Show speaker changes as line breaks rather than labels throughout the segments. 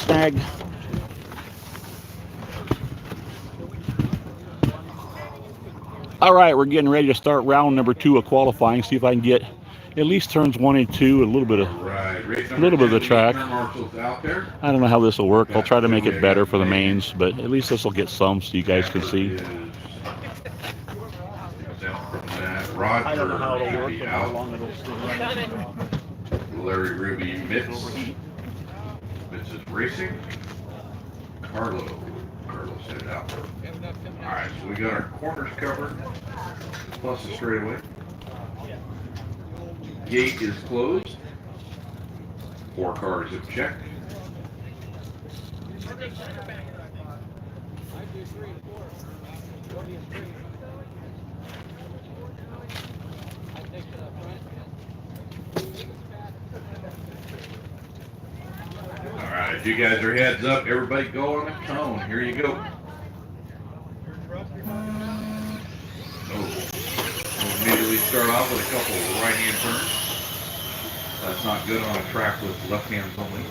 snag. All right, we're getting ready to start round number 2 of qualifying. See if I can get at least turns 1 and 2, a little bit of the track. I don't know how this will work. I'll try to make it better for the mains, but at least this will get some so you guys can see. I don't know how it'll work and how long it'll stay.
Larry Ruby Mitz. Mitz is racing. Carlos headed out. Alright, so we got our corners covered, plus the straightaway. Gate is closed. 4 cars have checked. Alright, if you guys are heads up, everybody go on a tone. Here you go. We'll immediately start off with a couple of right-hand turns. That's not good on a track with left hands only.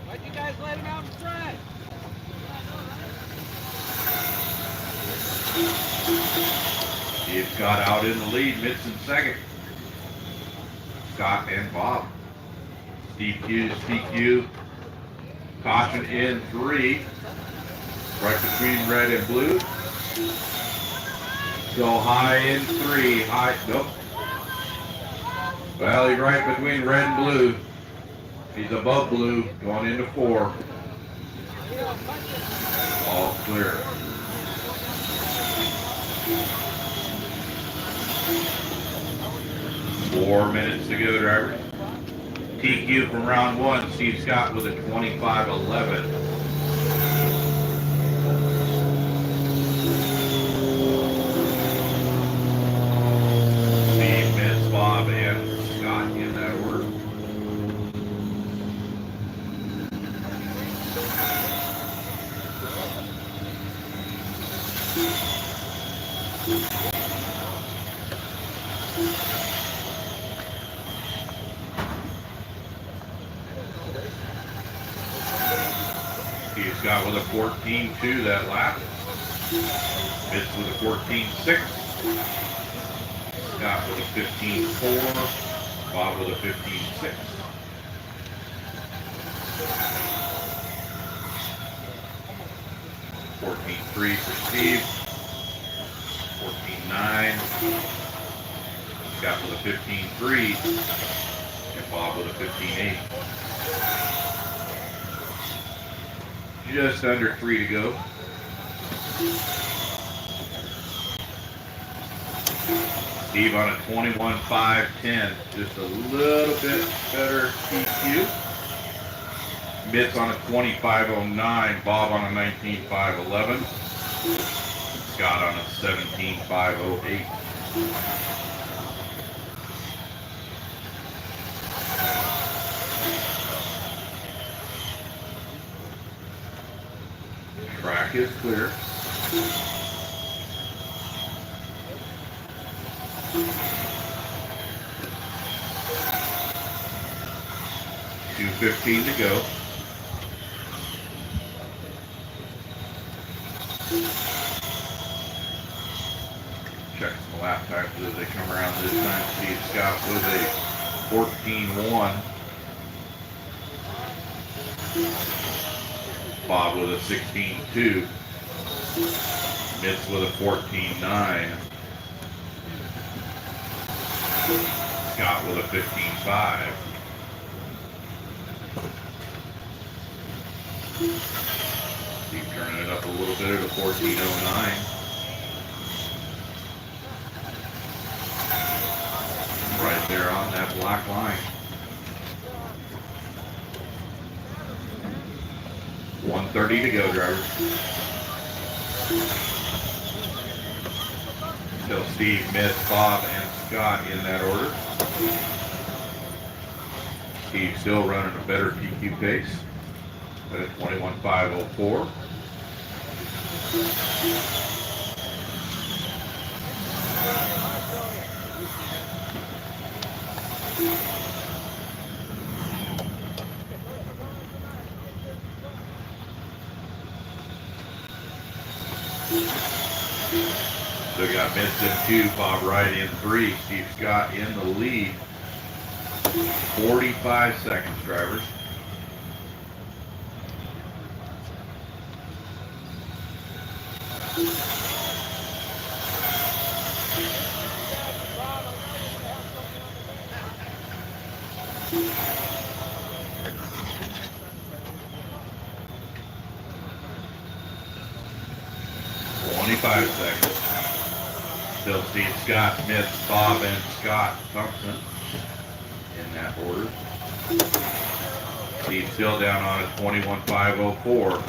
Why'd you guys let him out in front?
Steve Scott out in the lead, Mitz in second. Scott and Bob. Steve Q, caution in 3. Right between red and blue. Go high in 3. High, nope. Well, he's right between red and blue. He's above blue, going into 4. All clear. Four minutes to go, drivers. TQ from round 1, Steve Scott with a 25.11. Steve, Mitz, Bob, and Scott in that order. Steve Scott with a 14.2 that lap. Mitz with a 14.6. Scott with a 15.4. Bob with a 15.6. $14.3 for Steve. 14.9. Scott with a 15.3. And Bob with a 15.8. Just under 3 to go. Steve on a 21.510, just a little bit better PQ. Mitz on a 25.09, Bob on a 19.511, Scott on a 17.508. Track is clear. $2:15 to go. Check the lap times as they come around this time. Steve Scott with a 14.1. Bob with a 16.2. Mitz with a 14.9. Scott with a 15.5. Keep turning it up a little bit at a 14.09. Right there on that black line. 1:30 to go, drivers. Still Steve, Mitz, Bob, and Scott in that order. Steve still running a better PQ pace at a 21.504. So we got Mitch in 2, Bob Wright in 3, Steve Scott in the lead. 45 seconds, drivers. Seconds. Still Steve Scott, Smith, Bob, and Scott Thompson in that order. Steve still down on a 21.504.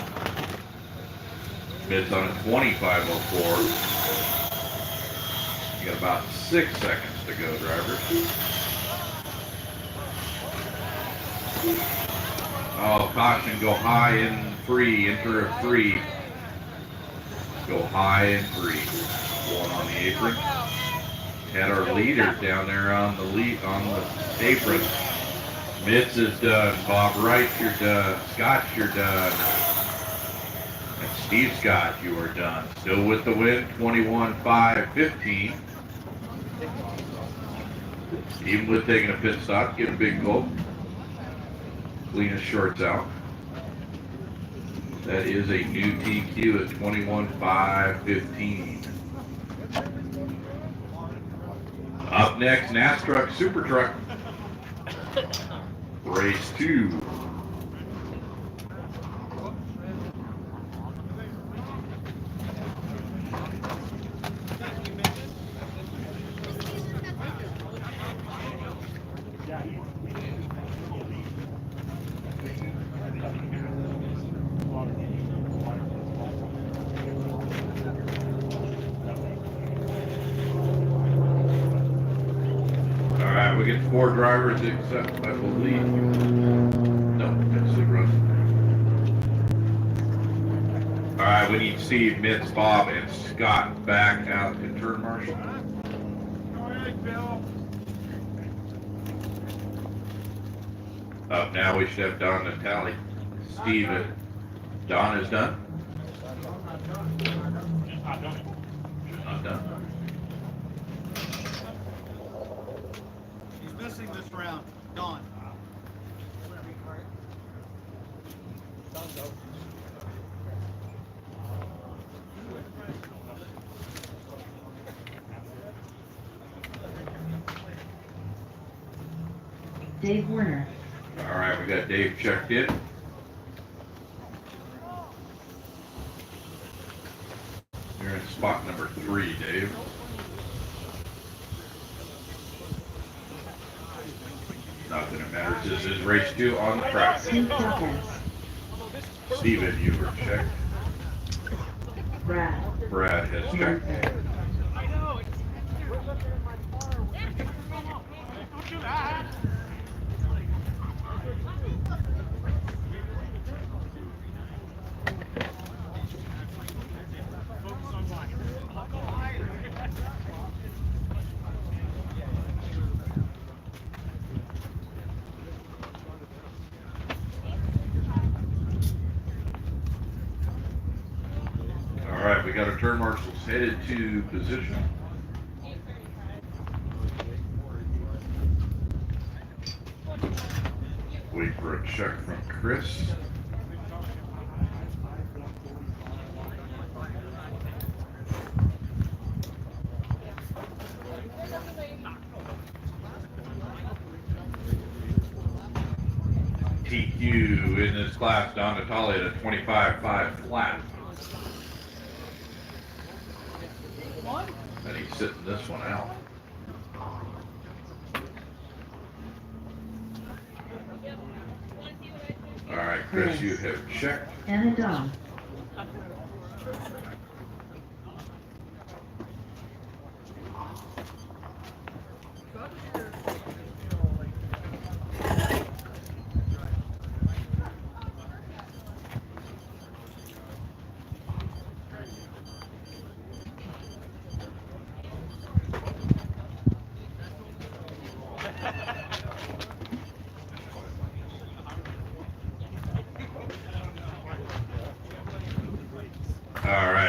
Smith's on a 25.04. You got about 6 seconds to go, drivers. Oh, caution, go high in 3, enter a 3. Go high in 3. One on the apron. Had our leader down there on the apron. Mitz is done. Bob Wright, you're done. Scott, you're done. And Steve Scott, you are done. Still with the win, 21.515. Even with taking a pit stop, get a big gulp. Clean his shorts out. That is a new TQ at 21.515. Up next, NASTRUCK Super Truck. Race 2. We get 4 drivers except, I believe. No, that's the run. All right, we need Steve, Mitz, Bob, and Scott back out to turn marshal.
All right, Bill.
Up now, we should have Don to tally. Steve, Don is done?
Not done.
Not done.
Missing this round. Gone.
Dave Warner.
All right, we got Dave checked in. You're in spot number 3, Dave. Not that it matters. This is race 2 on the track.
Steve Tucker.
Steven, you were checked.
Brad.
Brad has checked.
I know. We're looking at my car. Don't do that.
All right, we got our turn marshals headed to position. Wait for a check from Chris. TQ in this class, Don Natale at a 25.5 flat. And he's sitting this one out. All right, Chris, you have checked.
Anna Dawn.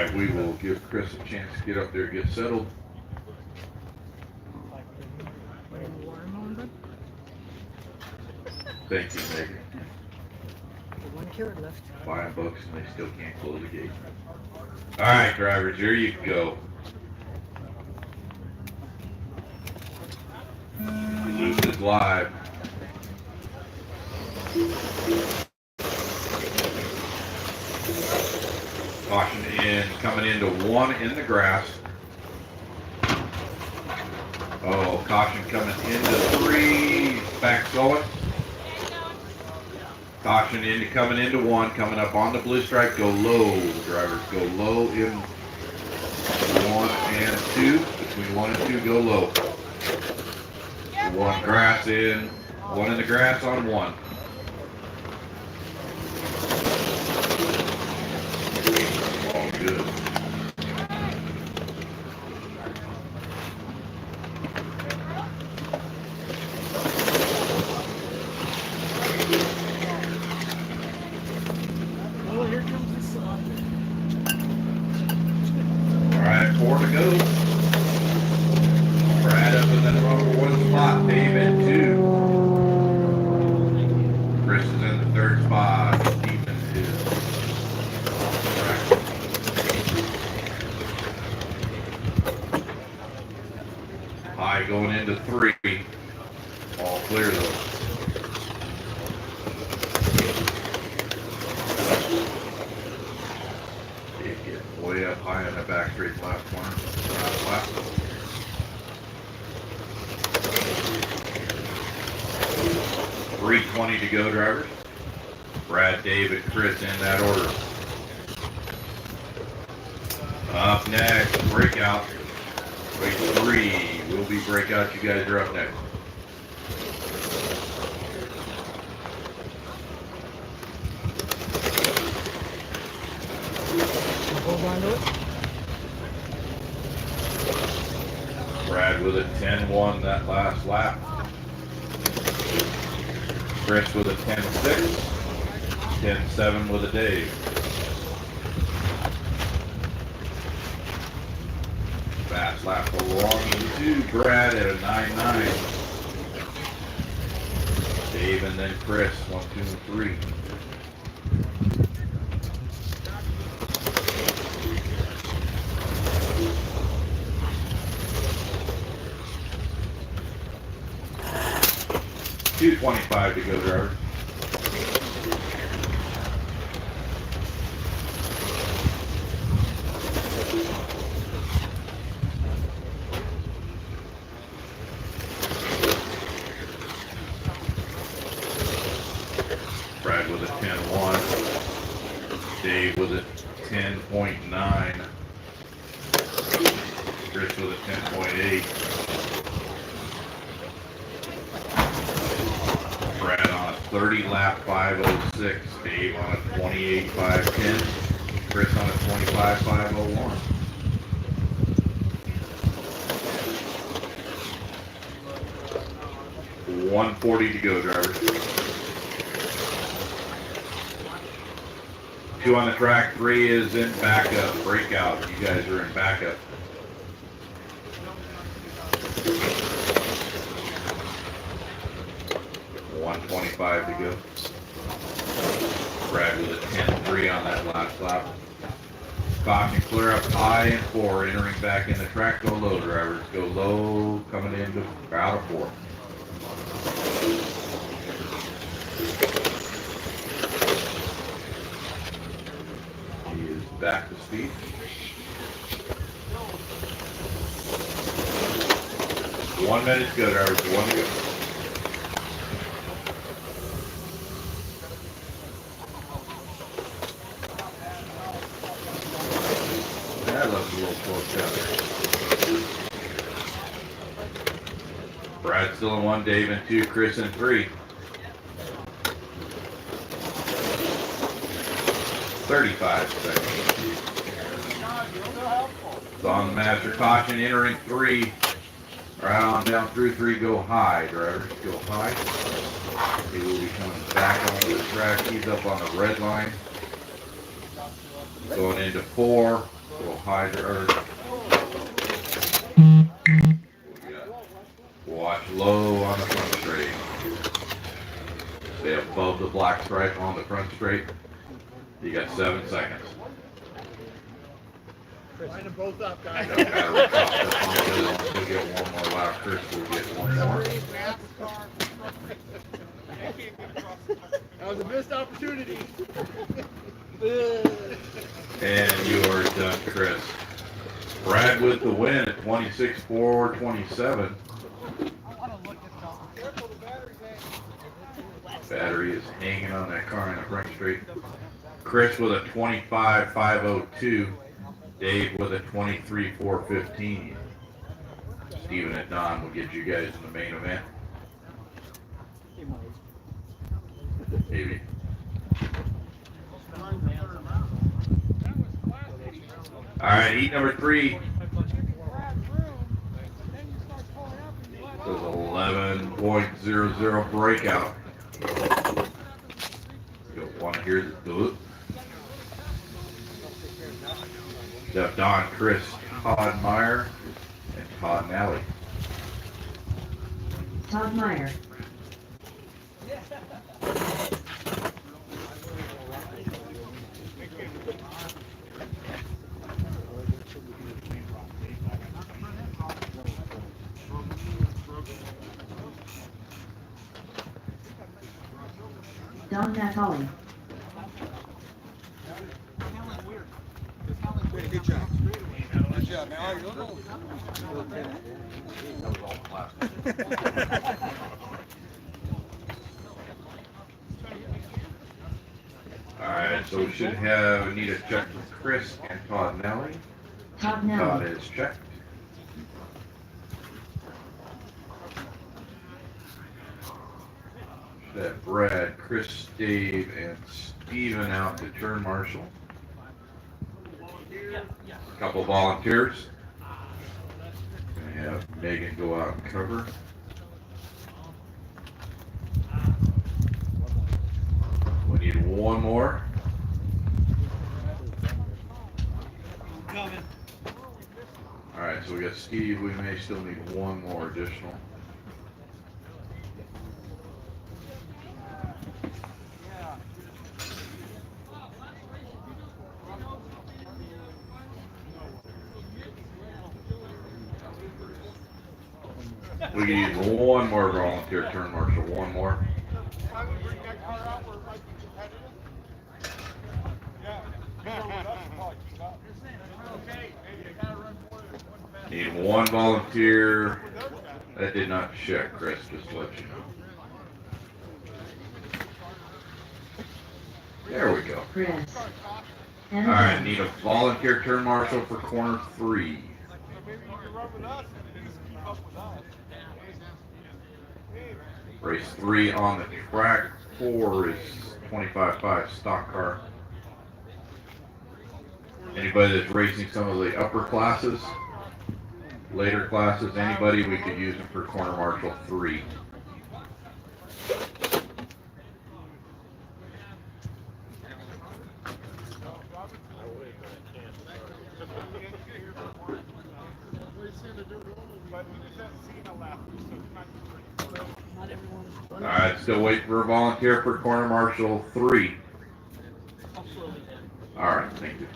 right, we will give Chris a chance to get up there, get settled. Thank you, Megan.
One carrot left.
Buying books and they still can't close the gate. All right, drivers, here you go. Loop is live. Caution in, coming into 1 in the grass. Oh, caution coming into 3, back going. Caution into coming into 1, coming up on the blue stripe, go low, drivers, go low in 1 and 2, between 1 and 2, go low. 1 grass in, 1 in the grass on 1. All good.
Oh, here comes the sun.
All right, 4 to go. Brad up in that number 1 spot, Dave in 2. Chris is in the 3rd spot, Stephen is high going into 3. All clear though. Dave getting way up high in the back straight left corner. Last. 3:20 to go, drivers. Brad, David, Chris in that order. Up next, Breakout. Race 3 will be Breakout. You guys are up next.
Hold on to it.
Brad with a 10-1 that last lap. Chris with a 10-6. 10-7 with a Dave. Fast lap along to Brad at a 9-9. Dave and then Chris, 1, 2, and 3. $2.25 to go, driver. Brad with a 10-1. Dave with a 10.9. Chris with a 10.8. Brad on a 30 lap 5:06. Dave on a 28 5:10. Chris on a 25 5:01. $1.40 to go, drivers. 2 on the track, 3 is in backup. Breakout. You guys are in backup. $1.25 to go. Brad with a 10-3 on that last lap. Caution clear up high and 4, entering back in the track. Go low, drivers. Go low, coming into out of 4. He is back to speed. One minute to go, drivers. 1 to go. That looks a little close down there. Brad still in 1, Dave in 2, Chris in 3. 35 seconds. It's on the master caution, entering 3. Right on down through 3, go high, drivers, go high. He will be coming back onto the track. He's up on the red line. Going into 4, hydrant. Watch low on the front straight. Stay above the black stripe on the front straight. You got 7 seconds.
Line them both up, guys.
Got battery topped up on the other one. We'll get one more lap. Chris will get one more.
That was a missed opportunity.
And you are done, Chris. Brad with the win at 26.427. Battery is hanging on that car in the front straight. Chris with a 25.502. Dave with a 23.415. Steven and Don will get you guys in the main event. Maybe. All right, heat number 3 was 11.00 breakout. You'll want to hear the do it. Jeff, Don, Chris, Todd Meyer, and Todd Nally.
Todd Meyer. Don Natali.
Good job. Good job, man.
All right, so we should need a check from Chris and Todd Nally.
Todd
Todd
Nally.
is checked. Should have Brad, Chris, Dave, and Steven out to turn marshal. A couple volunteers. Gonna have Megan go out and cover. We need one more. All right, so we got Steve. We may still need one more additional. We need one more volunteer turn marshal. One more. Need one volunteer. That did not check, Chris, just to let you know. There we go.
Chris.
All right, need a volunteer turn marshal for corner 3. Race 3 on the track. 4 is 25.5 stock car. Anybody that's racing some of the upper classes, later classes, anybody, we could use them for corner marshal 3. All right, still waiting for a volunteer for corner marshal 3. All right, thank you.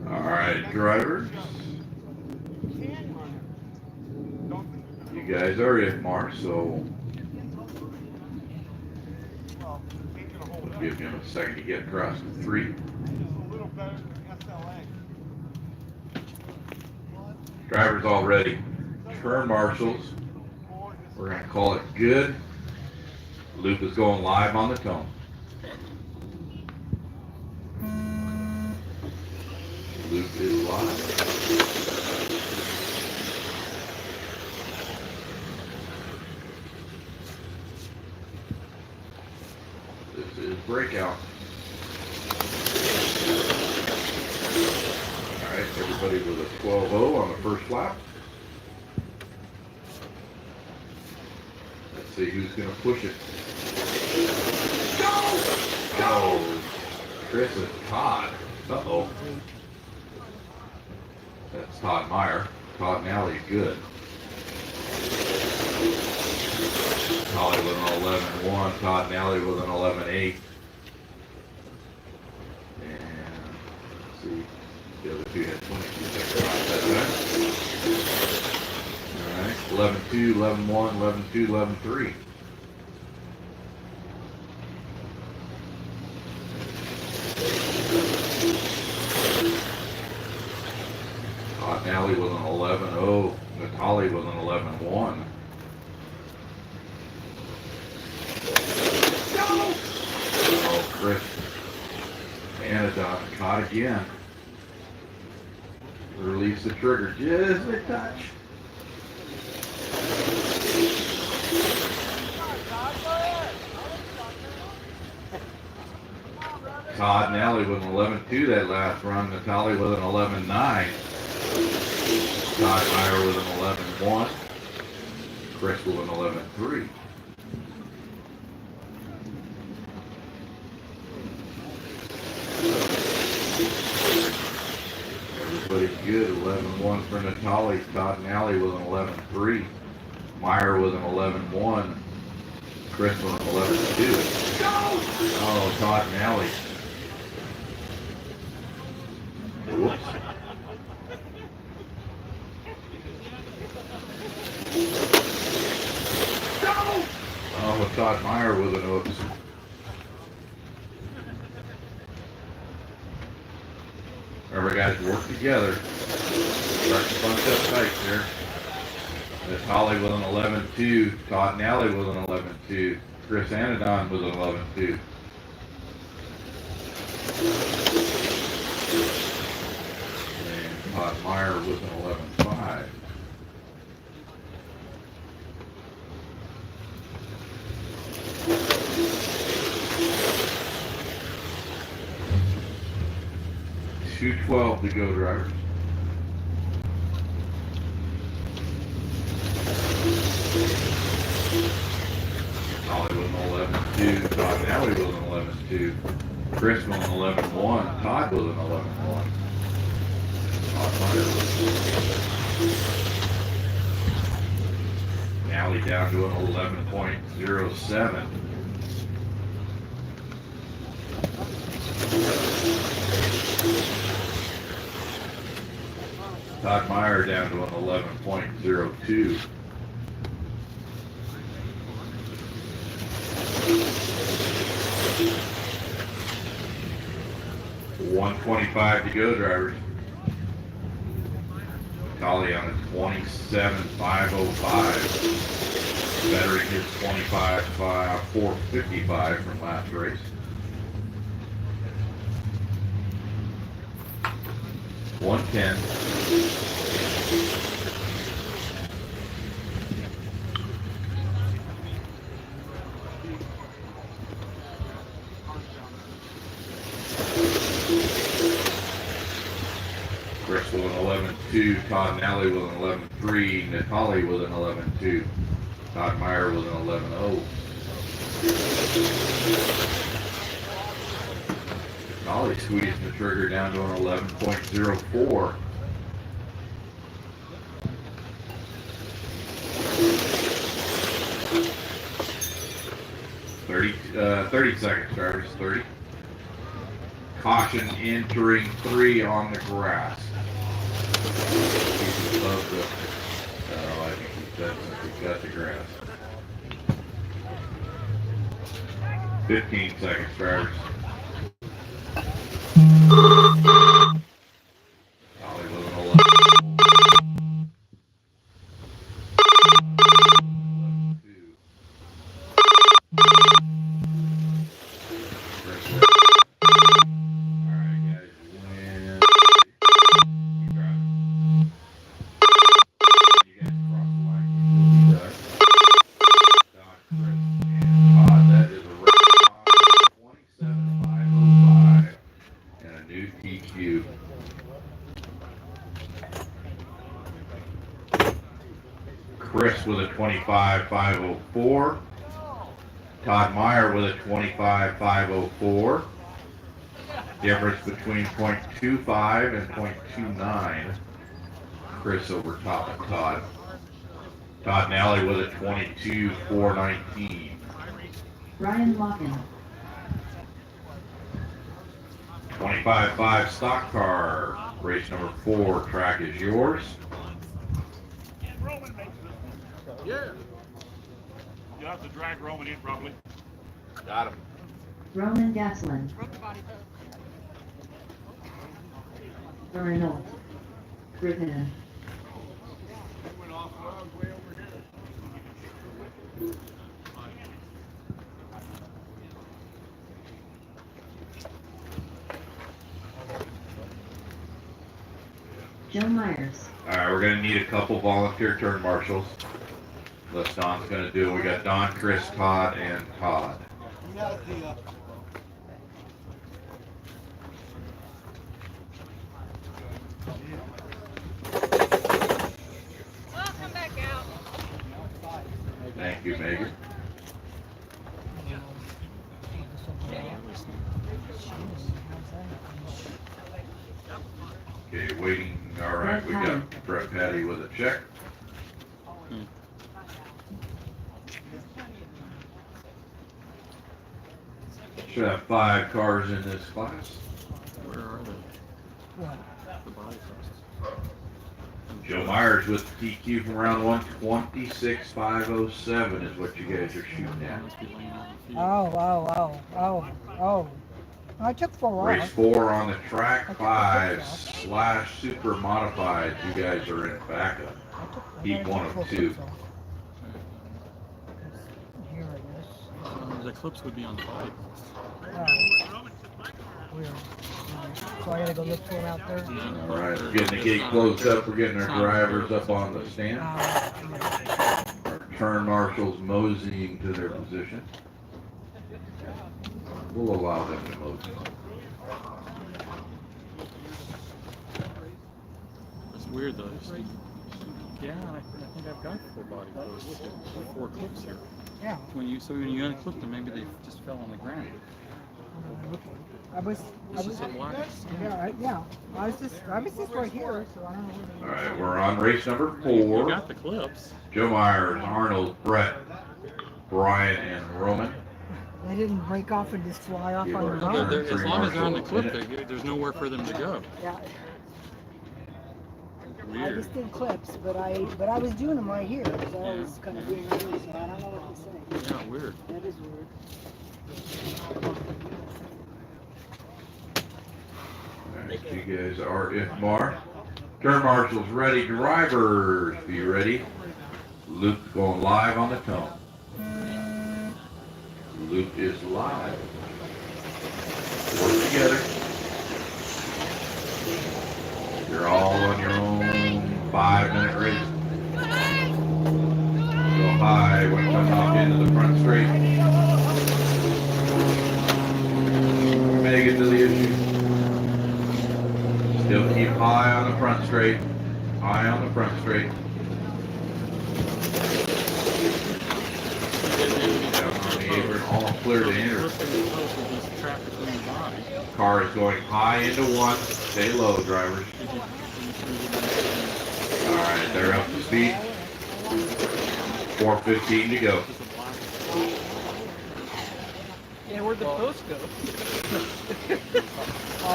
All right, drivers. You guys are in March, so give him a second to get across the 3. Drivers all ready. Turn marshals. We're going to call it good. Loop is going live on the tone. Loop is live. This is Breakout. Everybody with a 12-0 on the first lap. Let's see who's going to push it. Go! Chris and Todd. Uh-oh. That's Todd Meyer. Todd Nally, good. Nally with an 11-1. Todd Nally with an 11-8. And let's see. The other two had 22 seconds that time. All right. 11-2, 11-1, 11-2, 11-3. Todd Nally with an 11-0. Natalie with an 11-1. Oh, Chris. Anadon caught again. Release the trigger just a touch. Todd Nally with an 11-2 that last run. Natalie with an 11-9. Todd Meyer with an 11-1. Chris with an 11-3. Everybody good. 11-1 for Natalie. Todd Nally with an 11-3. Meyer with an 11-1. Chris with an 11-2. Oh, Todd Nally. Whoops. Oh, Todd Meyer with an oops. Remember, guys, work together. Start to bunch up tight here. Natalie with an 11-2. Todd Nally with an 11-2. Chris Anadon with an 11-2. And Todd Meyer with an 11-5. .212 to go, drivers. Ollie with an 11-2. Todd Nally with an 11-2. Chris with an 11-1. Todd with an 11-1. Todd Meyer with an 11-1. Nally down to an 11.07. Todd Meyer down to an 11.02. .125 to go, drivers. Collie on a 27.505. Bettering his 25.455 from last race. 110. Chris with an 11-2. Todd Nally with an 11-3. Natalie with an 11-2. Todd Meyer with an 11-0. Natalie squeezed the trigger down to an 11.04. $30 seconds, drivers. 30. Caution entering 3 on the grass. He's above the. Oh, I think he's got the grass. 15 seconds, drivers. Ollie with an 11. Chris with a 25,504. Todd Meyer with a 25,504. Difference between .25 and .29. Chris over top of Todd. Todd Nally with a 22,419.
Ryan Locken.
25.5 stock car. Race number 4. Track is yours.
Yeah. You'll have to drag Roman in probably.
Got him.
Roman Gasolin. Renault. Britain. Joe Myers.
All right, we're going to need a couple volunteer turn marshals. Unless Don's going to do it. We got Don, Chris, Todd, and Todd.
I'll come back out.
Thank you, Megan. Okay, waiting. All right, we got Brett Patty with a check. Should have 5 cars in this class.
Where are they?
What?
The body parts.
Joe Myers with the TQ from round 1, 26,507 is what you guys are shooting at.
Must be laying on the field.
Oh. I took 4
Race
off.
4 on the track, 5 / super modified. You guys are in backup. Heat 1 of 2.
Here it is.
The clips would be on the body.
Weird. So I gotta go look for it out there.
All right, we're getting the gate closed up. We're getting our drivers up on the stand. Our turn marshals moseying to their position. We'll allow them to mosey.
It's weird though. Yeah, I think I've got 4 body posts, 4 clips here.
Yeah.
When you unclip them, maybe they just fell on the ground.
I was
It's just a black skin.
yeah. I was just right here, so I don't know.
All right, we're on race number
You
4.
got the clips.
Joe Myers, Arnold, Brett, Brian, and Roman.
They didn't break off and just fly off
You
on
are
the
there.
ground.
As long as they're on the
marshals
clip,
in
there's nowhere for them to go.
Yeah. I
Weird.
just did clips, but I was doing them right here, so I was kind of doing it, so I don't know what to say.
Yeah, weird.
That is weird.
Alright, you guys are IFMAR. Turn marshals ready, drivers be ready. Luke going live on the tone. Luke is live. Work together. You're all on your own 5-minute race. Go high when coming off into the front straight. Make it to the issue. Still keep high on the front straight. High on the front straight. Down on the apron, all clear to enter. Car is going high into 1. Stay low, drivers. Alright, they're up to speed. 4:15 to go.
Yeah, where'd the post go?
I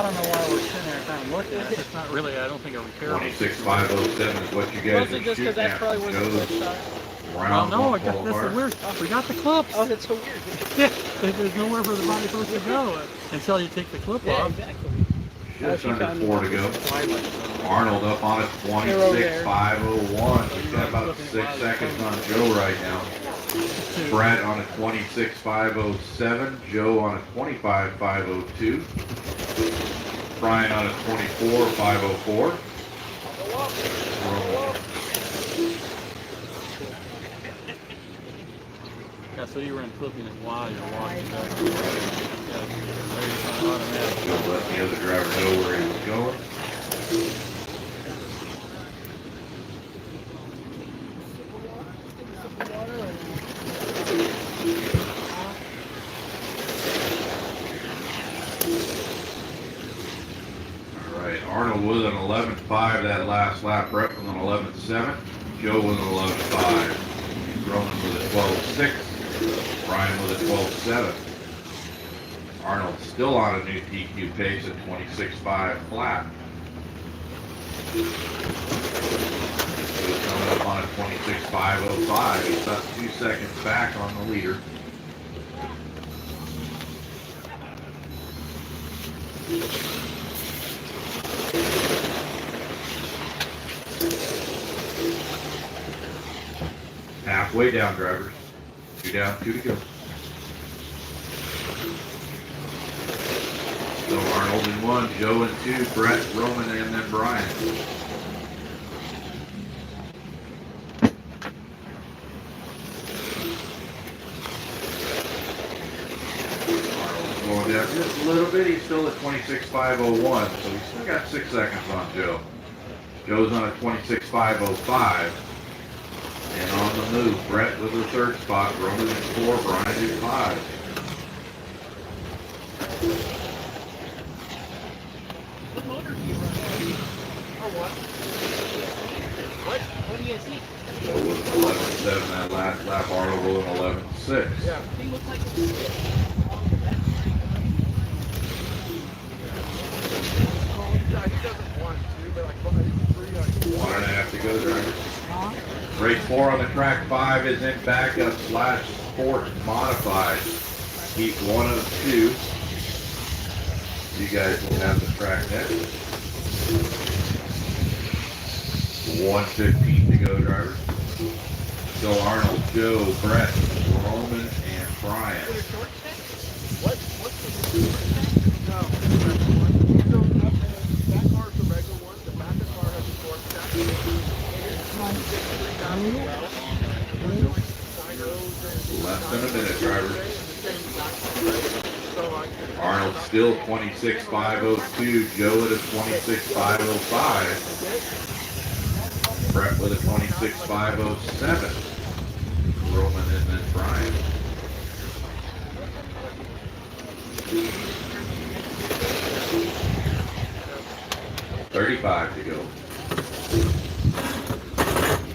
don't know why we're sitting there kind of looking at it. It's not really, I don't think a repair.
26,507 is what you guys
Mostly
are
just because
shooting
that's
at.
probably where the
Goes
clips are.
Well,
round
no, I
1
got this
Boulevard.
is weird. We got the clips.
Oh, that's so weird.
Yeah, there's nowhere for the body supposed to go until you take the clip
Yeah,
off.
exactly.
Just
She
under
found
4 to go. Arnold up on it,
They're over there.
26,501. He's got about 6 seconds on Joe right now. Brett on a 26,507. Joe on a 25,502. Brian on a 24,504.
Yeah, so you were unclipping it while you're walking back. Yeah, automatic.
Joe let the other driver know where he was going. 11.5 that last lap. Brett with an 11.7. Joe with an 11.5. Roman with a 12.6. Brian with a 12.7. Arnold still on a new TQ pace at 26.5 flat. He's coming up on a 26.505. He's about 2 seconds back on the leader. Halfway down, drivers. 2 down, 2 to go. So Arnold in 1, Joe in 2, Brett, Roman, and then Brian. Arnold's going down just a little bit. He's still at 26.501, so he's still got 6 seconds on Joe. Joe's on a 26.505. And on the move, Brett with the 3rd spot, Roman in 4, Brian in 5.
What motor do you run? Or what? What do you see?
Joe with an 11.7 that last lap, Arnold with an 11.6.
Yeah. He looks like a he doesn't want to, but like 3.
1.5 to go, drivers. Race 4 on the track, 5 is in backup / sport modified. Heat 1 of 2. You guys will have the track next. 1:15 to go, drivers. Still Arnold, Joe, Brett, Roman, and Brian.
What's the No. So that car's the regular one. The backup car has a short stack.
Less than a minute, drivers. Arnold still 26.502. Joe at a 26.505. Brett with a 26.507. Roman and then Brian. $35 to go.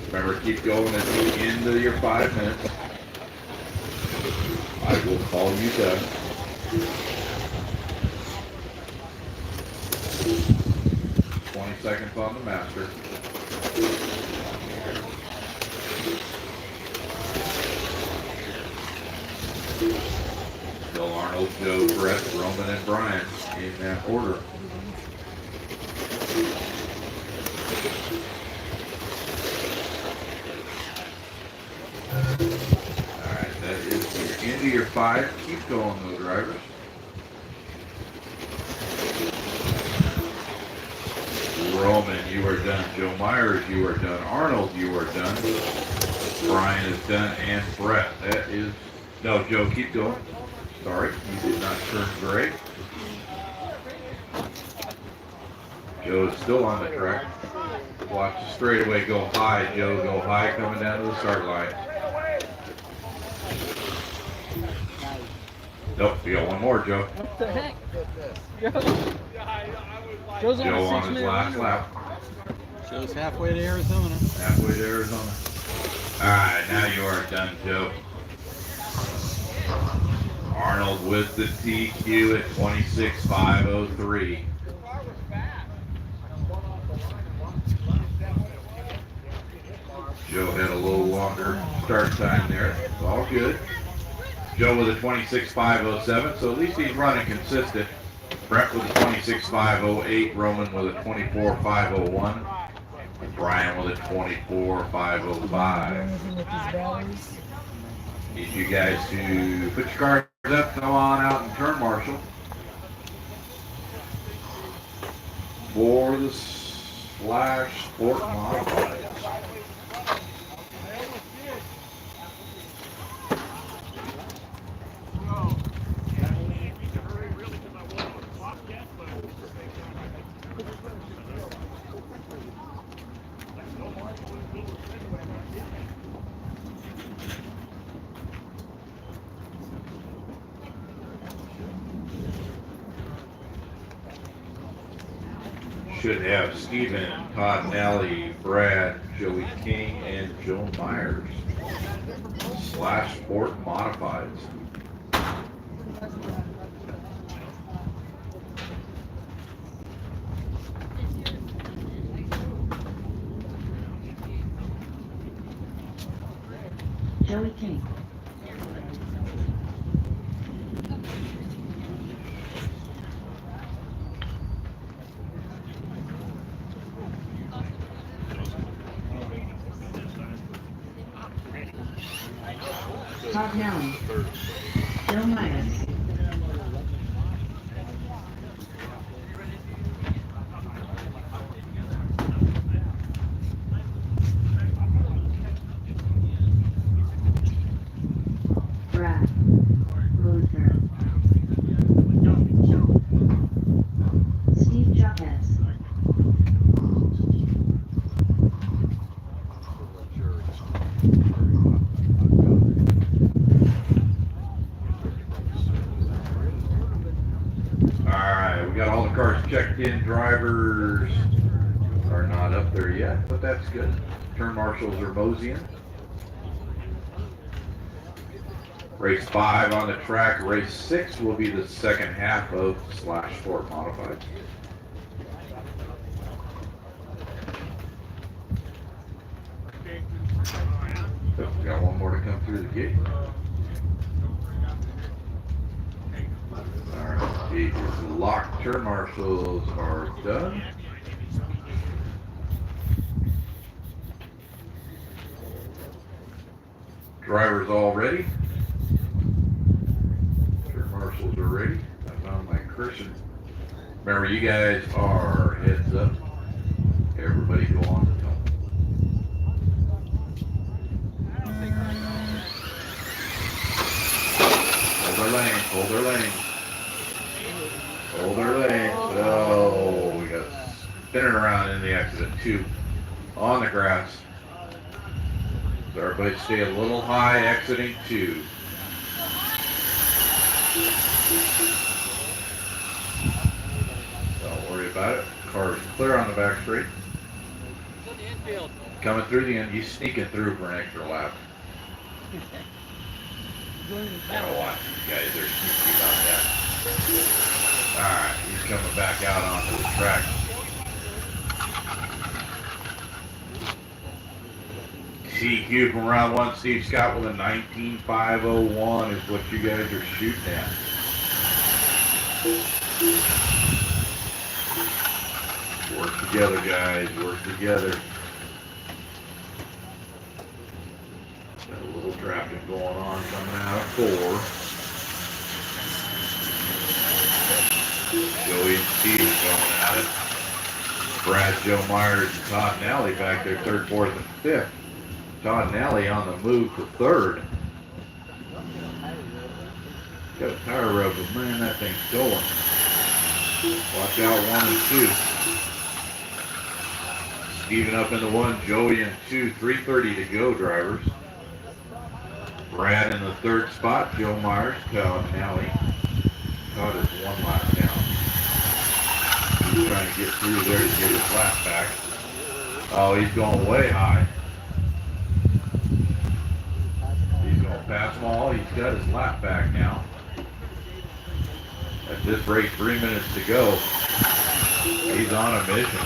Remember, keep going at the end of your 5 minutes. I will call you done. Seconds on the master. Still Arnold, Joe, Brett, Roman, and Brian in that order. Alright, that is your end of your 5. Keep going though, drivers. Roman, you are done. Joe Myers, you are done. Arnold, you are done. Brian is done. And Brett, that is... No, Joe, keep going. Sorry, you did not turn gray. Joe is still on the track. Watch the straightaway go high, Joe. Go high coming down to the start line. Nope, you got one more, Joe.
What the heck?
Joe on his last lap.
Joe's halfway to Arizona.
Halfway to Arizona. Alright, now you are done, Joe. Arnold with the TQ at 26.503. Joe had a little longer start time there. It's all good. Joe with a 26.507, so at least he's running consistent. Brett with a 26.508, Roman with a 24.501, and Brian with a 24.505. Need you guys to put your cars up, come on out and turn marshal for the /sport modified. should have Steven, Todd Nally, Brad, Joey King, and Joe Myers. Slash Sport Modifieds.
Joey King. Todd Nally. Joe Myers. Brad. Luther. Steve Jacques.
Alright, we got all the cars checked in. Drivers are not up there yet, but that's good. Turn marshals are moseying. Race 5 on the track. Race 6 will be the second half of Slash Sport Modified. So, we got one more to come through the gate. Alright, gate is locked. Turn marshals are done. Drivers all ready. Turn marshals are ready. I found my cursor. Remember, you guys are heads up. Everybody go on the top. Hold their lane, hold their lane. Hold their lane. Oh, we got spinning around in the accident. 2 on the grass. So everybody stay a little high exiting 2. Don't worry about it. Car's clear on the back straight. Coming through the end, he's sneaking through for an extra lap. Gotta watch these guys, they're sneaky about that. Alright, he's coming back out onto the track. CQ from round 1, Steve Scott with a 19.501 is what you guys are shooting at. Work together, guys, work together. Got a little traffic going on coming out of 4. Joey and Steve is going at it. Brad, Joe Myers, and Todd Nally back there, 3rd, 4th, and 5th. Todd Nally on the move for 3rd. Got a tire rub, but man, that thing's going. Watch out 1 and 2. Steven up in the 1, Joey in 2, 3:30 to go, drivers. Brad in the 3rd spot, Joe Myers, Todd Nally. Todd is 1 lap down. He's trying to get through there to get his lap back. Oh, he's going way high. He's going past them all. He's got his lap back now. At this rate, 3 minutes to go. He's on a mission.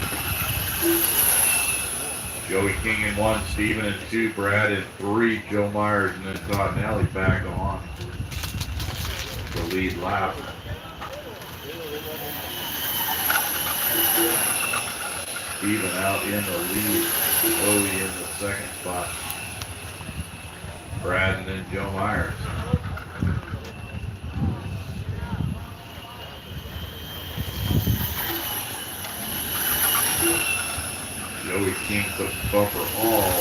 Joey King in 1, Steven in 2, Brad in 3, Joe Myers, and then Todd Nally back on the lead lap. Steven out in the lead, Joey in the 2nd spot. Brad and then Joe Myers. Joey King puts the bumper all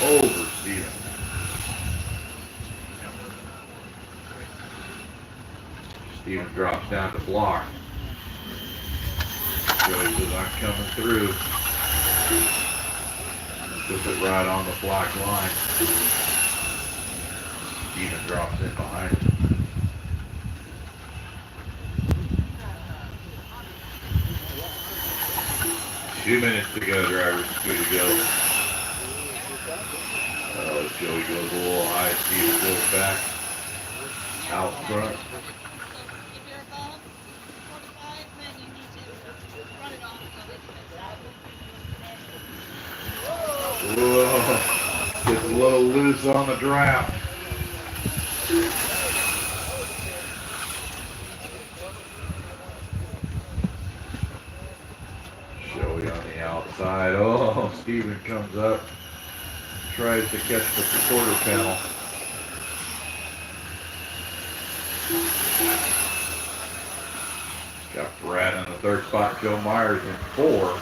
over Steven. Steven drops down to block. Joey says, I'm coming through. Puts it right on the black line. Steven drops in behind him. 2 minutes to go, drivers. Good to go. Oh, Joey goes a little high. Steven goes back. Out front. Whoa. Gets a little loose on the draft. Joey on the outside. Oh, Steven comes up. Tries to catch the quarter panel. Got Brad in the third spot. Joe Myers in 4.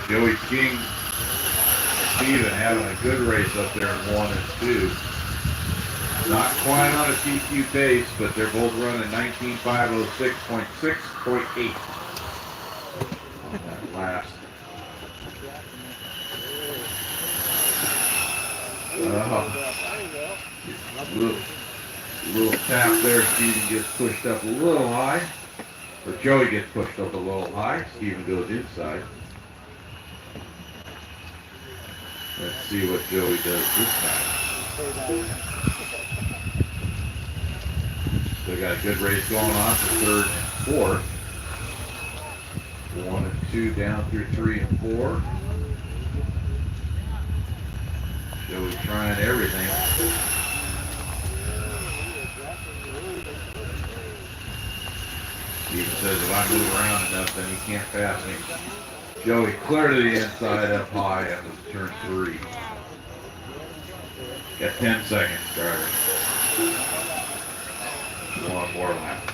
Joey King, Steven having a good race up there in 1 and 2. Not quite on a TQ pace, but they're both running 19.506.6.8. That last. Little tap there. Steven gets pushed up a little high. Or Joey gets pushed up a little high. Steven goes inside. Let's see what Joey does this time. They got a good race going on for 3rd and 4th. 1 and 2 down through 3 and 4. Joey trying everything. Steven says if I move around enough, then he can't pass me. Joey clear to the inside up high after turn 3. Got 10 seconds, driver. 1 more lap.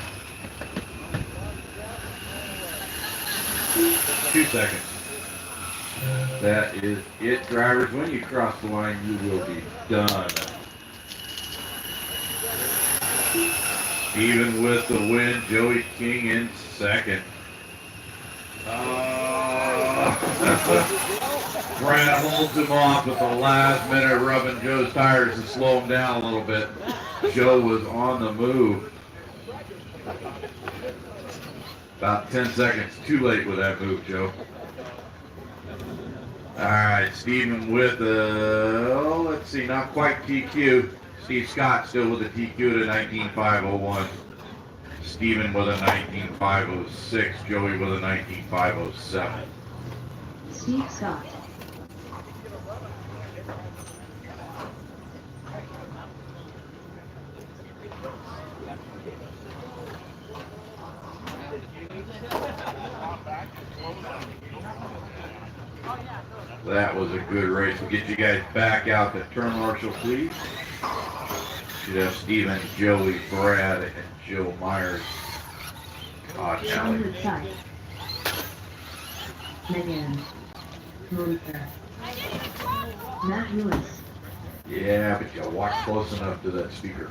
2 seconds. That is it, drivers. When you cross the line, you will be done. Steven with the win. Joey King in 2nd. Brad holds him off at the last minute, rubbing Joe's tires to slow him down a little bit. Joe was on the move. About 10 seconds too late with that move, Joe. All right, Steven with let's see, not quite TQ. Steve Scott still with a TQ to 19.501. Steven with a 19.506. Joey with a 19.507.
Steve Scott.
That was a good race. We'll get you guys back out to turn marshal, please. Should have Steven, Joey, Brad, and Joe Myers. God,
Sean Sykes. Megan. Luther. Matt Lewis.
Yeah, but you walk close enough to that speaker.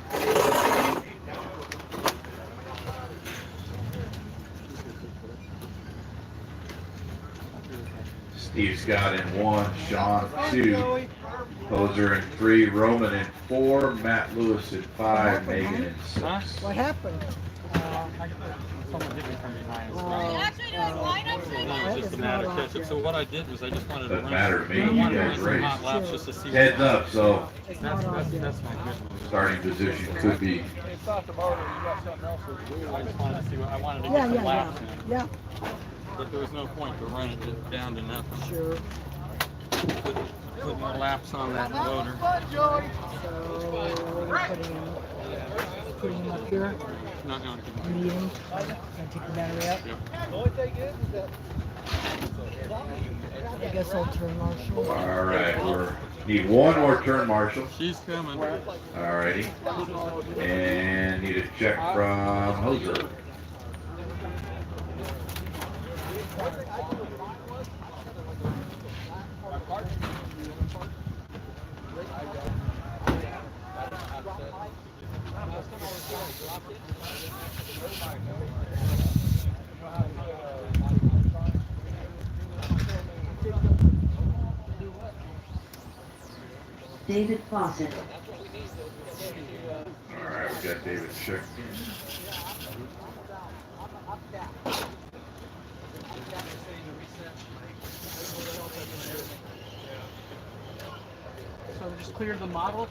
Steve Scott in 1, Sean 2, Poser in 3, Roman in 4, Matt Lewis in 5, Megan in 6.
What happened?
Someone hit me from behind.
It's
Just a matter of catch up. So what I did was I just wanted to
Doesn't
run.
matter to me,
I
you
wanted to
guys
run some hot
race.
laps just to see.
Heads up, so
It's
That's
not on here.
my good one.
starting position could be.
I just wanted to see what I wanted to get
Yeah,
some
yeah,
laps
yeah.
in. But there was no point to running it down to nothing.
Sure.
Putting the laps on that motor.
So we're putting him up here.
Not going to give
Need him. Gonna take the battery out.
Yep.
I guess I'll turn marshal.
All right, we need one more turn marshal.
She's coming.
All righty. And need a check from Hoser.
David Fawcett.
All right, we got David checked in.
just cleared the model?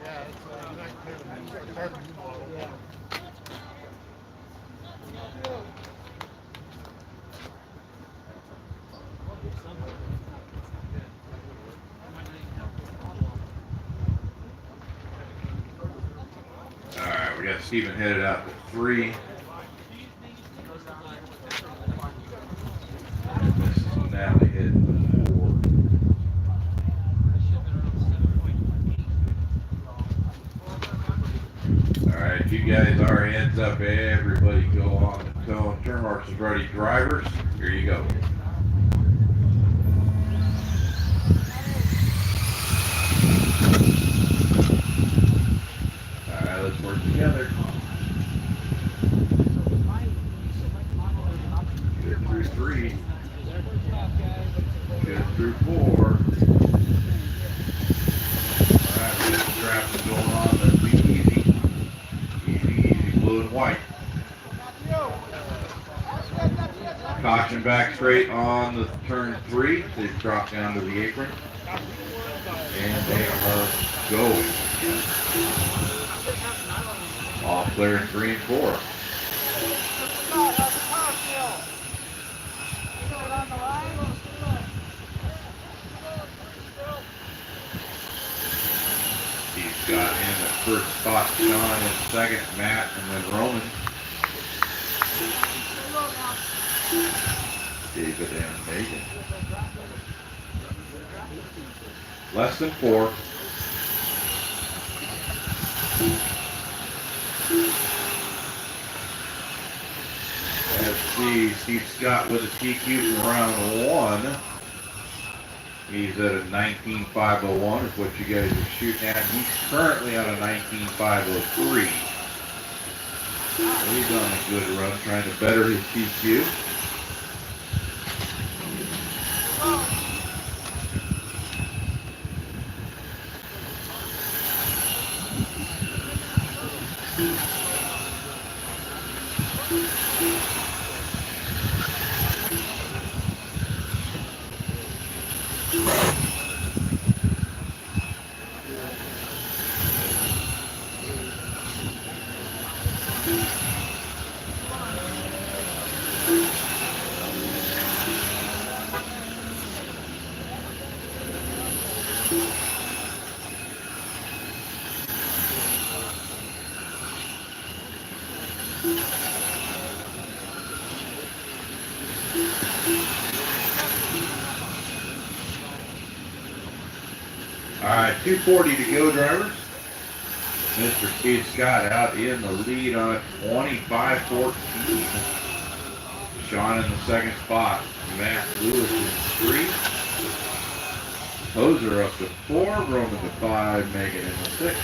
Yeah, it's not clear to me. It's hard to model.
Yeah.
All right, we got Steven headed out to 3. And this is Natalie headed to 4. All right, you guys are heads up. Everybody go on the tone. Turn marshals ready. Drivers, here you go. All right, let's work together. Good through 3. Good through 4. All right, we got the traffic going on. Let's be easy. Easy, easy. Blue and white. Caution back straight on the turn 3. They drop down to the apron. And they are going. All clear in 3 and 4. He's got in the first spot, Sean in second, Matt, and then Roman. David and Megan. Less than 4. Let's see, Steve Scott with a TQ from round 1. He's at a 19.501 is what you guys are shooting at. He's currently on a 19.503. He's on a good run trying to better his TQ. All right, 2:40 to go, drivers. Mr. Steve Scott out in the lead on 25-14. Sean in the second spot. Matt Lewis in 3. Hoser up to 4. Roman to 5. Megan in the 6.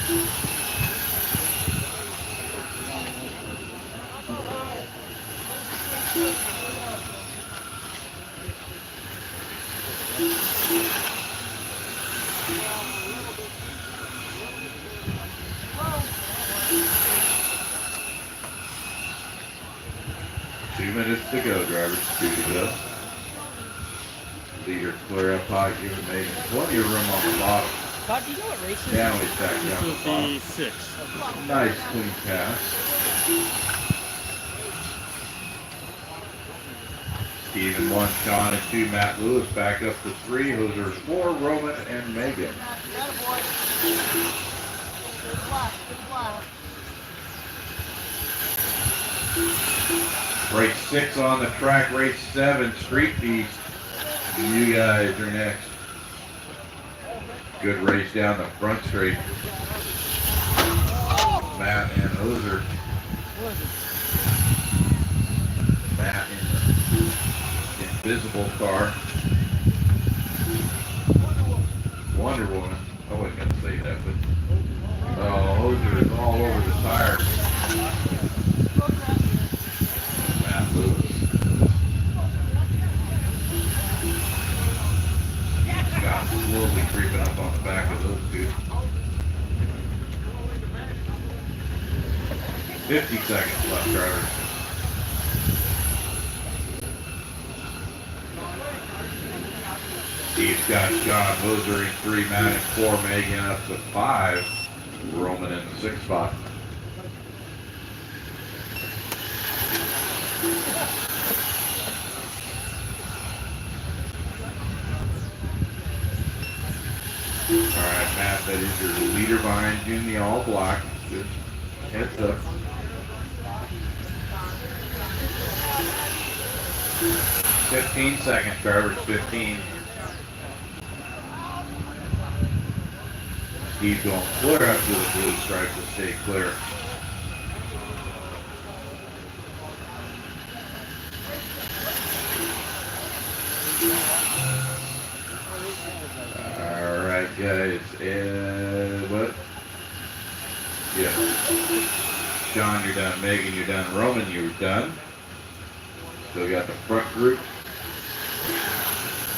Two minutes to go, drivers. 2 to go. Leader clear up high, giving Megan plenty of room on the bottom.
Todd, do you know what race it is?
Down, we back down the bottom.
56.
Nice clean pass. Steven 1, Sean and 2, Matt Lewis back up to 3. Hoser 4, Roman and Megan. Race 6 on the track, race 7, Street Beast. You guys are next. Good race down the front straight. Matt and Hoser. Matt in the invisible car. Wonder Woman. I wasn't going to say that, but Hoser is all over the tires. Matt Lewis. Scott slowly creeping up on the back of those two. 50 seconds left, drivers. Steve's got John Moser in 3, Matt in 4, Megan up to 5, Roman in the 6th spot. Alright, Matt, that is your leader behind you in the all black. Just heads up. "15 seconds, driver's 15. Steve's going clear up to the blue stripe to stay clear. Alright, guys, what? Yeah. Sean, you're done. Megan, you're done. Roman, you're done. Still got the front group.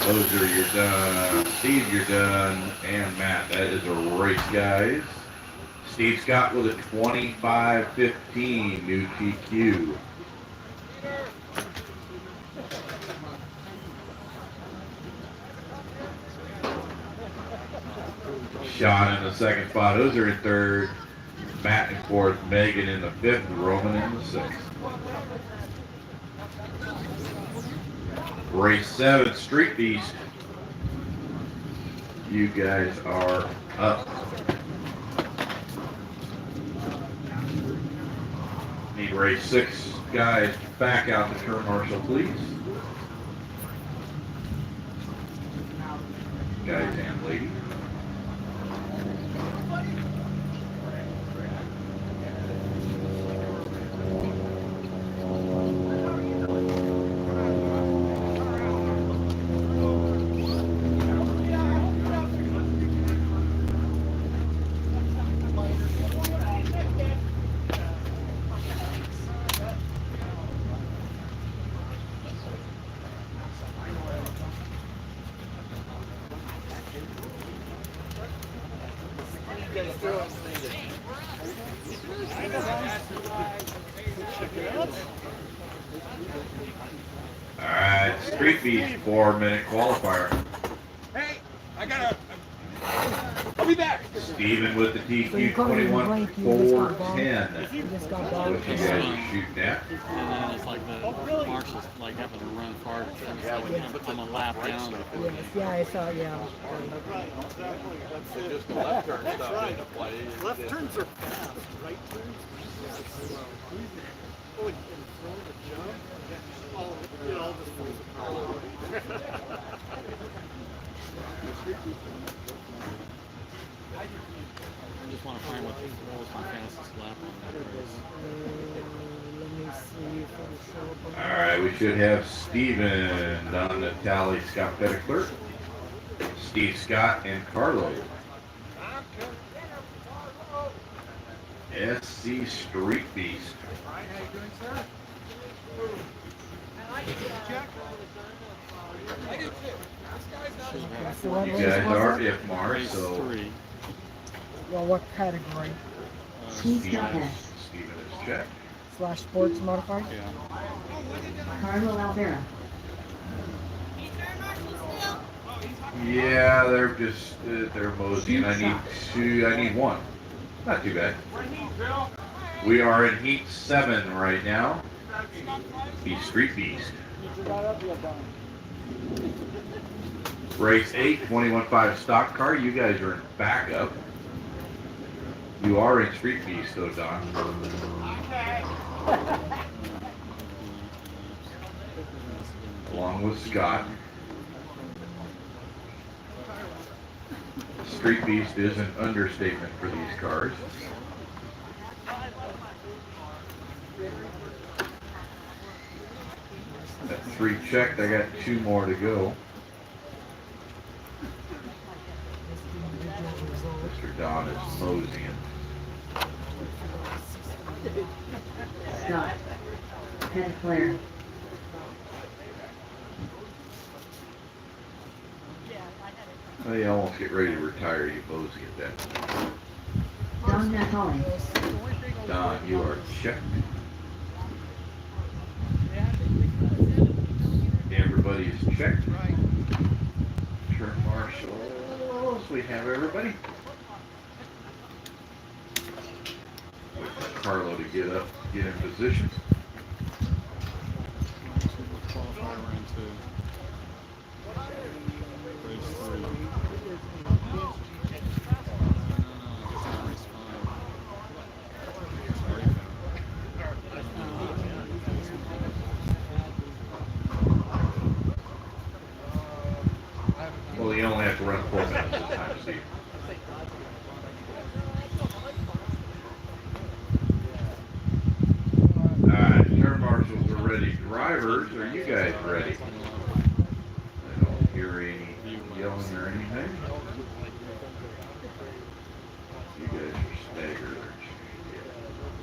Moser, you're done. Steve, you're done. And Matt, that is a race, guys. Steve Scott with a 25-15 new TQ. Sean in the 2nd spot. Moser in 3rd. Matt in 4th. Megan in the 5th. Roman in the 6th. Race 7, Street Beast. You guys are up. Need race 6 guys back out the turn marshal, please. Guys and ladies. Alright, Street Beast 4-minute qualifier.
Hey, I'll be back.
Steven with the TQ 21-4-10. What you guys are shooting at?
And then it's like the marshals like having to run hard. It's like I'm a lap down.
Yeah, I saw, yeah.
Just the left turn stuff. Right. Left turns are fast. Right turns. Oh, and throw the jump. Oh, it all just falls apart.
I just want to find what was my fastest lap on that race.
Let me see if it'll show up.
Alright, we should have Steven on the tally, Scott Petticler, Steve Scott, and Carlo. SC Street Beast.
How you doing, sir? I like it, Jack. I do too.
That's the one
You
race
guys
was
are
it?
IFMAR,
Race
so
3.
Well, what category?
Steve Scott
Steven
S.
is checked.
/ sports modified?
Yeah.
Carlo Alvera.
Yeah, they're just, they're moseying. I need one. Not too bad. We are in Heat 7 right now. The Street Beast. Race 8, 21.5 stock car. You guys are in backup. You are in Street Beast though, Don. Along with Scott. Street Beast is an understatement for these cars. That's 3 checked. I got 2 more to go. Mr. Don is moseying.
Scott. Petticler.
Oh, you almost get ready to retire, you mosey at that.
Don Natali.
Don, you are checked. Everybody is checked. Turn we have everybody. Wait for Carlo to get up, get in position.
Qualify round 2. Race 3. No, it's not race 5. It's breakout.
Well, you only have to run 4 minutes this time, Steve. Alright, turn marshals are ready. Drivers, are you guys ready? I don't hear any yelling or anything. You guys are staggered.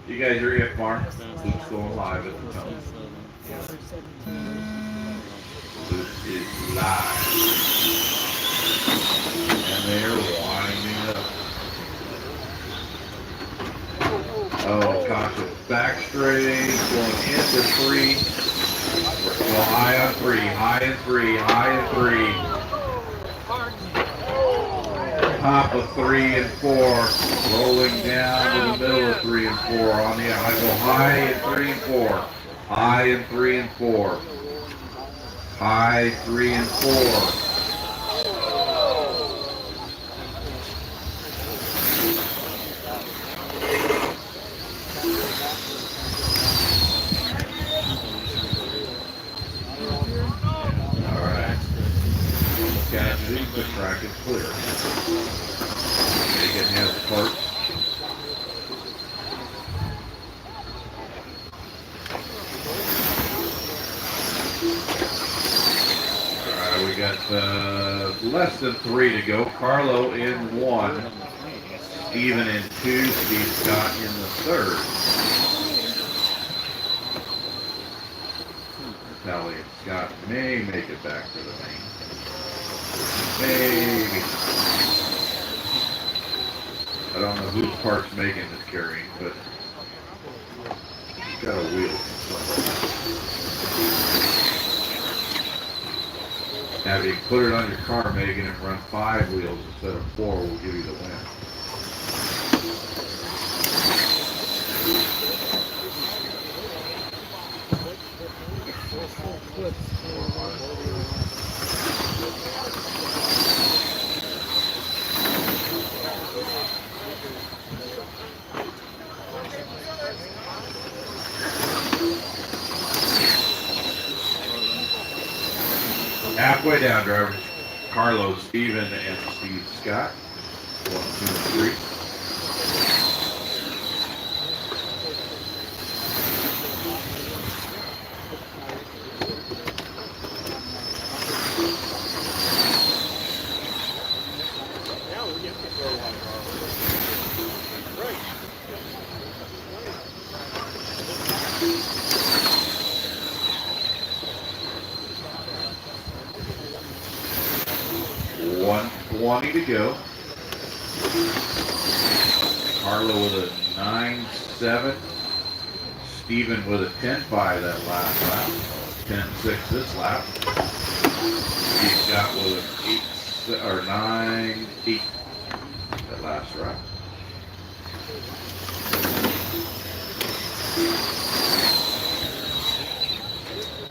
You guys are IFMAR. Luke's going live at the time. Luke is live. And they're winding up. Oh, gosh, it's back straight, going into 3. Well, high on 3, high and 3, high and 3. Top of 3 and 4, rolling down to the middle of 3 and 4. On the I go high and 3 and 4, high and 3 and 4, high 3 and 4. The track is clear. Megan has the parts. Alright, we got less than 3 to go. Carlo in 1. Steven in 2. Steve Scott in the 3rd. Tally and Scott may make it back to the main. Maybe. I don't know whose parts Megan is carrying, but she's got a wheel. Now, if you put it on your car, Megan, and run 5 wheels instead of 4, will give you the win. Halfway down, drivers. Carlo, Steven, and Steve Scott. 1, 2, and 3. To go. Carlo with a 9.7. Steven with a 10.5 that last lap. 10.6 this lap. Steve Scott with an 9.8 that last lap.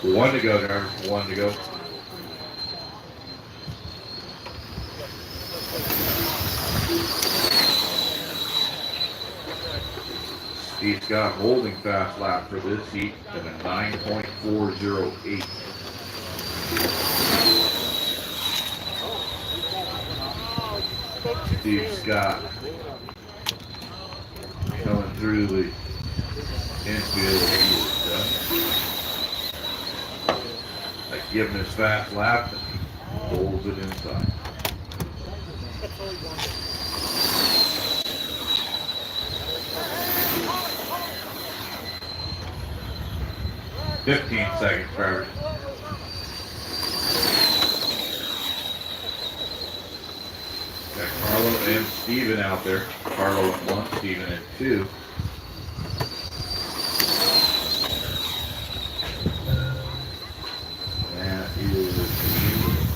One to go, driver. 1 to go. Steve Scott holding fast lap for this heat at a 9.408. Steve Scott coming through the infield. Like giving his fast lap and he holds it inside. 15 seconds, drivers. Got Carlo and Steven out there. Carlo in 1, Steven in 2. That is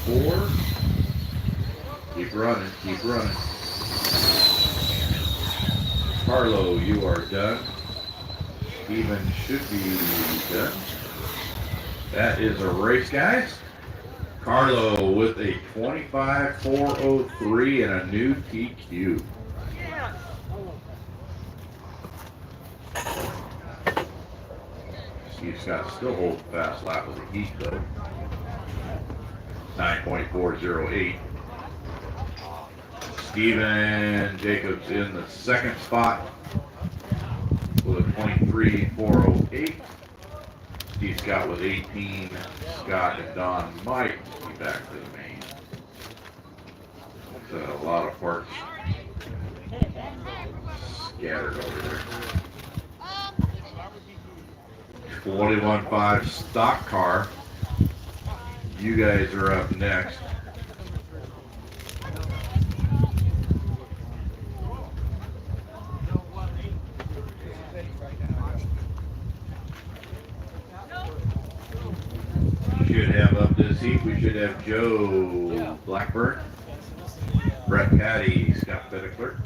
4. Keep running, keep running. Carlo, you are done. Steven should be done. That is a race, guys. Carlo with a 25.403 and a new TQ. Steve Scott still holds fast lap of the heat though. 9.408. Steven Jacobs in the second spot with a 23.408. Steve Scott with 18. Scott and Don might be back to the main. So a lot of parts scattered over there. 21.5 stock car. You guys are up next. Should have up this heat, we should have Joe Blackburn, Brett Caddy, Scott Pettickler,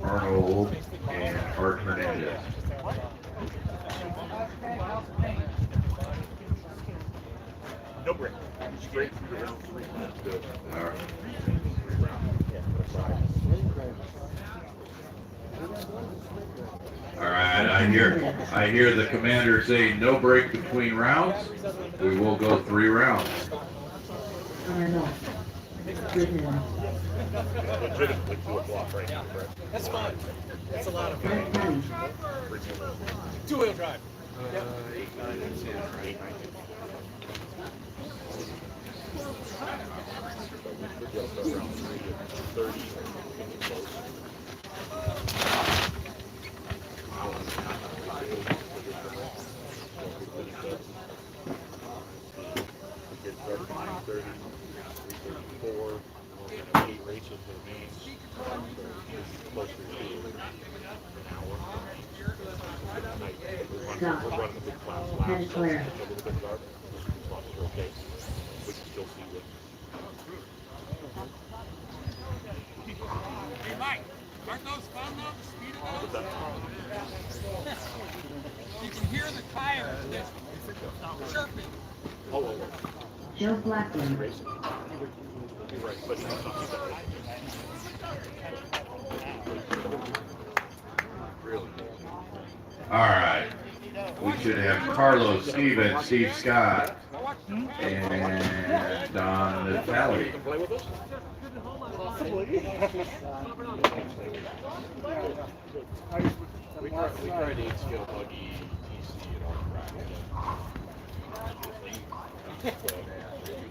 Arnold, and Art Hernandez.
No break. Straight through the round three. That's good.
All right. All right, I hear the commander say no break between rounds. We will go 3 rounds.
Arnold. Goodman.
Legitimately 2 o'clock right now, Brett.
That's fine. That's a lot of fun.
Brett Petty.
Two-wheel drive.
8, 9, and 10, right? Round 3 at 30. Get started at 9:30, 3:34, 8 races for the main. Closer to an hour. We're running a big class lap.
Head clear.
It's a little bit dark. Slots are okay. We can still see what.
Hey, Mike, aren't those fun though? The speed of those? You can hear the tires chirping.
Oh,
Joe Blackburn.
racing. You're right, but it's not that. Really?
All right. We should have Carlos, Steven, Steve Scott, and Don Natale.
You can play with us? We tried 8-scale buggy, TC, and all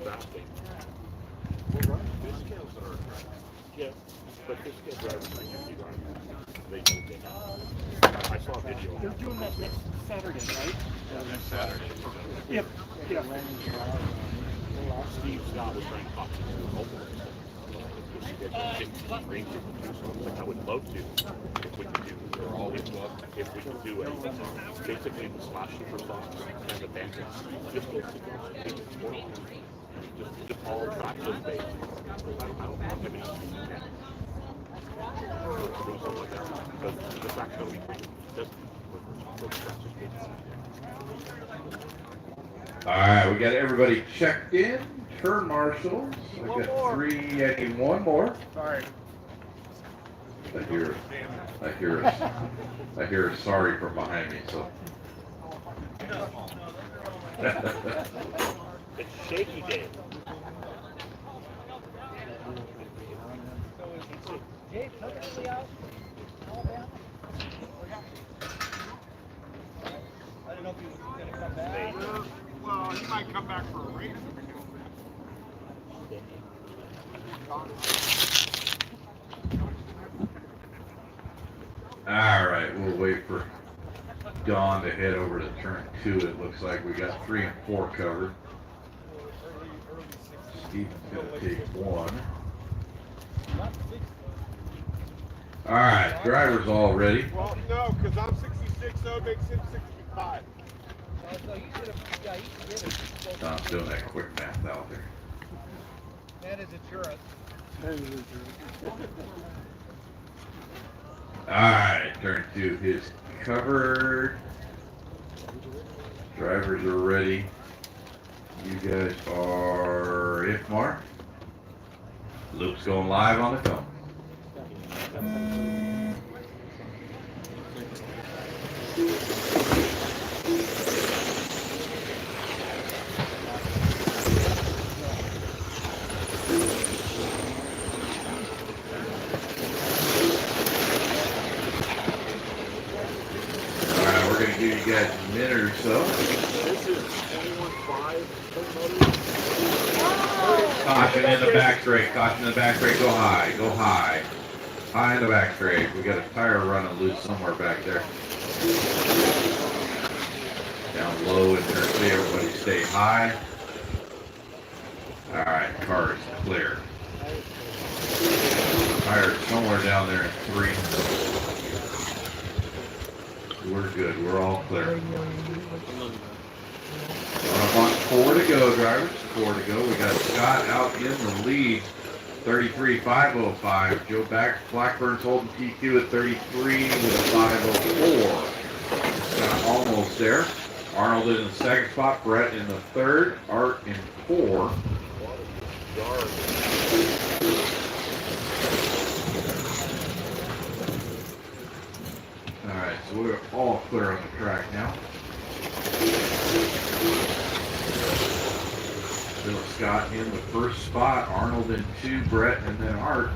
that. Yeah, but this scale drivers are usually running. They know they know. I saw a video.
They're doing that next Saturday, right?
Next Saturday.
Yep. Yeah.
Steve Scott was trying to talk to me multiple I would love to if we could do if we could do a basically the slash super socks and the bandits just go just all practice based. I don't have any do something like that. But the fact that we just
All right, we got everybody checked in. Turn marshals. I got 3. I need 1 more.
Sorry.
I hear a sorry from behind me. So.
It's shaky day.
I don't know if he was going to come back. Well, he might come back for a race.
All right, we'll wait for Dawn to head over to turn 2. It looks like we got 3 and 4 covered. Steve's gonna take 1. All right, drivers all ready.
Well, no, because I'm 66, so it makes him 65.
So you should have, yeah, you should get it.
Don's doing that quick math out there.
That is insurance.
Alright, turn to his covered. Drivers are ready. You guys are IFMAR. Luke's going live on the film. Alright, we're going to give you guys a minute or so.
This is 21.5.
Caution in the back straight. Caution in the back straight. Go high. Go high. High in the back straight. We got a tire running loose somewhere back there. Down low and turn clear. Everybody stay high. Alright, car is clear. Tire somewhere down there in 3. We're good. We're all clear. On 4 to go, drivers. 4 to go. We got Scott out in the lead. 33.505. Joe Blackburn's holding T2 at 33 with a 504. Scott almost there. Arnold in the second spot. Brett in the third. Art in 4. Alright, so we're all clear on the track now. Bill Scott in the first spot, Arnold in 2, Brett, and then Art.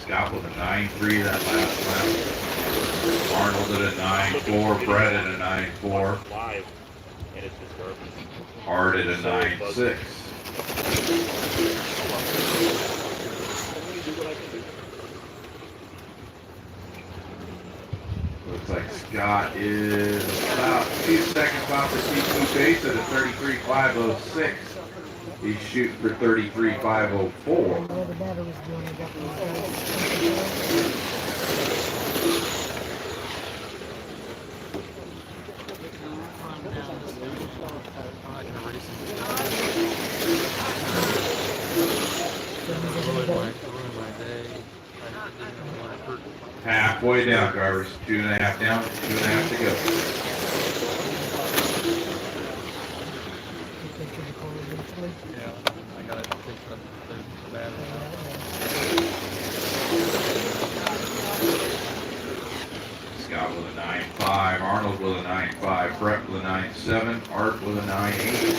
Scott with a 9.3 that last lap. Arnold at a 9.4, Brett at a 9.4.
Live, and it's just garbage.
Art at a 9.6. Looks like Scott is about 2 seconds off the T2 pace at a 33.506. He's shooting for 33.504. Halfway down, drivers. 2.5 down, 2.5 to go. Scott with a 9.5, Arnold with a 9.5, Brett with a 9.7, Art with a 9.8.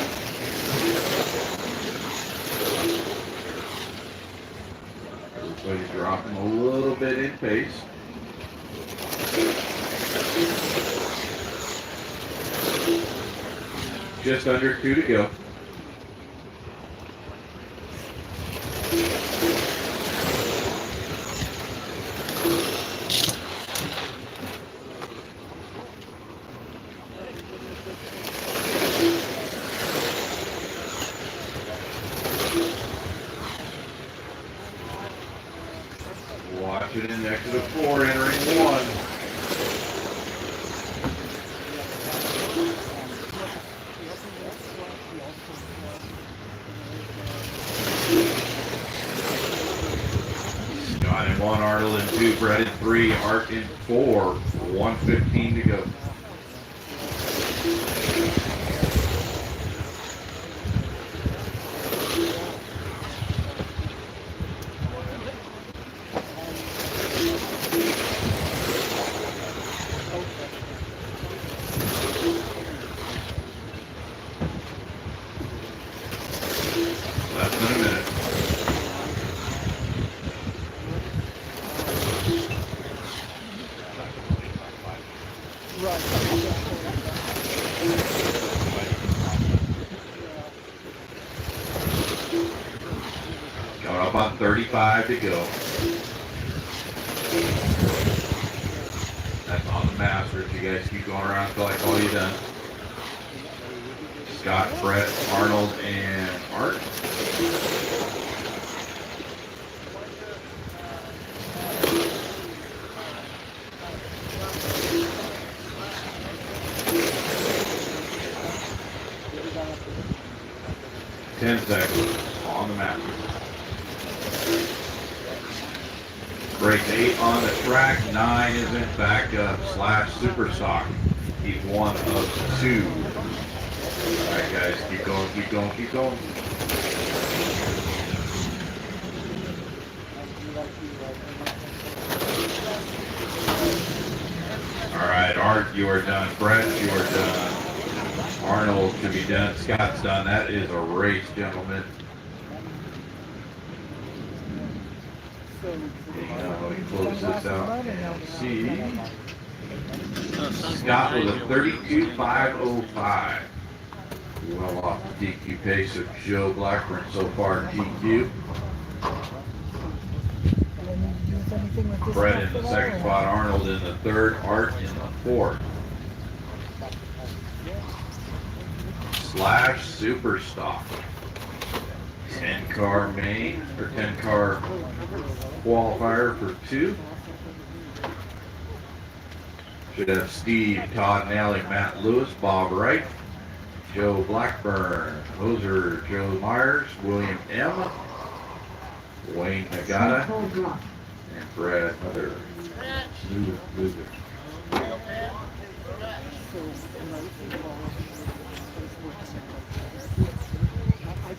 Everybody's dropping a little bit in pace. Just under 2 to go. Watch it in exit of 4, entering 1. Scott in 1, Arnold in 2, Brett in 3, Art in 4, 1:15 to go. Less than a minute. Going up on 35 to go. That's on the Masters. You guys keep going around until I call you done. Scott, Brett, Arnold, and Art. 10 seconds on the map. Break 8 on the track, 9 is in backup / super stock. He's 1 of 2. All right, guys, keep going, keep going, keep going. All right, Art, you are done. Brett, you are done. Arnold should be done. Scott's done. That is a race, gentlemen. Now let me close this out and see. Scott with a 32.505. Well off the DQ pace of Joe Blackburn so far in DQ. Brett in the second spot, Arnold in the third, Art in the fourth. / super stock. 10-car main, or 10-car qualifier for 2. Should have Steve, Todd Nally, Matt Lewis, Bob Wright, Joe Blackburn, Hoser, Joe Myers, William M., Wayne Nagata, and Brad Mother. Loser.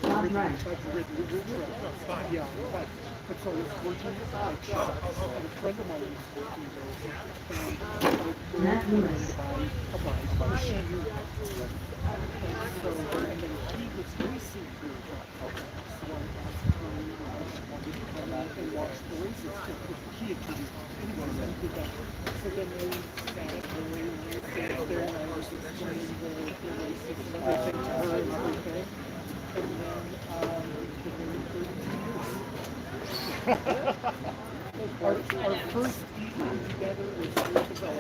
Bob Wright. Matt Lewis.
Our first evening together was Breakout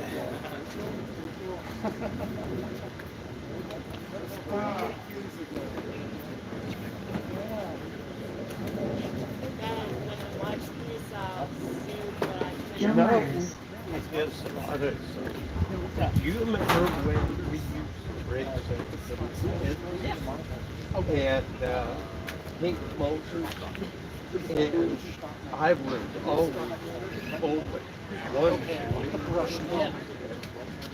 Joe Myers.
Yes, you remember when we used to break and Pink Moses, and I was always open one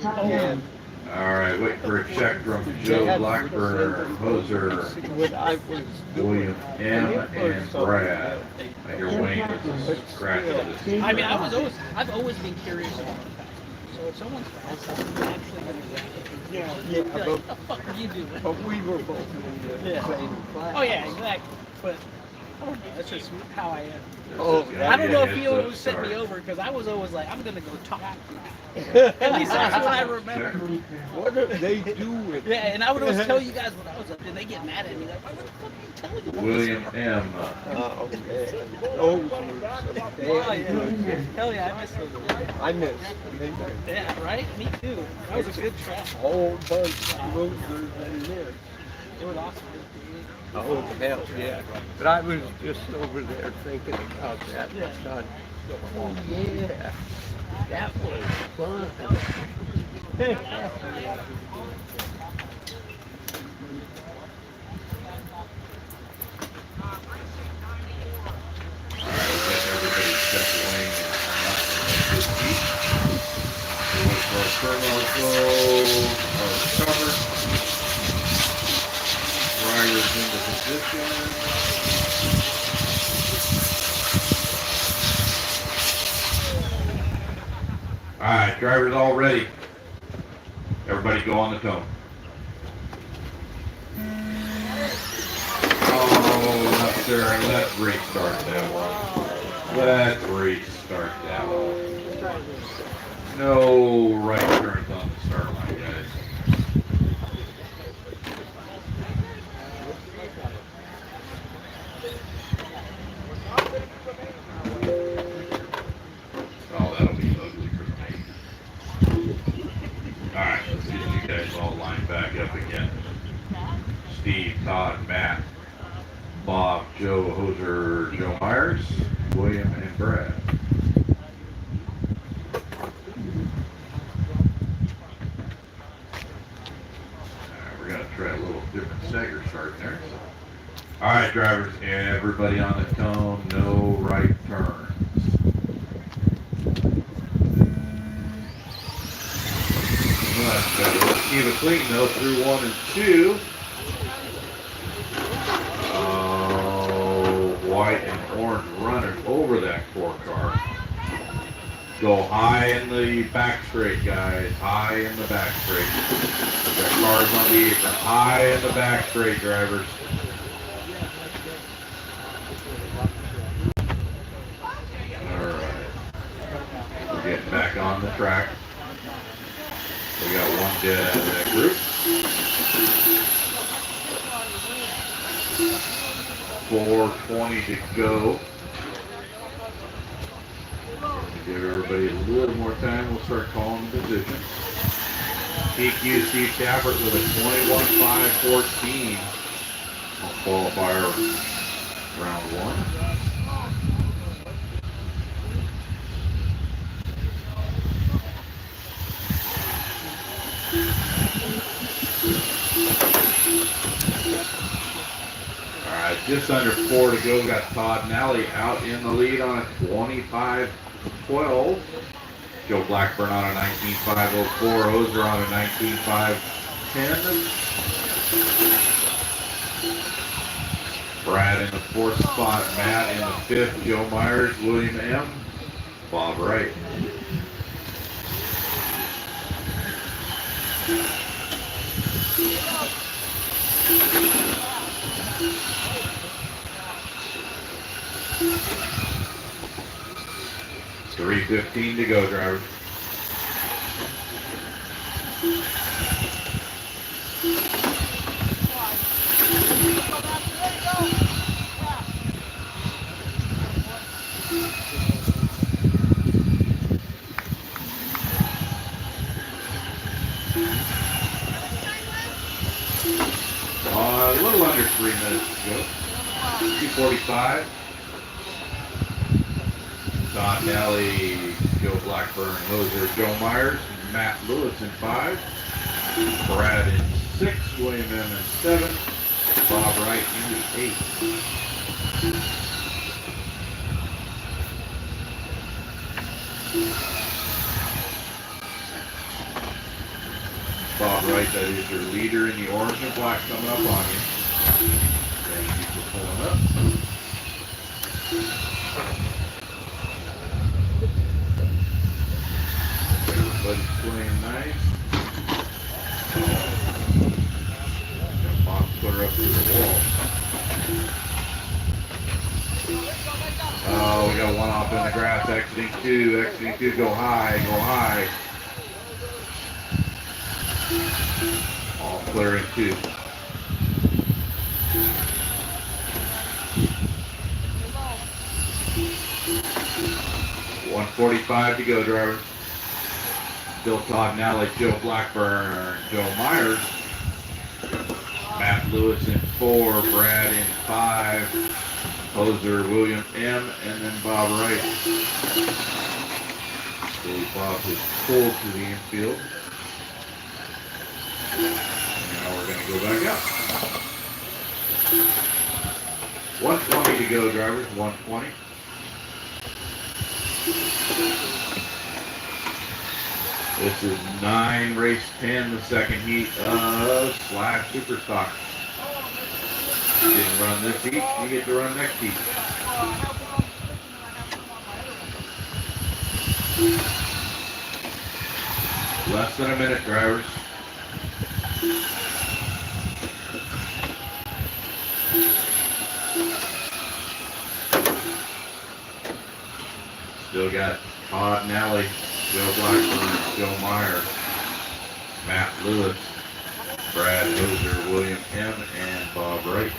Top
All right, wait for a check from Joe Blackburn, Hoser,
when I was
William M., and Brad. I hear Wayne is scratching this.
I mean, I've always been curious about that. So if someone's fast, I'm actually going to grab it.
yeah,
Like, what the fuck are you doing?
but we were both in the
Yeah.
same class.
Oh yeah, exactly. But I don't know. That's just how I am.
Oh,
I don't know if he
Yeah,
always set me
sorry.
over because I was always like, I'm going to go talk to you. At least that's what I remember.
What are they doing?
Yeah, and I would always tell you guys when I was up, and they get mad at me. Like, what the fuck are you telling me?
William M.
Oh, okay. Those were some
Oh,
damn
yeah.
good.
Hell yeah, I miss those.
I miss them.
Yeah, right? Me too. That was a good track.
Whole bunch of losers in there.
It was awesome.
Oh, hell yeah. But I was just over there thinking about that.
Yeah.
Son. Oh, yeah. That was fun.
Everybody check Wayne and his feet. Look for a terminal flow, covered. Riders into position. All right, drivers all ready. Everybody go on the tone. Oh, not there. Let's restart that one. Let's restart that one. No right turns on the start line, guys. Oh, that'll be ugly for me. Alright, let's get you guys all lined back up again. Steve, Todd, Matt, Bob, Joe, Hoser, Joe Myers, William, and Brad. Alright, we're gonna try a little different stagger start there. All right, drivers, everybody on the cone, no right turns. Well, that's better. Let's keep it clean though through 1 and 2. Oh, white and orange running over that 4 car. Go high in the back straight, guys. High in the back straight. Got cars on the apron. High in the back straight, drivers. Alright. We're getting back on the track. We got 1 dead out of that group. 4:20 to go. Give everybody a little more time. We'll start calling the position. TQ Steve Tappert with a 21.514 on qualifier round 1. All right, just under 4 to go. We got Todd Nally out in the lead on a 25.12. Joe Blackburn on a 19.504. Ozer on a 19.510. Brad in the 4th spot. Matt in the 5th. Joe Myers, William M. Bob Wright. $3:15 to go, driver. A little under 3 minutes to go. 2:45. Don Nelly, Joe Blackburn, Hoser, Joe Myers, Matt Lewis in 5, Brad in 6, William M in 7, Bob Wright in 8. Bob Wright, that is your leader in the orange and black coming up on you. Thank you for pulling up. Everybody's playing nice. Bob put her up through the wall. Oh, we got 1 off in the grass, exiting 2, go high, go high. All clearing 2. $1:45 to go, driver. Still Todd Nally, Joe Blackburn, Joe Myers, Matt Lewis in 4, Brad in 5, Hoser, William M, and then Bob Wright. Billy Bob is pulled to the infield. Now we're going to go back up. 1:20 to go, drivers. 1:20. This is 9, race 10, the second heat of Slash Superstock. You didn't run this heat, you get to run next heat. Less than a minute, drivers. Still got Todd Nally, Joe Blackburn, Joe Myers, Matt Lewis, Brad Hoser, William M, and Bob Wright.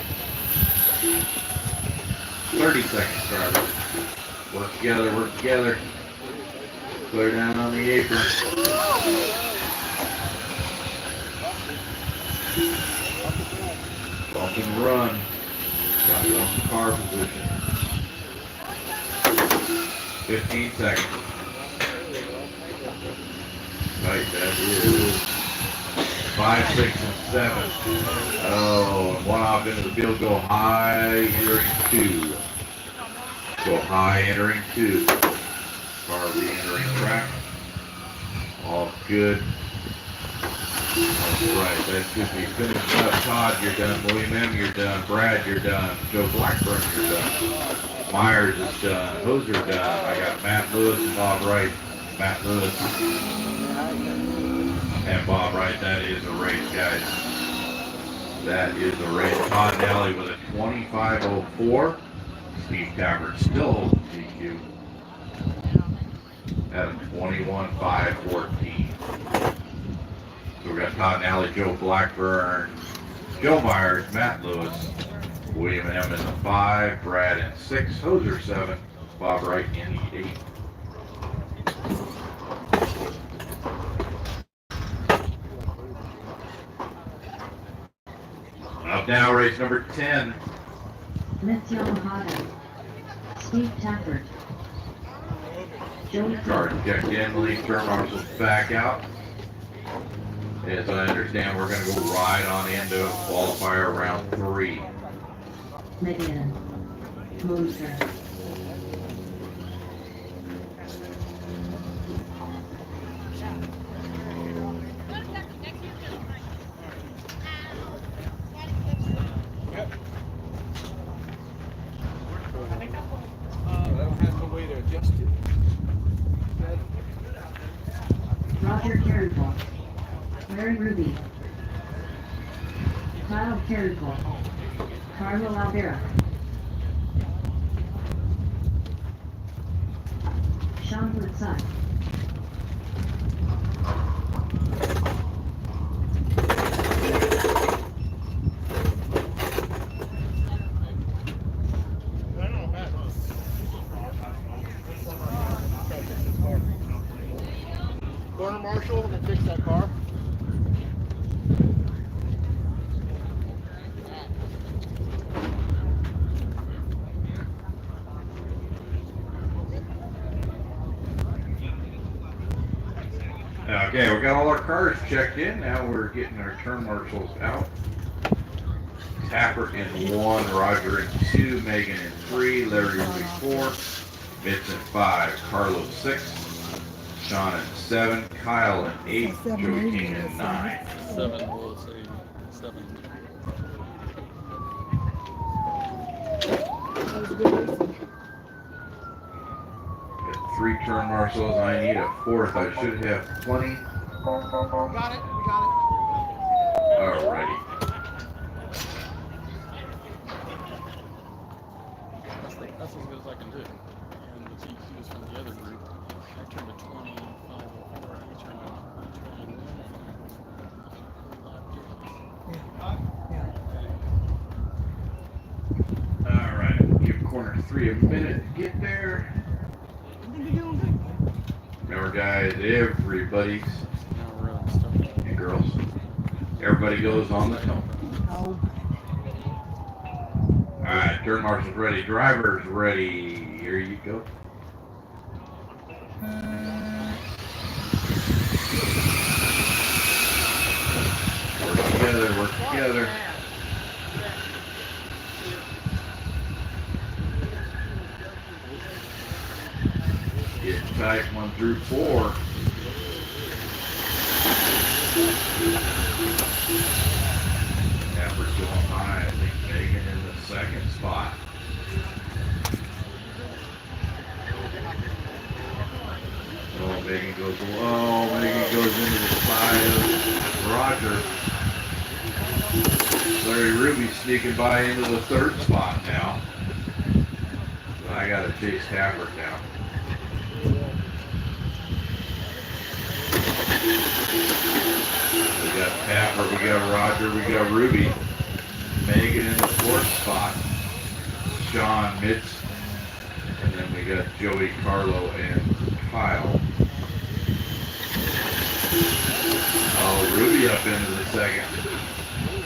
30 seconds, drivers. Work together, work together. Clear down on the apron. Bump and run. Got 1 car position. 15 seconds. Right, that is 5, 6, and 7. Oh, and one off into the field, go high, entering 2. Go high, entering 2. Car re-entering track. All good. All right, that should be finished up. Todd, you're done. William M., you're done. Brad, you're done. Joe Blackburn, you're done. Myers is done. Hoser done. I got Matt Lewis and Bob Wright. Matt Lewis and Bob Wright. That is a race, guys. That is a race. Todd Daly with a 25:04. Steve Tappert still holds the DQ at a 21:5:14. So we got Todd Nally, Joe Blackburn, Joe Myers, Matt Lewis, William M. in the 5, Brad in 6, Hoser 7, Bob Wright in the 8. Up now, race number 10.
Mitzi Yamahata. Steve Tappert. Joey
Card checked in, lead turn marshals back out. As I understand, we're going to go right on into qualifier round 3.
Megan. Moser. Roger Carrigal. Larry Ruby. Kyle Carrigal. Carlo Alvera. Sean Woodside.
Corner marshal to fix that car.
Okay, we got all our cars checked in. Now we're getting our turn marshals out. Tappert in 1, Roger in 2, Megan in 3, Larry in 4, Vince in 5, Carlos 6, Sean in 7, Kyle in 8, Joey King in 9.
7, we'll say 7.
That was a good racing.
Got 3 turn marshals. I need a 4th. I should have plenty.
Got it, we got
Alrighty.
That's as good as I can do. And the TQs from the other group, I turned a 25 over, I turned a
Alright, give corner 3 a minute to get there.
I think you're doing good.
Remember, guys, everybody's,
now we're on stuff.
and girls, everybody goes on the tone.
Oh,
Alright, turn marshals ready, drivers ready. Here you go. Work together, work together. Get tight 1 through 4. Effort's going high. I think Megan in the 2nd spot. Oh, Megan goes low. Megan goes into the side of Roger. Larry Ruby sneaking by into the 3rd spot now. I gotta chase Tappert now. We got Tappert, we got Roger, we got Ruby. Megan in the 4th spot. Sean, Mitz, and then we got Joey, Carlo, and Kyle. Oh, Ruby up into the 2nd.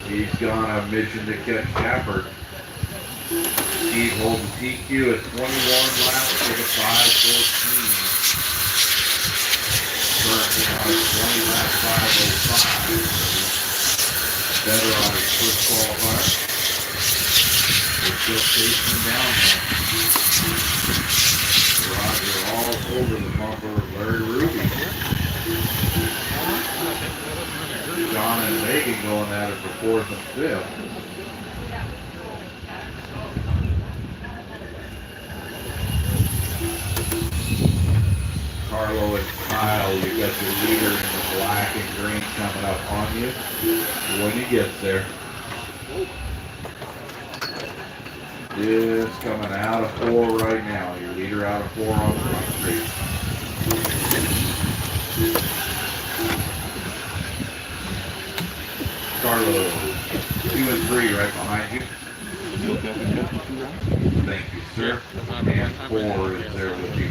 He's gone on a mission to catch Tappert. Steve holds the TQ at 21 laps to the 5:14. Currently on 20 lap 5:05. better on his first qualifier. We're still chasing him down now. Roger all over the bumper of Larry Ruby. John and Megan going at it for fourth and fifth. Carlo and Kyle, you got your leader in the black and green coming up on you when he gets there. Just coming out of 4 right now. Your leader out of 4 on the front street. Carlo, 2 and 3 right behind you. Thank you, sir. And 4 is there with you.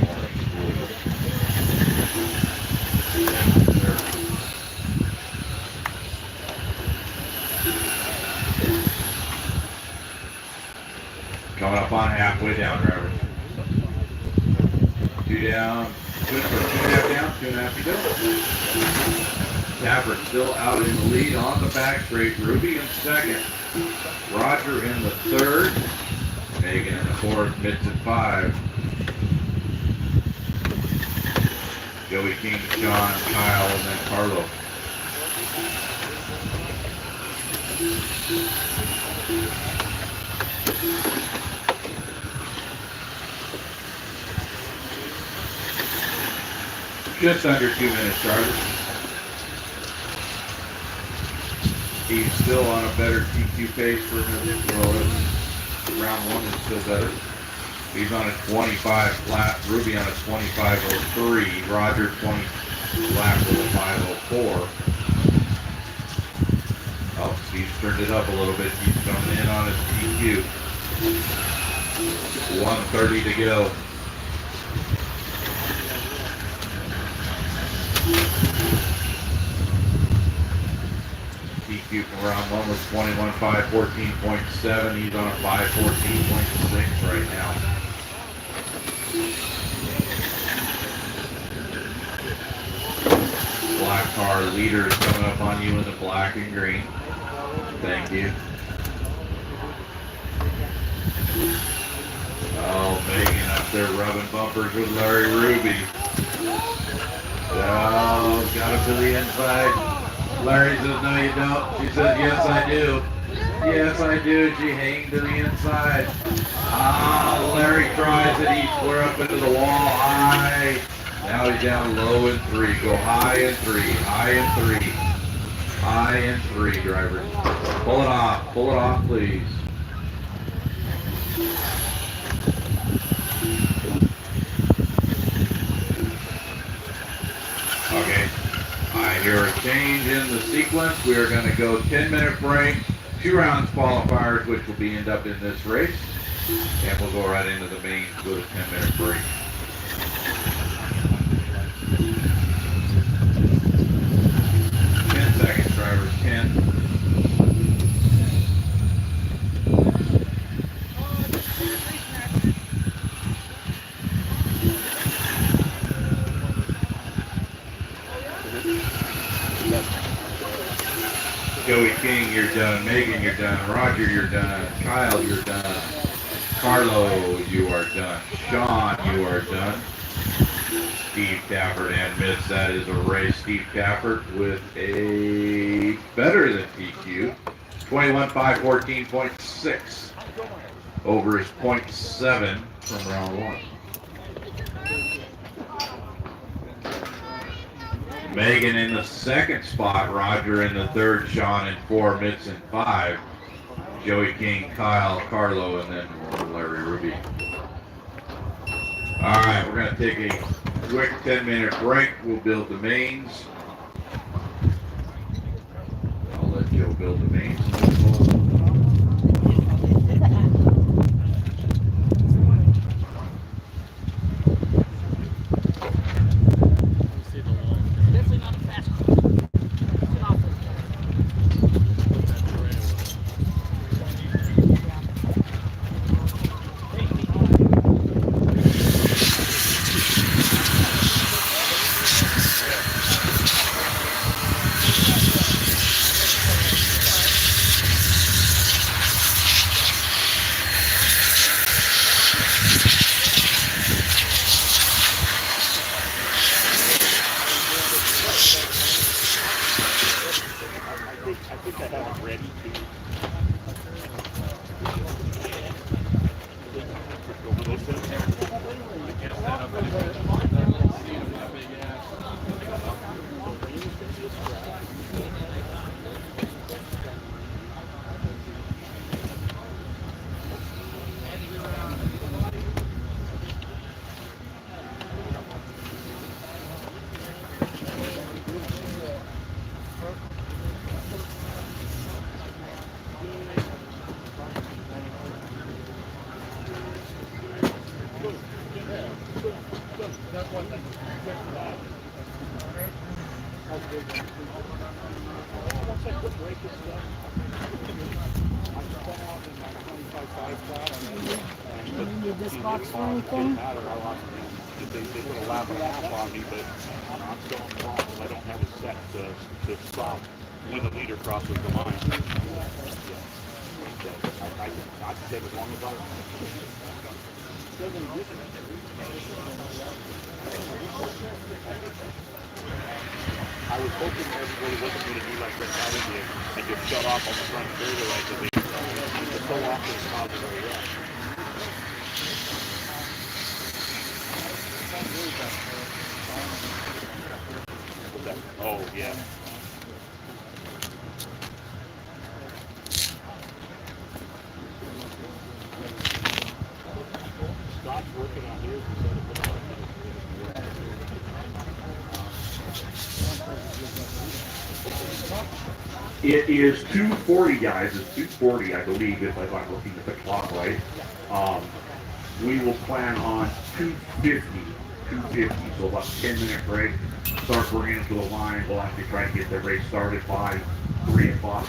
Coming up on halfway down, driver. 2 down, 2.5 down, 2.5 to go. Tapper still out in the lead on the back straight. Ruby in second. Roger in the third. Megan in the fourth. Mitts in 5. Joey King, John, Kyle, and then Carlo. Just under 2 minutes, Charlie. He's still on a better TQ pace for him. Well, round 1 is still better. He's on a 25 flat. Ruby on a 25.03. Roger 20 lap with a 5.04. Oh, Steve's turned it up a little bit. He's coming in on his TQ. 1:30 to go. TQ from round 1 was 21.514.7. He's on a 5:14.6 right now. Black car leader is coming up on you in the black and green. Thank you. Oh, Megan up there rubbing bumpers with Larry Ruby. Oh, got him to the inside. Larry says, no you don't. She says, yes I do. Yes I do. She hanged to the inside. Ah, Larry tries it. He's square up into the wall. High. Now he's down low in 3. Go high in 3. High in 3. High in 3, driver. Pull it off. Pull it off, please. Okay. I hear a change in the sequence. We are going to go 10-minute break, 2 rounds qualifiers, which will be end up in this race. And we'll go right into the mains, go to 10-minute break. 10 seconds, drivers. 10. Joey King, you're done. Megan, you're done. Roger, you're done. Kyle, you're done. Carlo, you are done. Sean, you are done. Steve Cafford and Mitts, that is a race. Steve Cafford with a better than TQ. 21.514.6 over his 0.7 from round 1. Megan in the second spot, Roger in the third, Sean in 4, Mitts in 5, Joey King, Kyle, Carlo, and then Larry Ruby. All right, we're going to take a quick 10-minute break. We'll build the mains. I'll let Joe build the mains.
Definitely not a fast car. It's an awful car.
Once I quit breaking stuff, I spun out in my 25.5 class.
You need this box for anything?
They put a lap and a half on me, but I'm still on the wrong because I don't have it set to stop when the leader crosses the line. So I can take as long as I want. I was hoping everybody wasn't going to do like Red Powder did and just shut off on the front straightaway because so often it's causes a wreck. Oh, yeah. Scott's working on his instead of putting on
It is 2:40, guys. It's 2:40, I believe, if I'm not looking at the clock right. We will plan on 2:50, so about 10-minute break. Start bringing them to the line. We'll actually try to get the race started by 3 o'clock.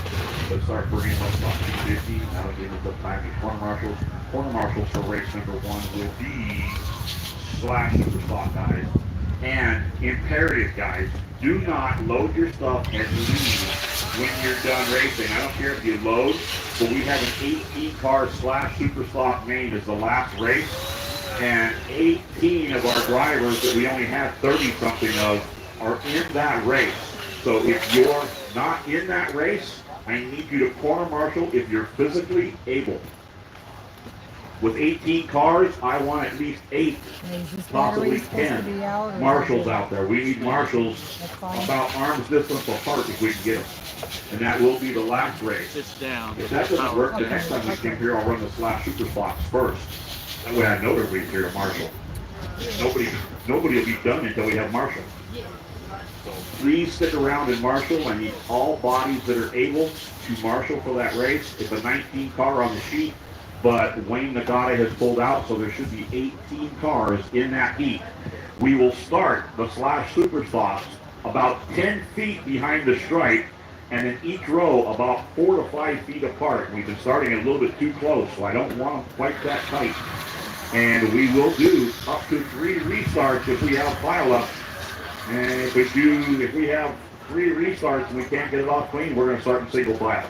But start bringing them about 2:50. That'll give us the time to corner marshals. Corner marshals for race number 1 will be / super stock, guys. And imperative, guys, do not load your stuff and leave when you're done racing. I don't care if you load, but we have an 18-car / super stock main as the last race. And 18 of our drivers that we only have 30-something of are in that race. So if you're not in that race, I need you to corner marshal if you're physically able. With 18 cars, I want at least 8,
Is this
possibly
battery supposed to
10
be out? Or
marshals out there. We need marshals
That's fine.
about arm's distance apart if we can get them. And that will be the last race.
It's down.
If that doesn't work, the next time we come here, I'll run the / super spots first. That way I know everybody's here to marshal. Nobody will be done until we have marshal. So please stick around and marshal. I need all bodies that are able to marshal for that race. It's a 19 car on the sheet, but Wayne Nagata has pulled out, so there should be 18 cars in that heat. We will start the / super spots about 10 feet behind the stripe, and then each row about 4 to 5 feet apart. We've been starting a little bit too close, so I don't want them quite that tight. And we will do up to 3 restarts if we have pileup. And if we have 3 restarts and we can't get it off clean, we're going to start in single file.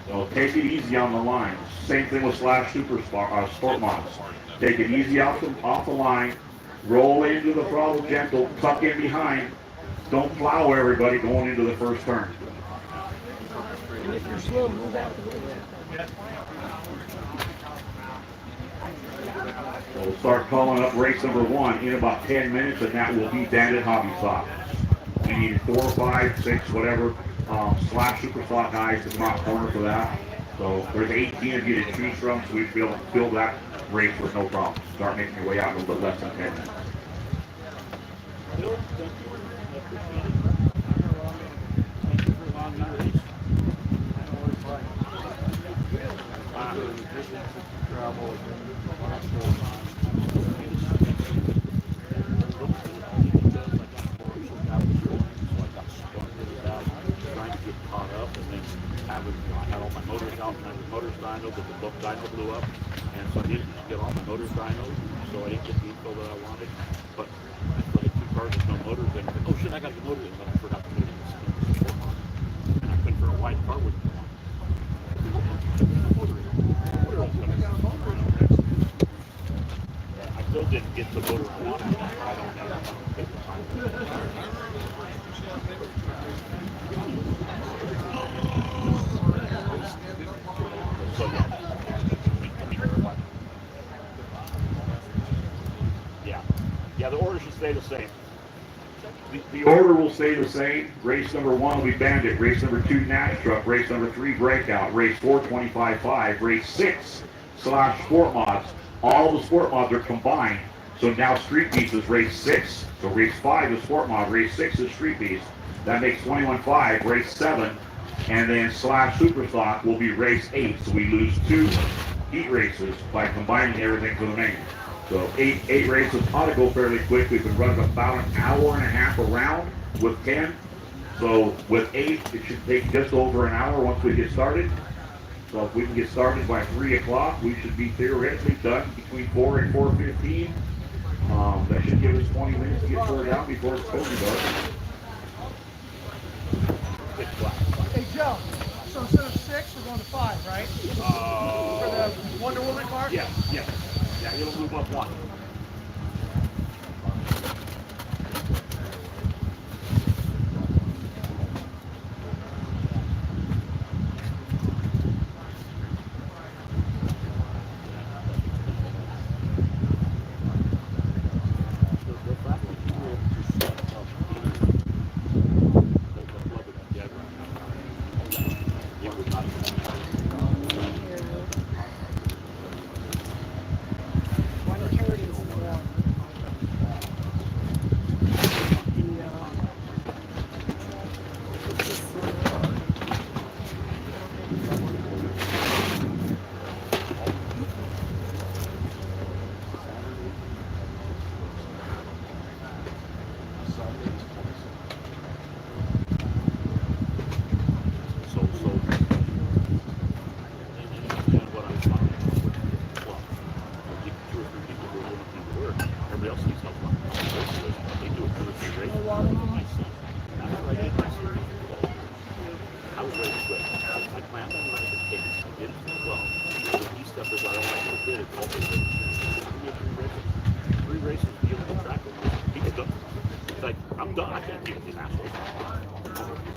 So take it easy on the line. Same thing with / super sport mods. Take it easy off the line. Roll into the throttle gentle. Tuck in behind. Don't plow everybody going into the first turn.
And if you're slow, move out the way.
So we'll start calling up race number 1 in about 10 minutes, and that will be Bandit Hobby Stock. We need 4, 5, 6, whatever / super stock guys to come out corner for that. So there's 18 of you to choose from, so we'd be able to fill that race with no problem. Start making your way out in a little bit less than 10 minutes.
Dyno, but the book dyno blew up, and so I didn't get all my motors dynoed, so I didn't get the info that I wanted. But I still had 2 cars with no motors, and oh shit, I got the motors, and then I forgot to put it in the sport mod. And I couldn't for a white car with them. I still didn't get the motor I wanted. I don't know. So yeah, the order should stay the same.
The order will stay the same. Race number 1 will be Bandit. Race number 2, NASTRUCK. Race number 3, Breakout. Race 4, 25.5. Race 6, / sport mods. All the sport mods are combined. So now Street Beast is race 6. So race 5 is sport mod. Race 6 is Street Beast. That makes 21.5. Race 7. And then / super stock will be race 8. So we lose 2 heat races by combining everything for the main. So eight races ought to go fairly quick. We've been running about an hour and a half around with 10. So with 8, it should take just over an hour once we get started. So if we can get started by 3 o'clock, we should be theoretically done between 4 and 4:15. That should give us 20 minutes to get sorted out before it's totally dark.
Hey, Joe, so instead of 6, we're going to 5, right? For the Wonder Woman car?
Yeah, it'll move up 1.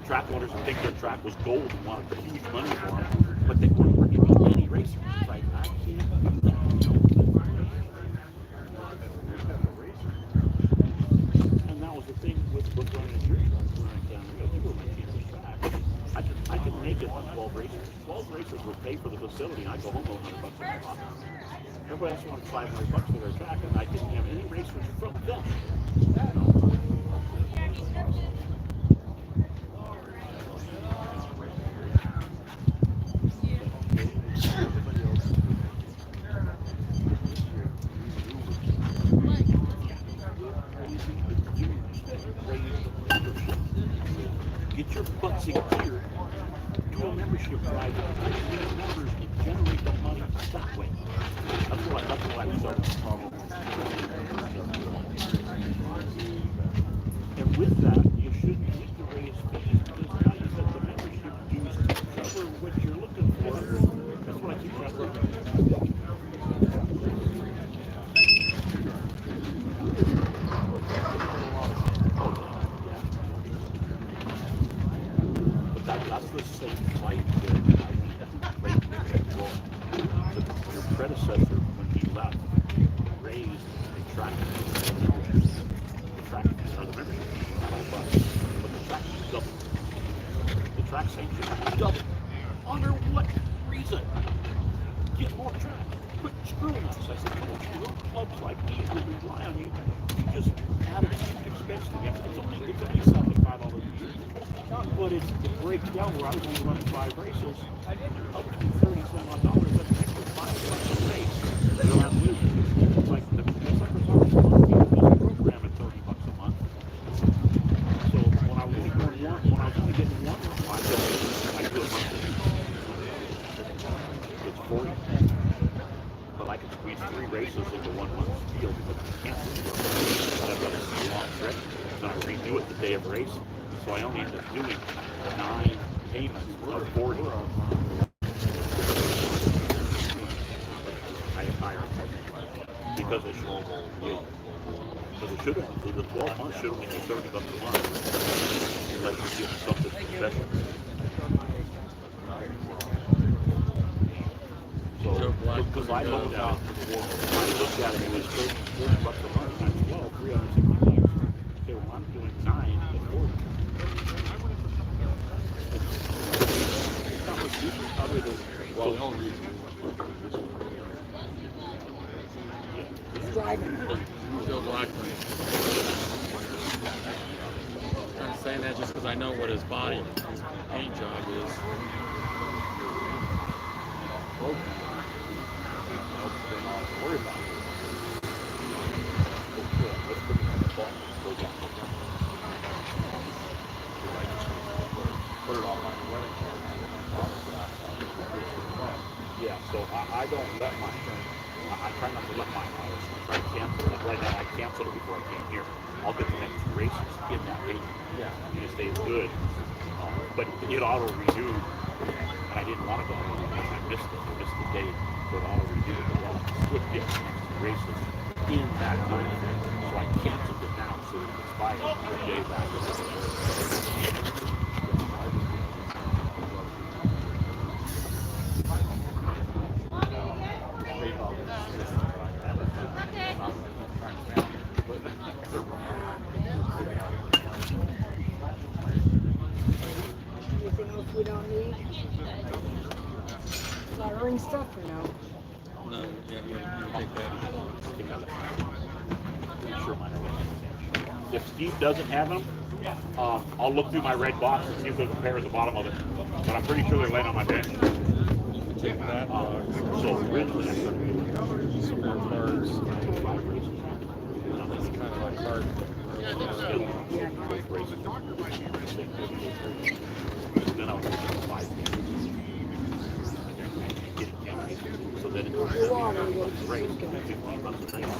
Track owners would think their track was gold and wanted huge money for them, but they weren't bringing in any racers. It's like, I can't do that. And that was the thing with running a jury run. You were making this track. I could make it on 12 racers. 12 racers would pay for the facility, and I'd go home with $100 a month. Everybody else wanted $500 for their track, and I didn't have any racers from them. Get your butts in gear, do a membership drive, and members and generate the money that way. That's what I started. And with that, you shouldn't need to raise fees because now you've got the membership dues to cover what you're looking for. That's what I keep trying to do. That's the same fight that I went to your predecessor when he left, raised a track. The track, or the membership, but the track doubled. The track sanction doubled. Under what reason? Get more track. Quit screwing us. I said, your clubs like these will rely on you. You just add a huge expense to them. It's only $75 a year. But it breaks down where I was only running 5 races, up to $30-some-odd, that's an extra $5 a race. You don't have to lose. It's like the suckers always want to be in this program at $30 a month. So when I was only getting one, I do it monthly. It's 40. But I can squeeze 3 races into 1 month's deal because I can't set up a long trip. So I redo it the day of race. So I only end up doing 9 payments of 40. I am higher because it should have. The 12 months should only be $30 a month. Unless you're getting something special. So because I looked at it before, I looked at it, it was $30 a month times 12, $360. Okay, well I'm doing 9 at 40.
Well, the only reason
He's driving.
Joe Blackman. I'm saying that just because I know what his body, his paint job is.
Go down. Put it on my wedding card. Yeah, so I don't let my, I try not to let my hours. I try to cancel it. Right now, I canceled it before I came here. I'll get the next races in that date. Yeah. And it stays good. But it auto-renewed, and I didn't want to go. I missed it. I missed the date. So it auto-renewed. But I'll switch the next races in that time. So I canceled it now so it expires the day back.
Anything else we don't need? Flowering stuff for now.
No, yeah, you take that.
If Steve doesn't have them, I'll look through my red box and see if there's a pair at the bottom of it. But I'm pretty sure they're laying on my bench.
Take that box.
So originally, I started getting
Some more cards. It's kind of like card.
then I was looking at 5 games. So then it was great. 15 months of training.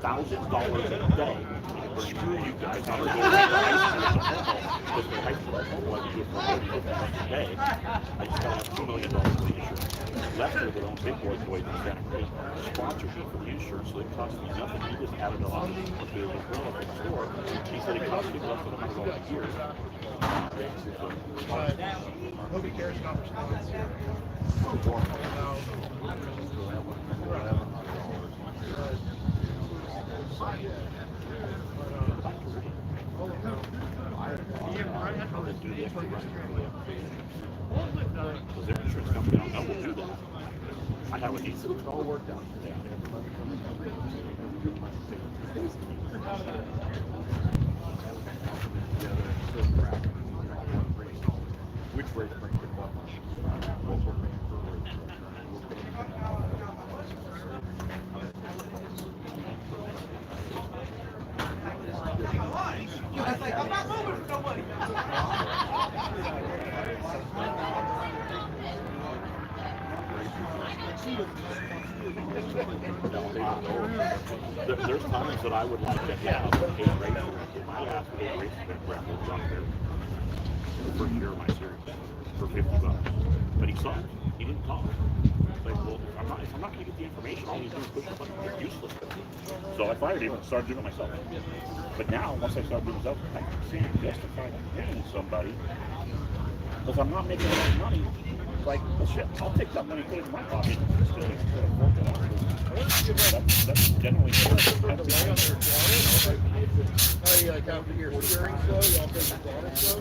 $1,000 a day. Screw you guys. I'm going to go to high school. Because for high school, I do it for $50 a day. I just got to have $2 million worth of insurance. Lester, their own big boys, boys in Santa Cruz, sponsorship for the insurance, so it cost me nothing. He just added it on to the relevant store. He said it cost me less than $100 a year.
Nobody cares about response.
Because their insurance company I know will do that. I have it all worked out. Yeah. Which race brings it up?
I'm not moving for nobody.
There's times that I would like to have a race. If I asked for a race raffle on there the first year of my series for $50, but he sucked. He didn't talk. Like, well, if I'm not going to get the information, all you do is push a button. You're useless. So I fired him and started doing it myself. But now, once I start doing it myself, I can see justified paying somebody because I'm not making enough money. Like, well, shit, I'll take that money and put it in my pocket. That's generally
Oh, you like after your steering flow, you all take the water flow?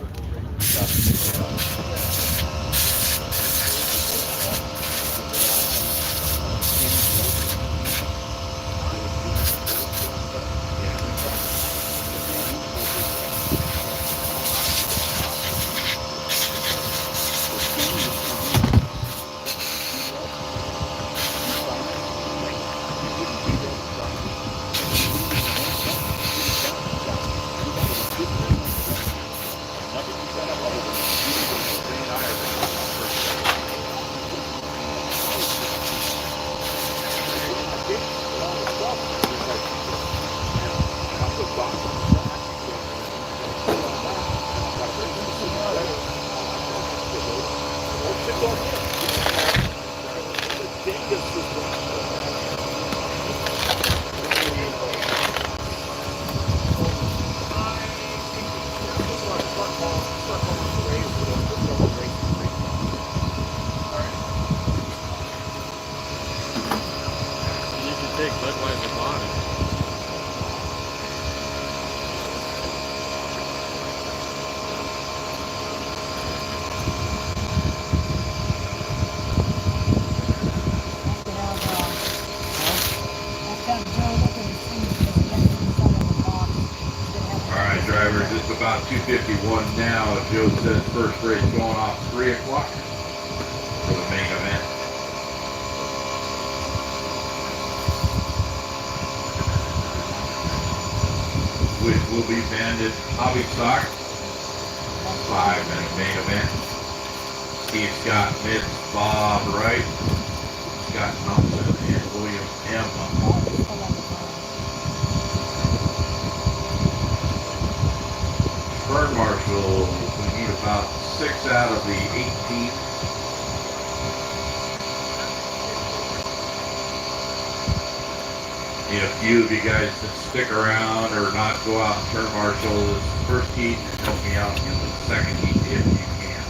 surprised they bought it.
Alright, drivers, it's about 2:51 now. Joe says first race going off 3 o'clock for the main event. Which will be Bandit Hobby Stock. 5-minute main event. Steve Scott Mitz, Bob Wright, Scott Thompson, and William M. Burn marshals, we need about 6 out of the 18. Need a few of you guys to stick around or not go out and turn marshal this first heat and help me out in the second heat if you can.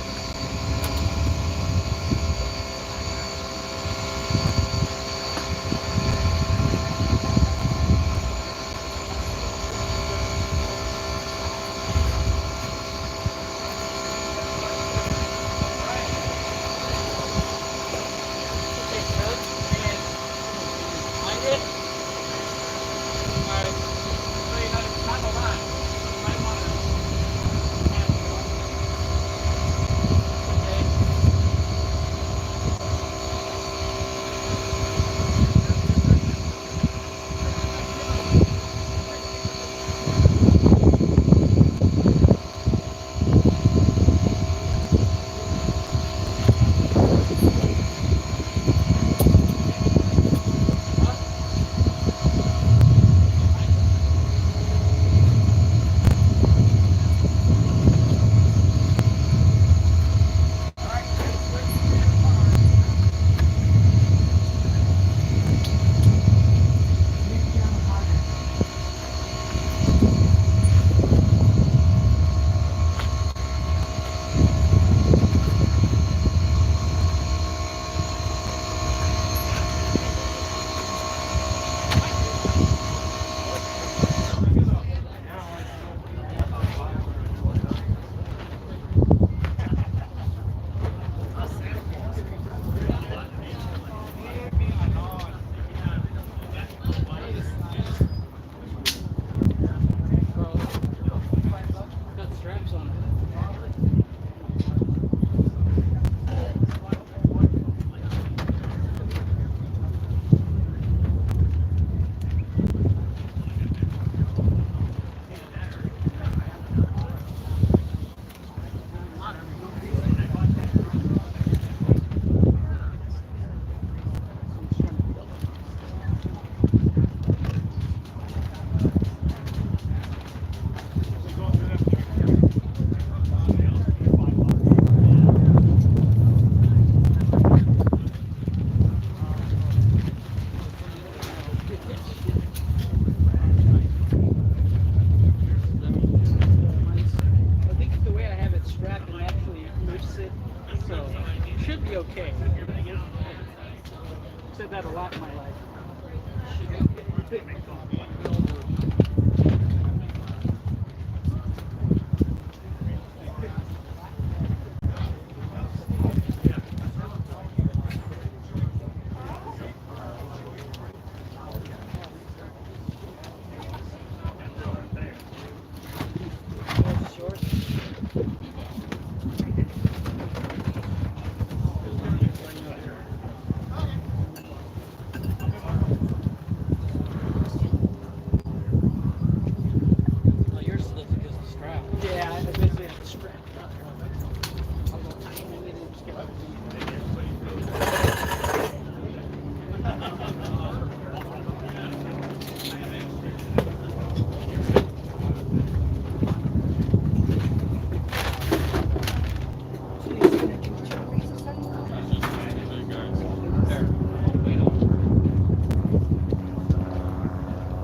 Said that a lot in my life.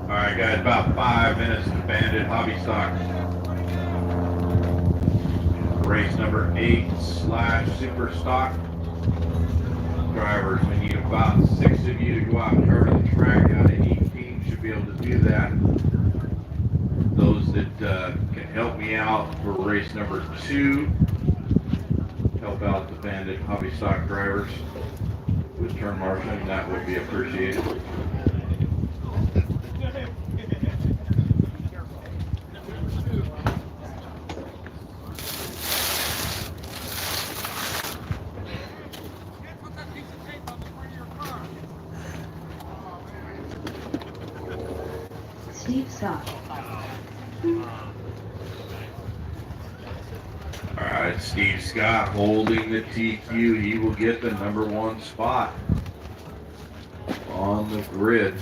Alright guys, about 5 minutes to Bandit Hobby Stock. Race number 8/Super Stock. Drivers, we need about 6 of you to go out and cover the track out in 18. help me out for race number 2. Help out the Bandit hobby stock drivers with turn marshaling, that would be appreciated.
Put that piece of tape on the front of your car.
Steve Scott.
All right, Steve Scott holding the TQ. He will get the number 1 spot on the grid.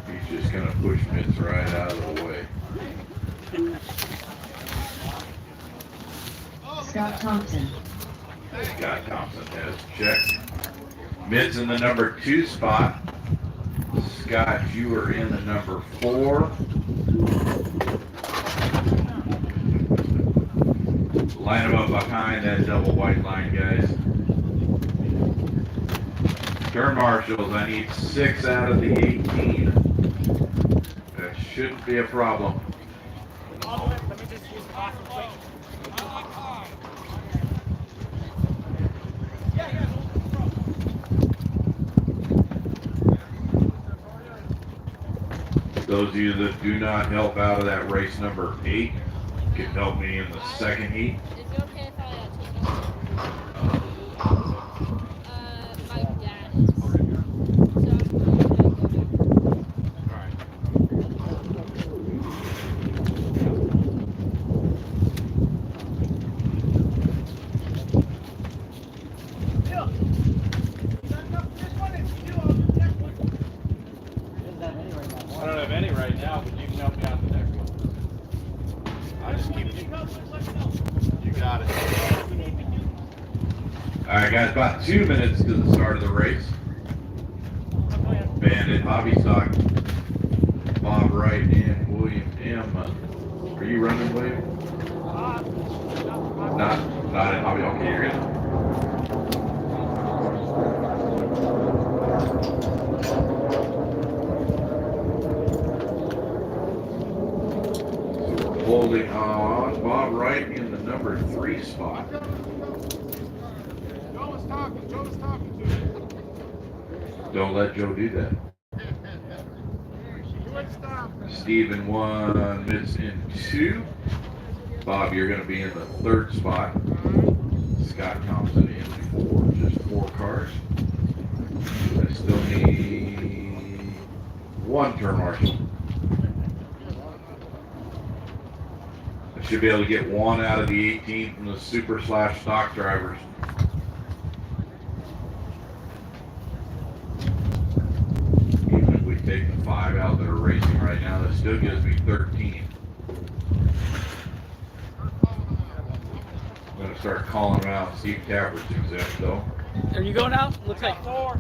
He's just gonna push Mitts right out of the way.
Scott Thompson.
Scott Thompson has checked. Mitts in the number 2 spot. Scott, you are in the number 4. Line them up behind that double white line, guys. Turn marshals, I need 6 out of the 18. That shouldn't be a problem.
Let me just use the bathroom.
Those of you that do not help out of that race number 8 can help me in the second heat.
Is it okay if I take off? My dad is. So I'm gonna go back.
I don't have any right now, but you can help me out the next one. I just keep it. You got it.
All right, guys, about 2 minutes to the start of the race. Bandit, Hobby Stock, Bob Wright, and William M. Are you running, William? Not in Hobby. Okay, you're good. Holding on, Bob Wright in the number 3 spot.
Joe was talking to you.
Don't let Joe do that.
You wouldn't stop.
Steve in 1, Mitts in 2. Bob, you're going to be in the 3rd spot. Scott Thompson in 4, just 4 cars. I still need 1 turn marshal. I should be able to get 1 out of the 18 from the super / stock drivers. Even if we take the 5 out that are racing right now, that still gives me 13. I'm going to start calling them out. Steve Tapper's exempt though.
There you go now? Looks like 4.
All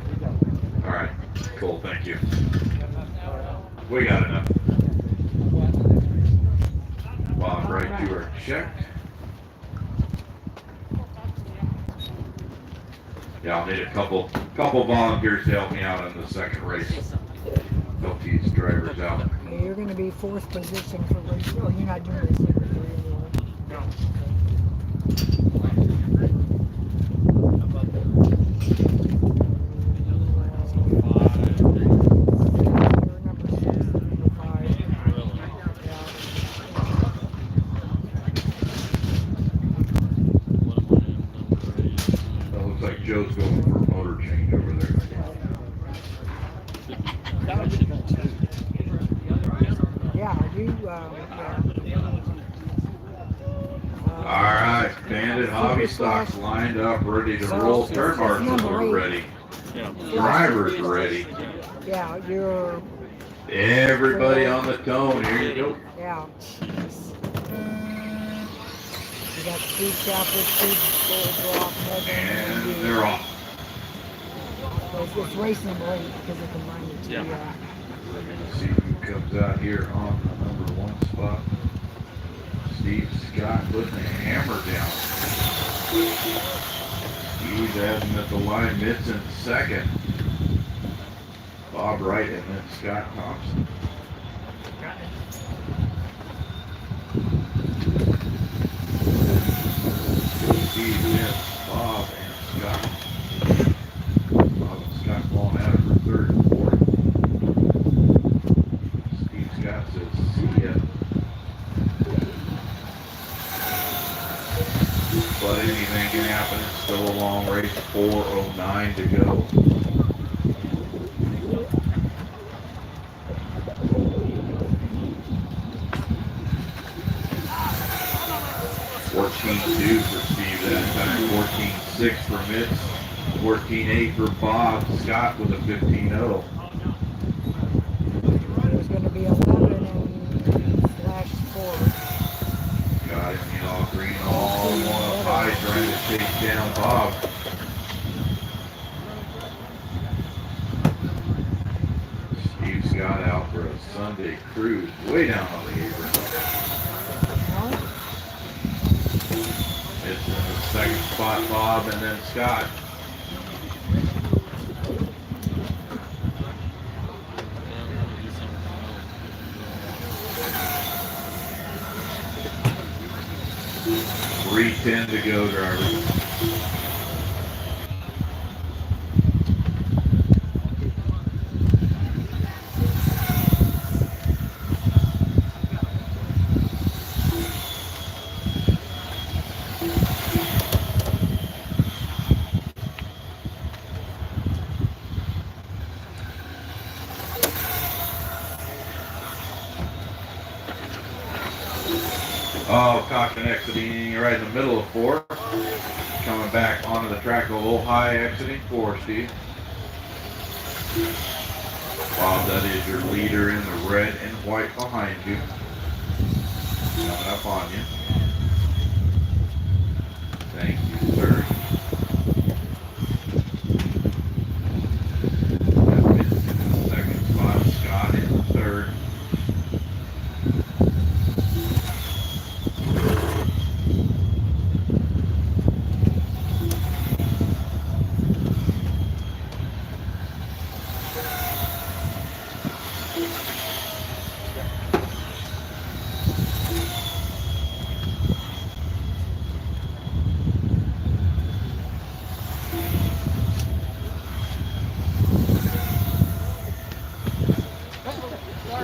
right, cool, thank you. We got enough. Bob Wright, you are checked. Yeah, I'll need a couple volunteers to help me out in the second race. Help these drivers out.
Yeah, you're going to be 4th position for race. Oh, you're not doing race number 3 anymore.
No.
You're number 6, number 5. Yeah.
That looks like Joe's going for a motor change over there.
Yeah, yeah.
All right, Bandit Hobby Stocks lined up, ready to roll. Turn marshals are ready. Drivers ready.
Yeah, you're.
Everybody on the tone. Here you go.
Yeah. You got Steve Chapter, Steve Goldrock,
And they're off.
It's race number 8 because of the money.
Yeah.
Let's see who comes out here on the number 1 spot. Steve Scott putting the hammer down. He's having at the line. Mitts in 2nd. Bob Wright and then Scott Thompson. Steve, Vince, Bob, and Scott. Bob and Scott falling out for third and fourth. Steve Scott says, see ya. But anything can happen. It's still a long race. 4:09 to go. 14-2 for Steve that time. 14-6 for Mitch. 14-8 for Bob. Scott with a 15-0.
It was going to be 11 and flash 4.
Got him, all green, all one up high, trying to chase down Bob. Steve Scott out for a Sunday cruise, way down on the apron. It's in the second spot, Bob, and then Scott. .310 to go, driver. Oh, caution exiting right in the middle of 4. Coming back onto the track a little high, exiting 4, Steve. Bob, that is your leader in the red and white behind you. Coming up on you. Thank you, sir. That's in the second spot. Scott in the third.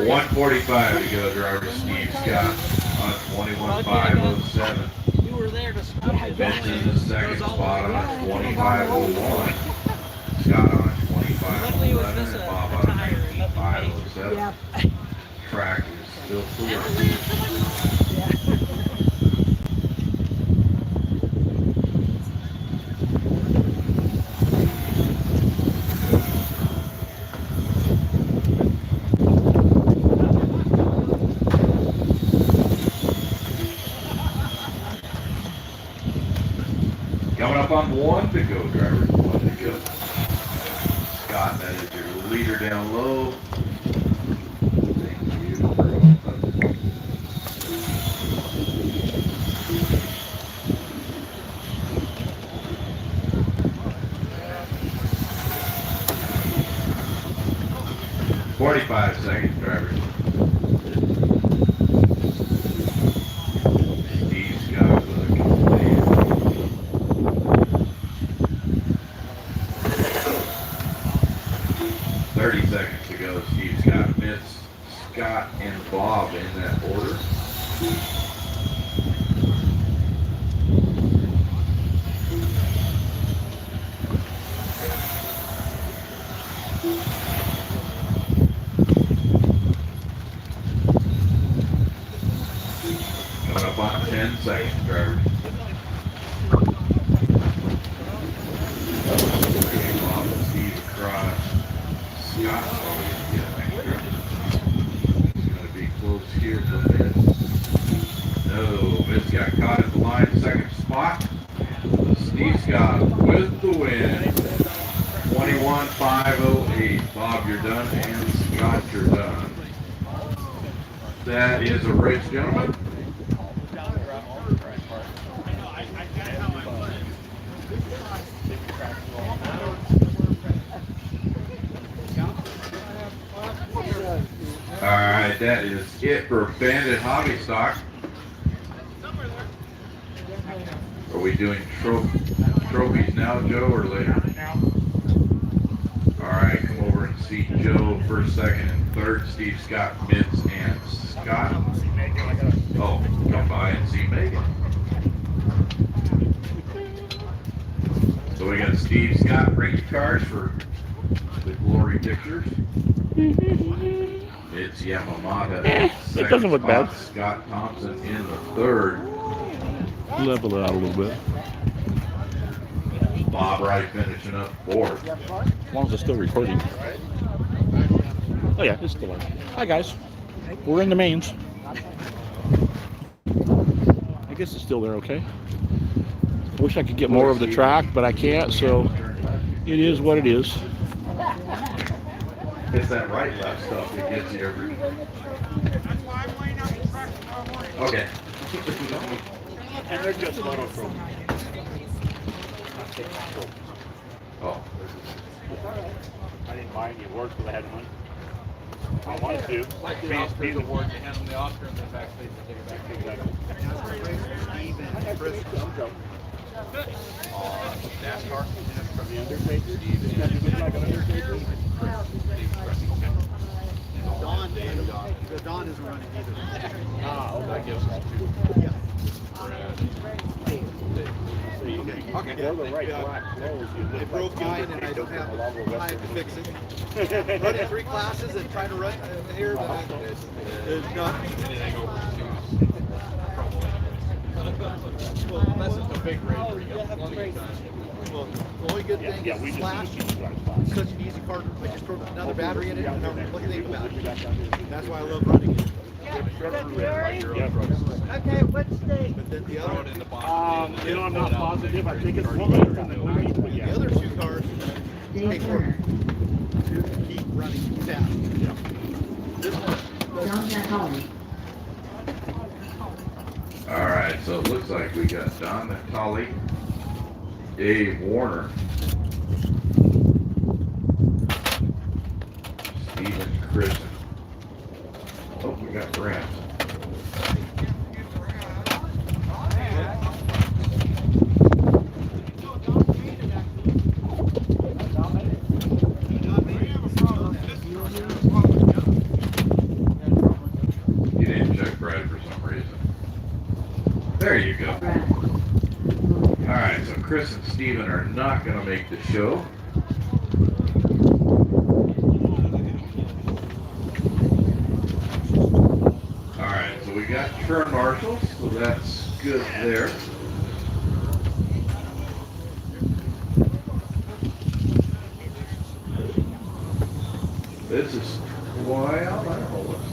.145 to go, driver Steve Scott on 21.507.
You were there to stop it.
Bench in the second spot on 25.01. Scott on 25.11 and Bob on 19.507.
Yeah.
Track is still clear. Coming up on 1 to go, driver. 1 to go. Scott, that is your leader down low. Thank you. 45 seconds, driver. Steve Scott with a complete. 30 seconds to go. Steve Scott, Mitch, Scott, and Bob in that order. Coming up on 10 seconds, driver. Bob and Steve across. Scott, it's going to be close here for Vince. No, Vince got caught at the line, second spot. Steve Scott with the win. 21.508. Bob, you're done, and Scott, you're done. That is a race, gentlemen. that is it for Bandit Hobby Stock. Are we doing trophies now, Joe, or later? All right, come over and see Joe first, second, and third. Steve, Scott, Vince, and Scott. Oh, come by and see Megan. So we got Steve, Scott, Breakout Cars for the Glory Pictures. It's Yamamata.
It doesn't look bad.
Scott Thompson in the third.
Level it out a little bit.
Bob Wright finishing up fourth.
As long as it's still recording. Oh yeah, it's still on. Hi guys. We're in the mains. I guess it's still there, okay? I wish I could get more of the track, but I can't, so it is what it is.
It's that right left stuff that gets you every. Okay.
And they're just photo trophies.
Oh.
I didn't buy any awards because I had money. I wanted to.
Like the Oscars award, they hand them the Oscar and then backstage they take it back. NASCAR.
From the Undertaker.
Don isn't running either.
Ah, okay.
That gives us two.
Yeah.
Okay.
They're the right black clothes.
They broke mine and I don't have time to fix it. Running 3 classes and trying to run here, but it's not. Well, that's just a big race where you got plenty of time. Well, the only good thing is the Slash. It's such an easy car. I just throw another battery in it and I'm looking at about it. That's why I love running it.
Okay, what state?
But then the other,
You know, I'm not positive. I think it's one of them.
the other 2 cars take work to keep running fast. This one,
John Natali.
All right, so it looks like we got Don Natali, Dave Warner, Stephen Christen. Oh, we got Brant. You didn't check Brad for some reason. There you go. All right, so Chris and Steven are not going to make the show. All right, so we got turn marshals, so that's good there. This is wild. I don't know what's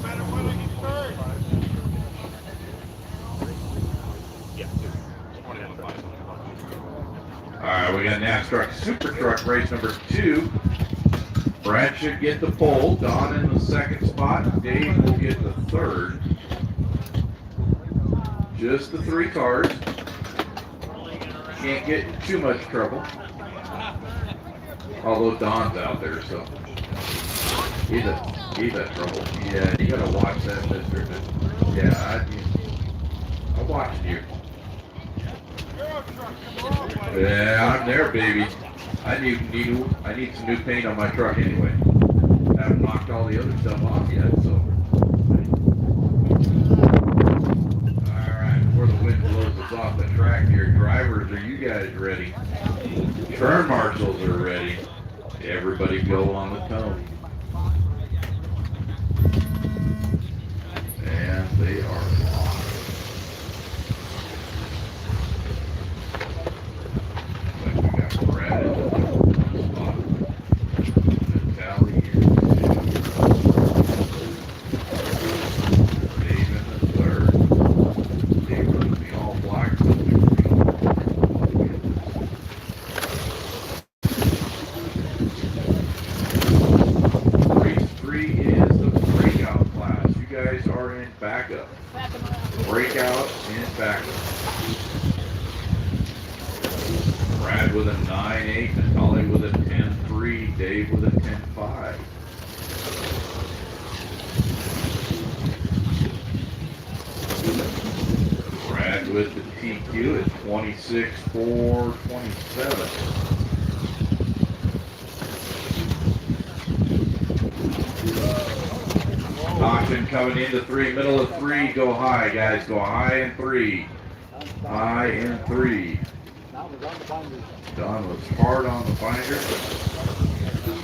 All right, we got NASTRUCK Super Truck race number 2. Brad should get the pole. Don in the second spot. Dave will get the third. Just the 3 cars. Can't get in too much trouble. Although Don's out there, so he's a trouble. Yeah, you gotta watch that, mister. Yeah, I'm watching you. Yeah, I'm there, baby. I need some new paint on my truck anyway. I haven't knocked all the other stuff off yet, so. Alright, before the wind blows us off the track here, drivers, are you guys ready? Turn marshals are ready. Everybody go on the tone. And they are lost. We got Brad in the spot. Natalie here. Dave in the third. Dave runs the all black. Race 3 is the breakout class. You guys are in backup. Breakout and backup. Brad with a 9.8, Natalie with a 10.3, Dave with a 10.5. 26-4-27. Auction coming into 3, middle of 3, go high, guys, go high in 3. High in 3. Don was hard on the binder.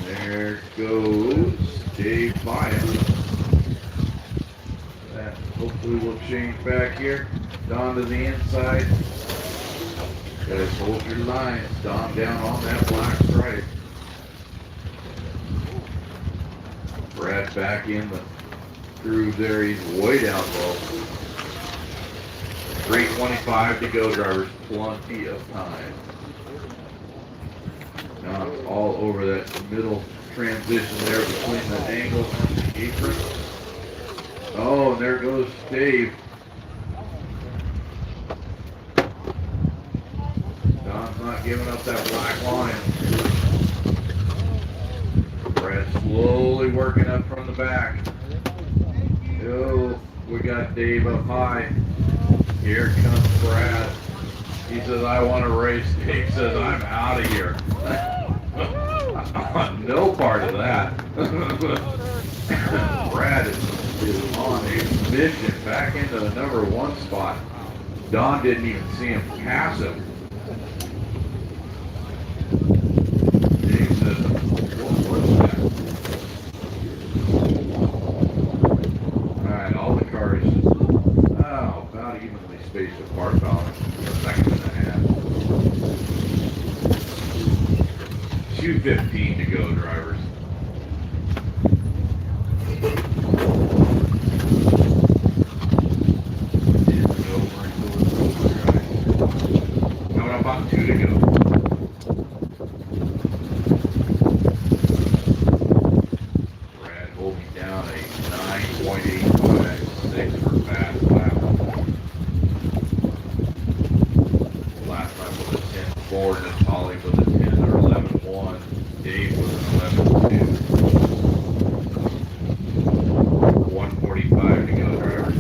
There goes Dave buying. That hopefully will change back here. Don to the inside. Guys, hold your lines. Don down on that black stripe. Brad back in the groove there. He's way down low. 3:25 to go, drivers. Plenty of time. Now all over that middle transition there between the angles and the apron. Oh, and there goes Dave. Don's not giving up that black line. Brad slowly working up from the back. Oh, we got Dave up high. Here comes Brad. He says, I want to race. Dave says, I'm out of here. I want no part of that. Brad is on a mission back into the number 1 spot. Don didn't even see him pass him. Dave says, what was that? Alright, all the cars, about evenly spaced apart, about a second and a half. 2:15 to go, drivers. Coming up on 2 to go. Brad holding down a 9.856 for fast lap. Last time was a 10.4, Natalie was a 10 or 11.1, Dave was an 11.2. 1:45 to go, drivers.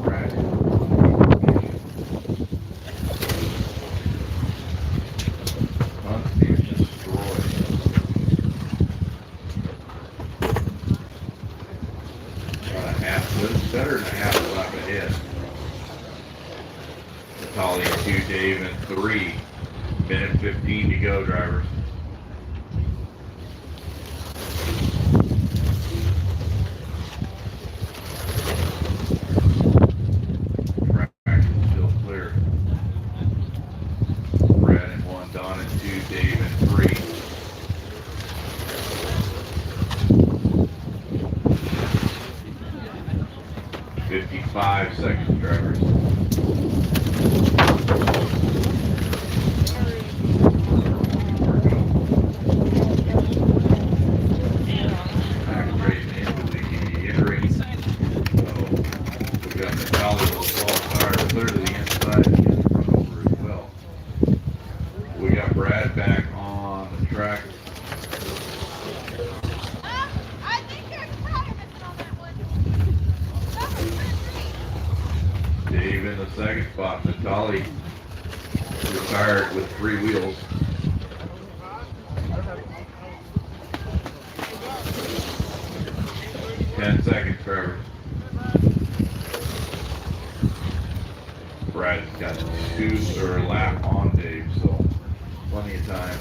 Brad. Hunt's being destroyed. About a half, better than a half lap ahead. Natalie 2, Dave and 3. Minute 15 to go, drivers. Track is still clear. Brad in 1, Don in 2, Dave in 3. Seconds, drivers. We got Brad back on the track.
I think you're probably missing on that one.
Dave in the second spot. Natalie retired with 3 wheels. Ten seconds, Trevor. Brad's got 2 or a lap on Dave, so plenty of time.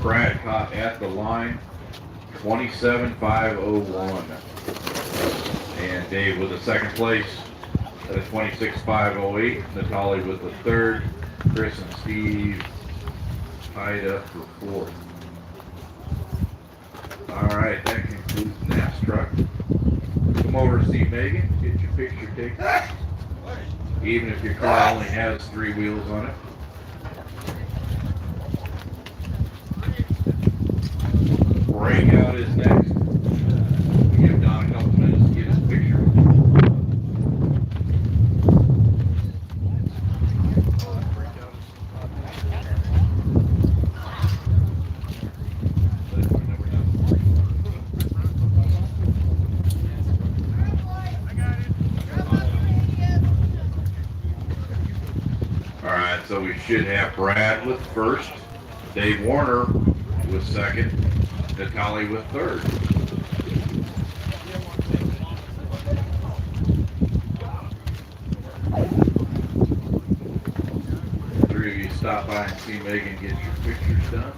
Brad caught at the line, 27.501. And Dave with the second place at a 26.508. Natalie with the third. Chris and Steve tied up for 4th. All right, that concludes NASTRUCK. Come over and see Megan, get your picture taken. Even if your car only has 3 wheels on it. Breakout is next. We give Don a couple minutes to get his picture. so we should have Brad with first, Dave Warner with second, Natalie with third. Three of you stop by and see Megan get your pictures done.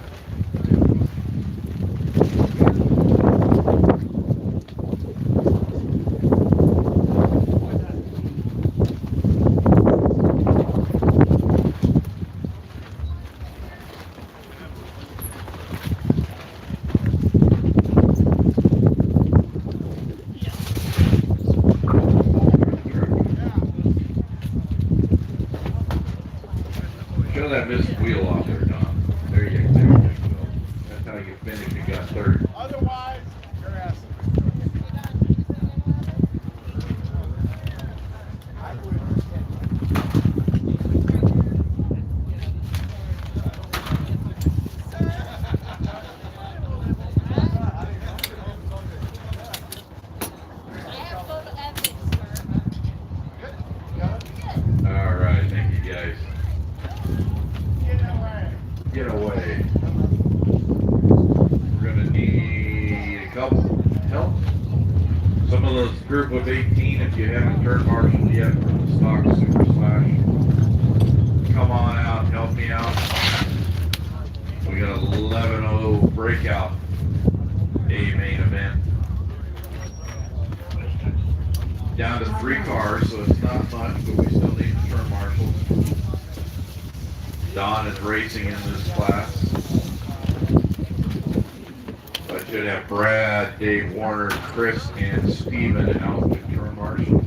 Show that missing wheel off there, Don. There you go. That's how you finish and got third.
Otherwise, your ass.
All right, thank you guys. Get away. We're gonna need a couple help. Some of those group of 18, if you haven't turned marshal yet from the stock super slash, come on out, help me out. We got 11:00 breakout A main event. Down to 3 cars, so it's not much, but we still need to turn marshals. Don is racing in this class. I should have Brad, Dave Warner, Chris, and Steven out with turn marshal.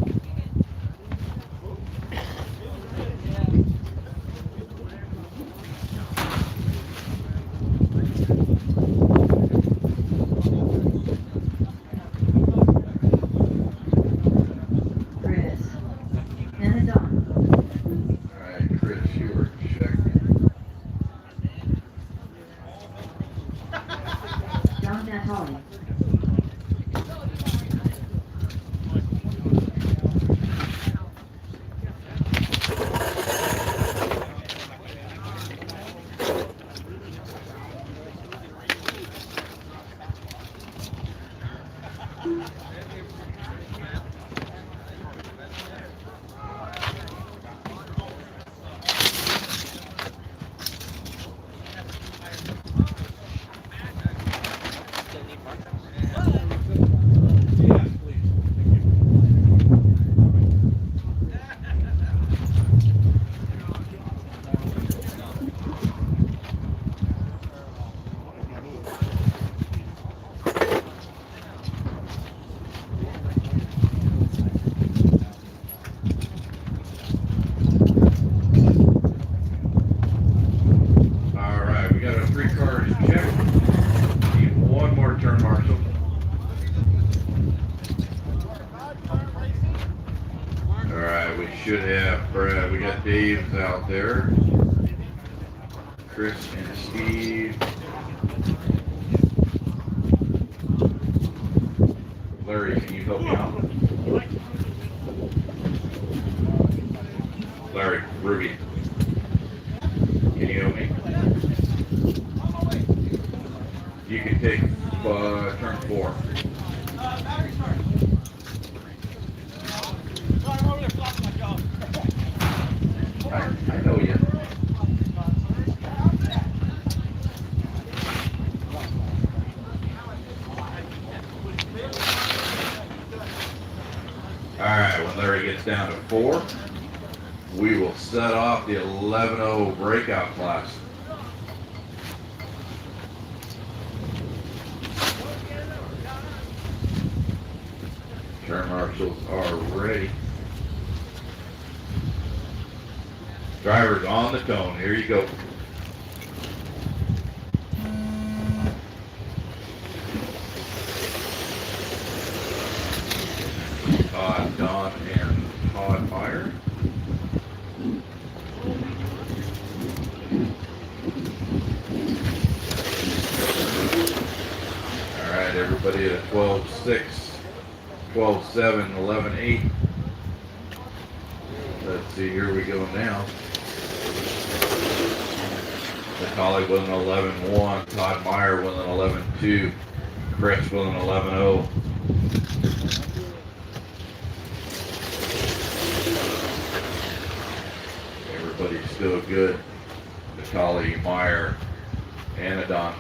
Chris. And Don.
Alright, Chris, you are checked.
Don Natalie.
Alright, we got our 3 cars checked. Need one more turn marshal. Alright, we should have Brad. We got Dave's out there. Chris and Steve. Larry, can you help me out? Larry, Ruby. Can you help me? You can take turn 4. I know you. Alright, when Larry gets down to 4, we will set off the 11:00 breakout class. Turn marshals are ready. Drivers on the tone. Here you go. Todd, Don, and Todd Meyer. All right, everybody at 12-6, 12-7, 11-8. Let's see, here we go now. Natalie with an 11-1. Todd Meyer with an 11-2. Chris with an 11-0. Everybody's still good. Natalie, Meyer, Anadon.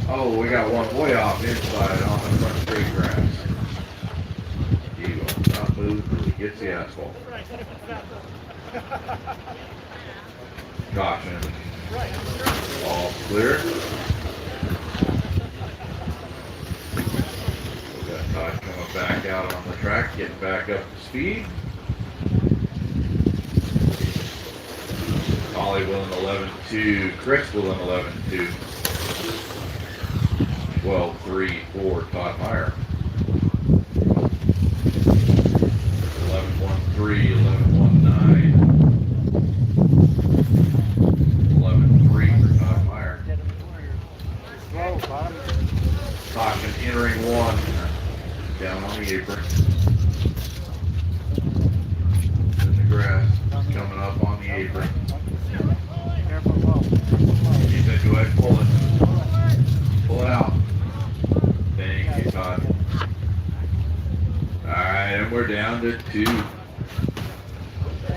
Oh, we got one way off inside on the front straight grass. He will not move until he gets the asphalt. Caution. All clear. We got Todd coming back out on the track, getting back up to speed. Holly with an 11-2. Chris with an 11-2. 12-3 for Todd Meyer. 11-1-3, 11-1-9. 11-3 for Todd Meyer. Caution entering one. Down on the apron. In the grass. Coming up on the apron. He said, go ahead and pull it. Pull it out. Thank you, Todd. Alright, and we're down to 2.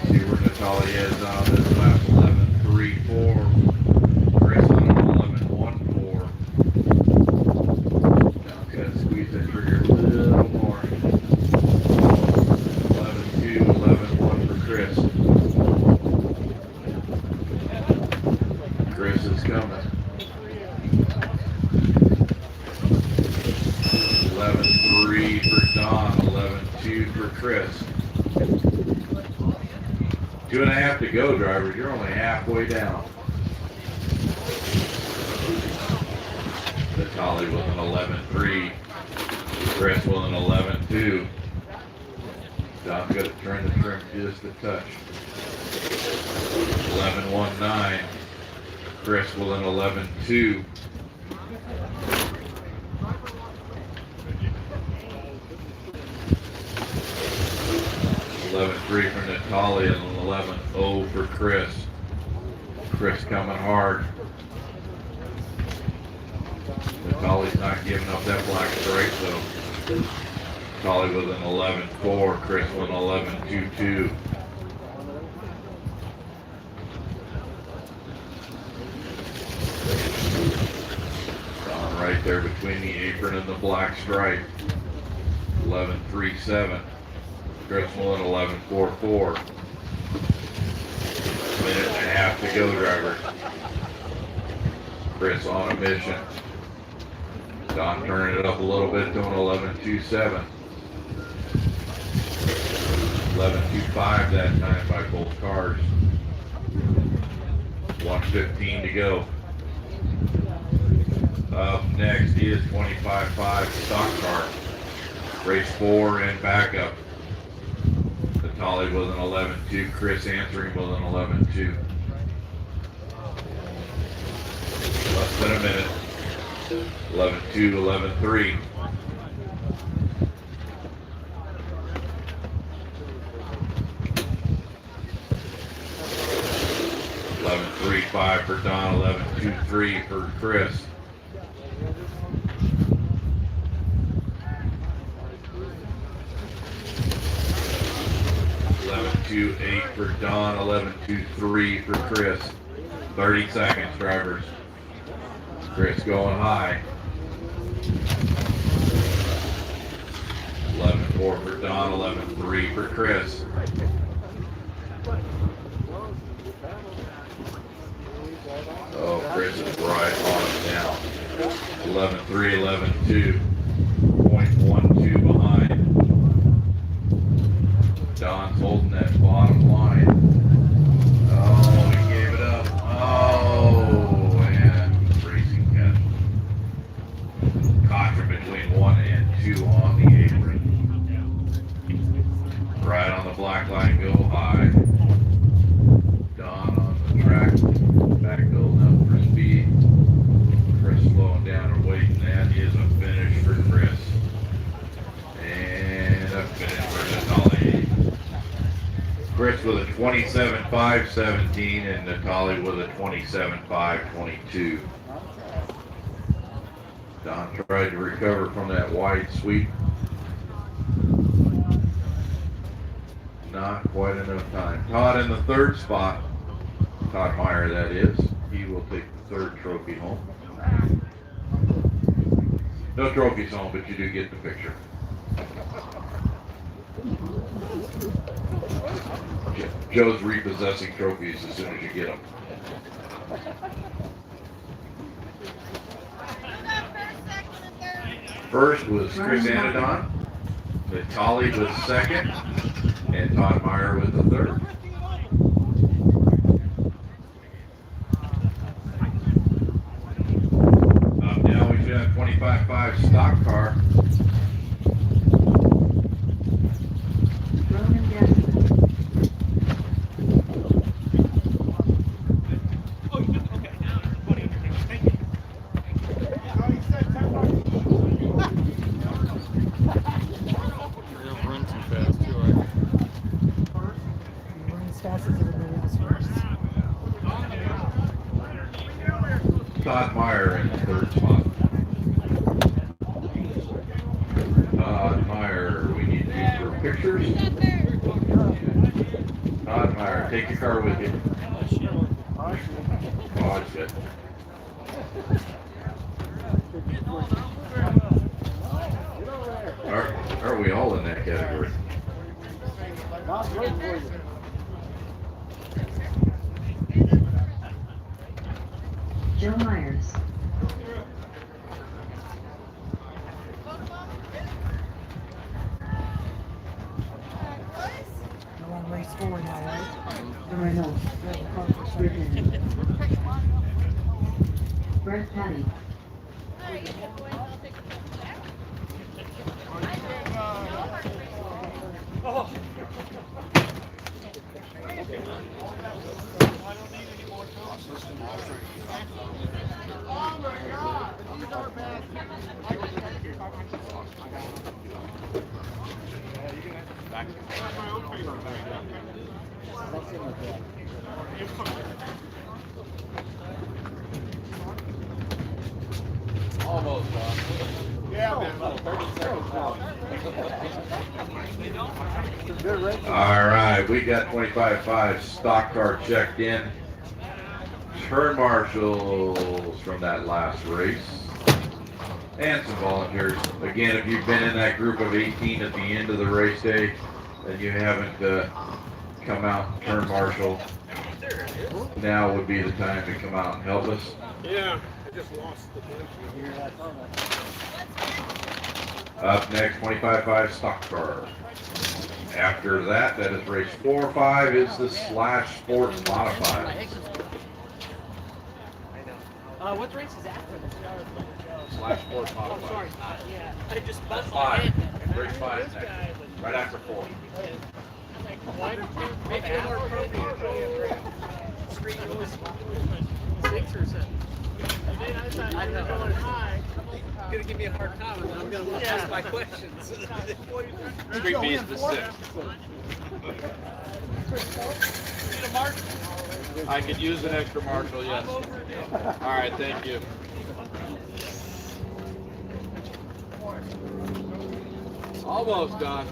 See where Natalia is on this lap. 11-3-4. Chris on an 11-1-4. Now gotta squeeze that trigger a little more. 11-2, 11-1 for Chris. Chris is coming. 11-3 for Don, 11-2 for Chris. 2.5 to go, drivers. You're only halfway down. Natalie with an 11-3. Chris with an 11-2. Don's got to turn the trim just a touch. 11-1-9. Chris with an 11-2. 11-3 for Natalia and 11-0 for Chris. Chris coming hard. Natalia's not giving up that black stripe though. Natalia with an 11-4, Chris with an 11-2-2. Right there between the apron and the black stripe. 11-3-7. Chris with an 11-4-4. Minute and a half to go, driver. Chris on a mission. Don turning it up a little bit to an 11-2-7. 11-2-5 that time by both cars. 1:15 to go. Up next is 25-5 stock car. Race 4 and backup. Natalia with an 11-2. Chris answering with an 11-2. Less than a minute. 11-2, 11-3. $11-3-5 for Don. 11-2-3 for Chris. $11-2-8 for Don, 11-2-3 for Chris. 30 seconds, drivers. Chris going high. 11-4 for Don, 11-3 for Chris. Oh, Chris is right on it now. 11-3, 11-2. 0.12 behind. Don's holding that bottom line. Oh, he gave it up. Oh, and racing catch. Caution between 1 and 2 on the apron. Right on the black line, go high. Don on the track, back building up for speed. Chris slowing down and waiting. That is a finish for Chris. And a finish for Natalia. Chris Chris with a 27.517 and Natali with a 27.522. Don tried to recover from that wide sweep. Not quite enough time. Todd in the third spot. Todd Meyer, that is. He will take the third trophy home. No trophies home, but you do get the picture. Joe's repossessing trophies as soon as you get them. First was Chris Anadon. Natali was second. And Todd Meyer was the third. Now we should have 25.5 stock car.
Roman Gaston.
They'll run too fast, too.
Run as fast as everybody else first.
Todd Meyer in the third spot. Todd Meyer, we need you for pictures. Todd Meyer, take your car with you. Oh, shit. Are we all in that category?
Joe Myers.
We're on race 4 now, right?
Renault.
We have a car for second.
Brett Patty.
Almost,
Yeah, man.
all right, we got 25.5 stock car checked in. Turn marshals from that last race. And some volunteers. Again, if you've been in that group of 18 at the end of the race day, and you haven't come out and turn marshal, now would be the time to come out and help us.
Yeah, I just lost the
Up next, 25.5 stock car. After that, that is race 4 or 5 is the Slash Sports Modified.
What race is after this?
Slash Sports
Oh,
Modified.
sorry. Yeah. I just buzzed my
5.
head.
Race 5 next. Right after 4.
Maybe a more appropriate screen was 6 or 7. I know. You're gonna give me a hard time, and I'm gonna ask my questions.
Street B is the 6. I could use an extra marshal, yes. All right, thank you. Almost done.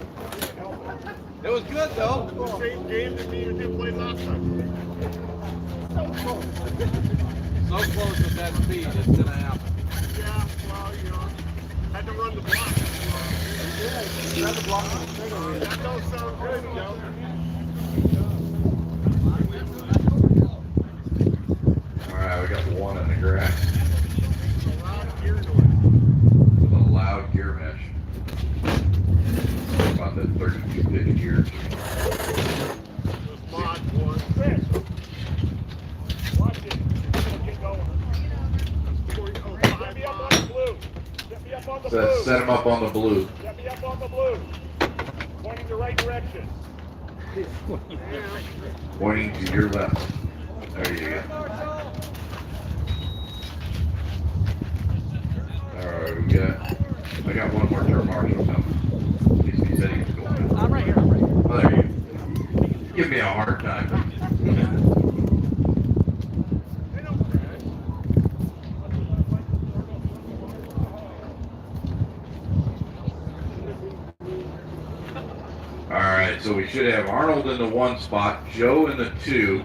It was good though.
same game that me and him played last time.
So close with that speed, it's gonna happen.
Yeah, well, you know, had to run the block. Run the block. That don't sound good, Joe.
All right, we got one in the grass
Loud gear noise.
with a loud gear mesh. About the 32 pitch gears.
Mod one. Chris, watch it. Get going. Get me up on the blue. Get me up on the blue.
Set him up on the blue.
Get me up on the blue. Pointing the right direction.
Pointing to your left. There you go. Alright, I got one more turn marshal coming. He said he was going.
I'm right here.
Oh, there you go. Give me a hard time. All right, so we should have Arnold in the 1 spot, Joe in the 2,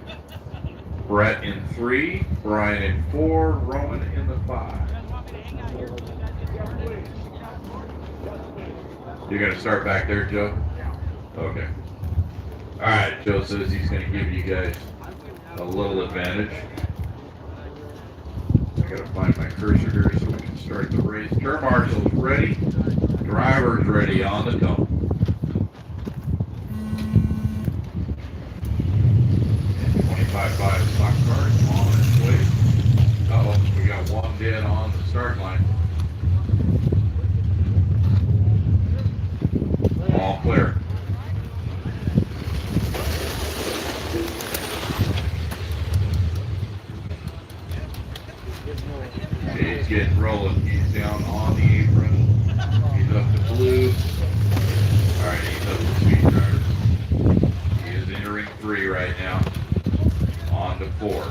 Brett in 3, Brian in 4, Roman in the 5. You're going to start back there, Joe? Okay. All right, Joe says he's going to give you guys a little advantage. I got to find my cursor here so we can start the race. Turn marshal's ready. Driver's ready on the go. 25-5 stock car on its way. Uh-oh, we got one dead on the start line. All clear. He's getting rolling. He's down on the apron. He's up to blue. All right, he's up to sweet driver. He is entering 3 right now. On to 4, so.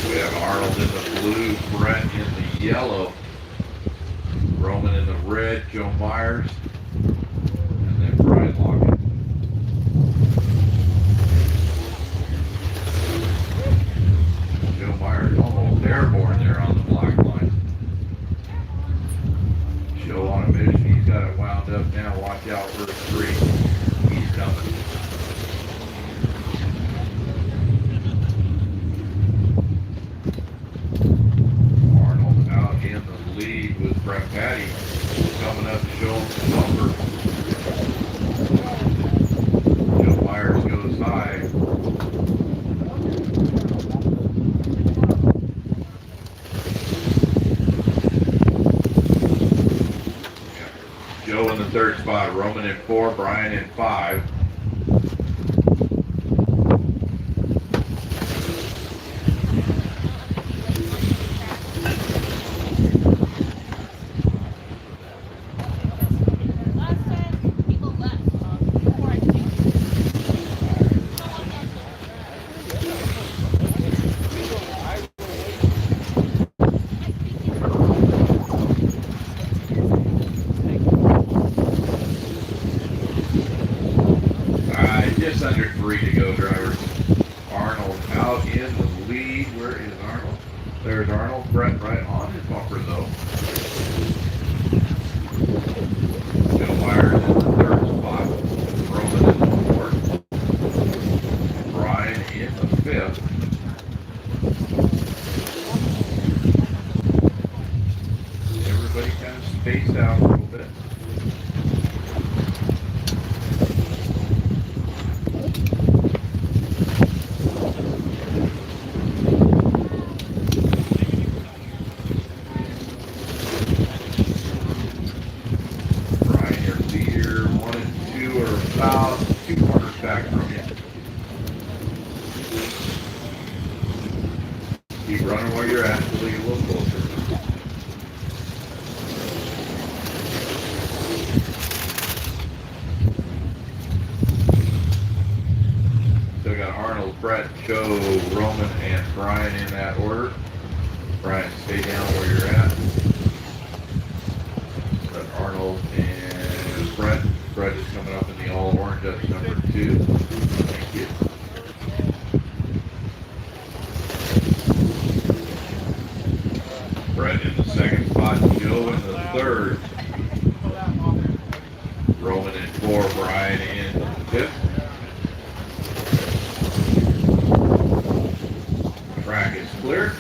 We have Arnold in the blue, Brett in the yellow, Roman in the red, Joe Myers, and then Brian Lockett. Joe Myers almost airborne there on the black line. Joe on a mission, he's got it wound up now. Watch out for the 3. He's coming. Arnold out in the lead with Brett Patty coming up to show him the number. Joe Myers goes high. Joe in the 3rd spot, Roman in 4, Brian in 5. Just under 3 to go, drivers. Arnold out in the lead. Where is Arnold? There's Arnold. Brett right on his bumper, though. Joe Myers in the 3rd spot. Roman in the 4th. Brian in the 5th. Everybody kind of spaced out a little bit. About 2 corners back from you. Keep running where you're at until you get a little closer. Still got Arnold, Brett, Joe, Roman, and Brian in that order. Brian, stay down where you're at. Got Arnold and Brett. Brett is coming up in the all orange. That's number 2. Thank you. Brett in the 2nd spot. Joe in the 3rd. Roman in 4. Brian in the 5th. Track is clear.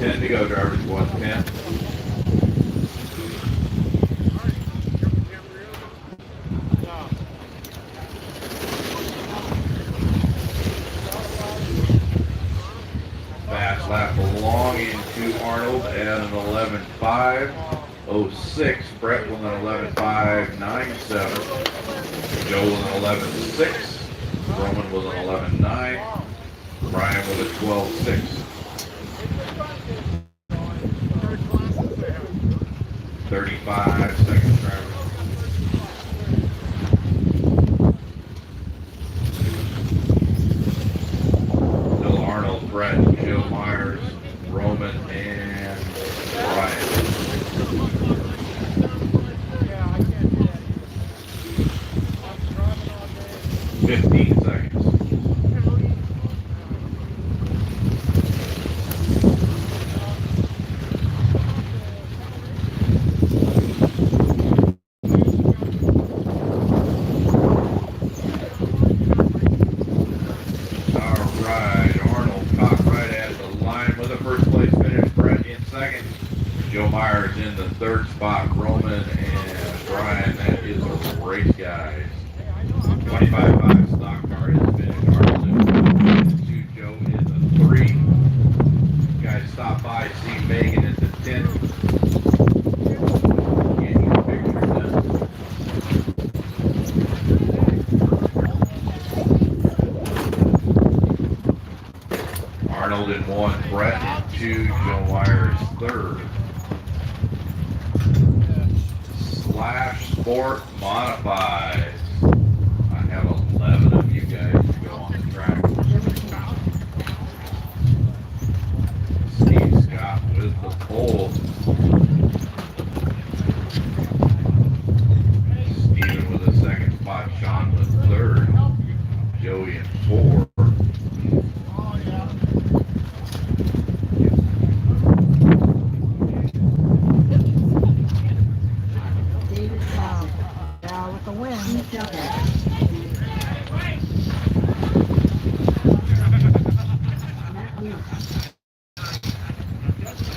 To go, drivers. 110. Fast lap belonging to Arnold at an 11.5.06. Brett with an 11.5.97. Joe with an 11.6. Roman with an 11.9. Brian Brian with a 12-6. 35 seconds, Travis. Still Arnold, Brett, Joe Myers, Roman, and Brian. 15 seconds. Joe Myers in the third spot, Roman and Brian. That is a race, guys. 25.5 stock car is finished. Arnold two, Joe in the 3. Guys, stop by, see Megan at the 10. Get your pictures done. Arnold in 1, Brett in 2, Joe Myers 3rd. Slash Sport Modified. I have 11 of you guys to go on the track. Steve Scott with the pole. Steven with a second spot. Sean with 3rd. Joey in 4.